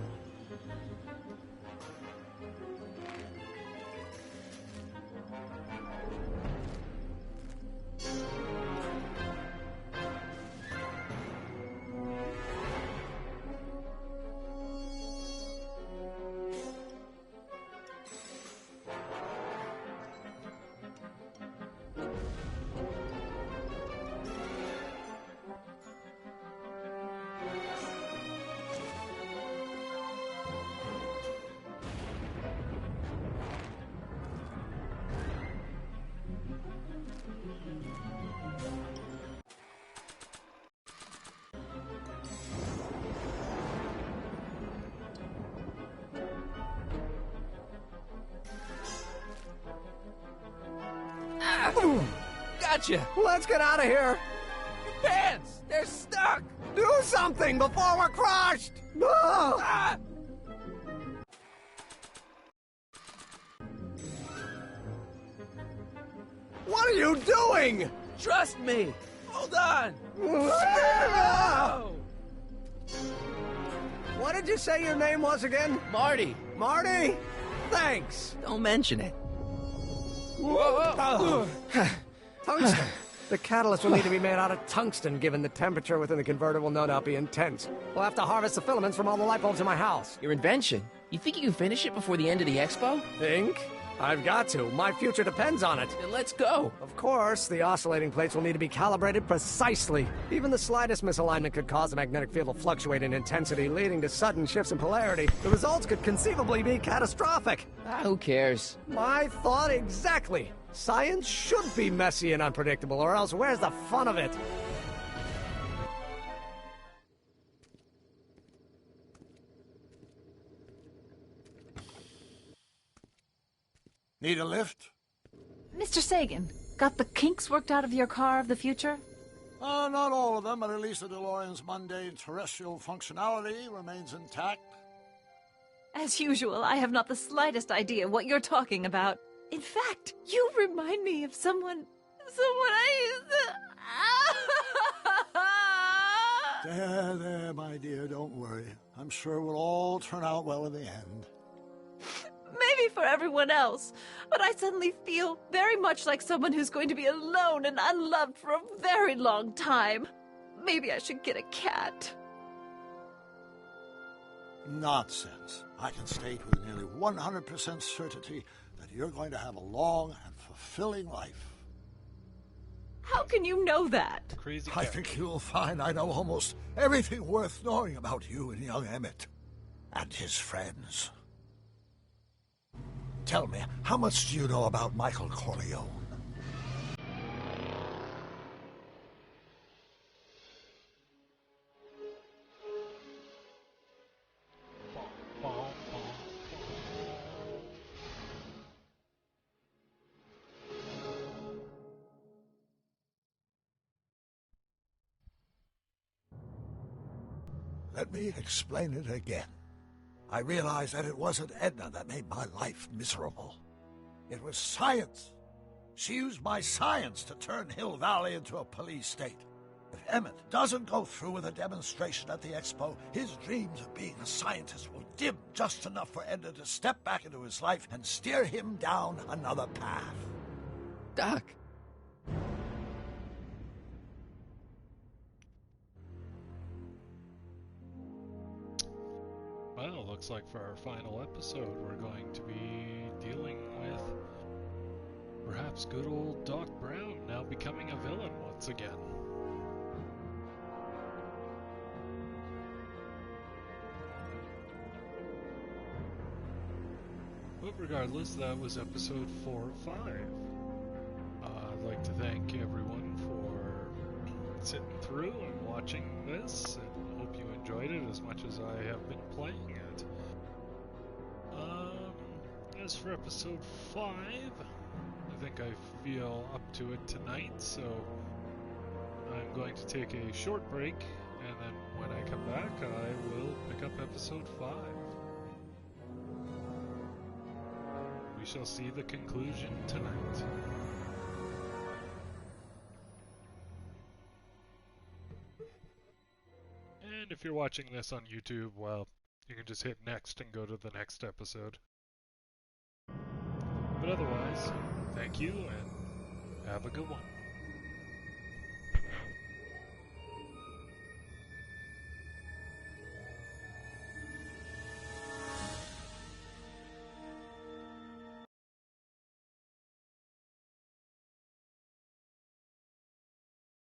S2: Gotcha!
S13: Let's get out of here.
S2: Your pants! They're stuck!
S13: Do something before we're crushed! Ah! What are you doing?
S2: Trust me! Hold on!
S13: What did you say your name was again?
S2: Marty!
S13: Marty? Thanks.
S2: Don't mention it.
S13: Whoa. Tungsten. The catalyst will need to be made out of tungsten, given the temperature within the converter will no doubt be intense. We'll have to harvest the filaments from all the light bulbs in my house.
S2: Your invention? You think you can finish it before the end of the expo?
S13: Think? I've got to. My future depends on it.
S2: Then let's go.
S13: Of course, the oscillating plates will need to be calibrated precisely. Even the slightest misalignment could cause the magnetic field to fluctuate in intensity, leading to sudden shifts in polarity. The results could conceivably be catastrophic.
S2: Who cares?
S13: My thought exactly. Science should be messy and unpredictable, or else where's the fun of it?
S11: Need a lift?
S14: Mr. Sagan, got the kinks worked out of your car of the future?
S11: Not all of them, but at least the DeLorean's mundane terrestrial functionality remains intact.
S14: As usual, I have not the slightest idea what you're talking about. In fact, you remind me of someone I used to...
S11: There, my dear, don't worry. I'm sure we'll all turn out well in the end.
S14: maybe for everyone else, but I suddenly feel very much like someone who's going to be alone and unloved for a very long time. Maybe I should get a cat.
S11: Nonsense. I can state with nearly 100% certainty that you're going to have a long and fulfilling life.
S14: How can you know that?
S1: Crazy
S11: I think you'll find I know almost everything worth knowing about you and young Emmett and his friends. Tell me, how much do you know about Michael Corleone? Let me explain it again. I realized that it wasn't Edna that made my life miserable. It was science. She used my science to turn Hill Valley into a police state. If Emmett doesn't go through with a demonstration at the expo, his dreams of being a scientist will dim just enough for Edna to step back into his life and steer him down another path.
S2: Doc.
S1: Well, looks like for our final episode, we're going to be dealing with perhaps good old Doc Brown now becoming a villain once again. But regardless, that was episode 4 of 5. I'd like to thank everyone for sitting through and watching this, and hope you enjoyed it as much as I have been playing it. As for episode 5, I think I feel up to it tonight, so I'm going to take a short break, and then when I come back, I will pick up episode 5. We shall see the conclusion tonight. And if you're watching this on YouTube, well, you can just hit next and go to the next episode. But otherwise, thank you and have a good one.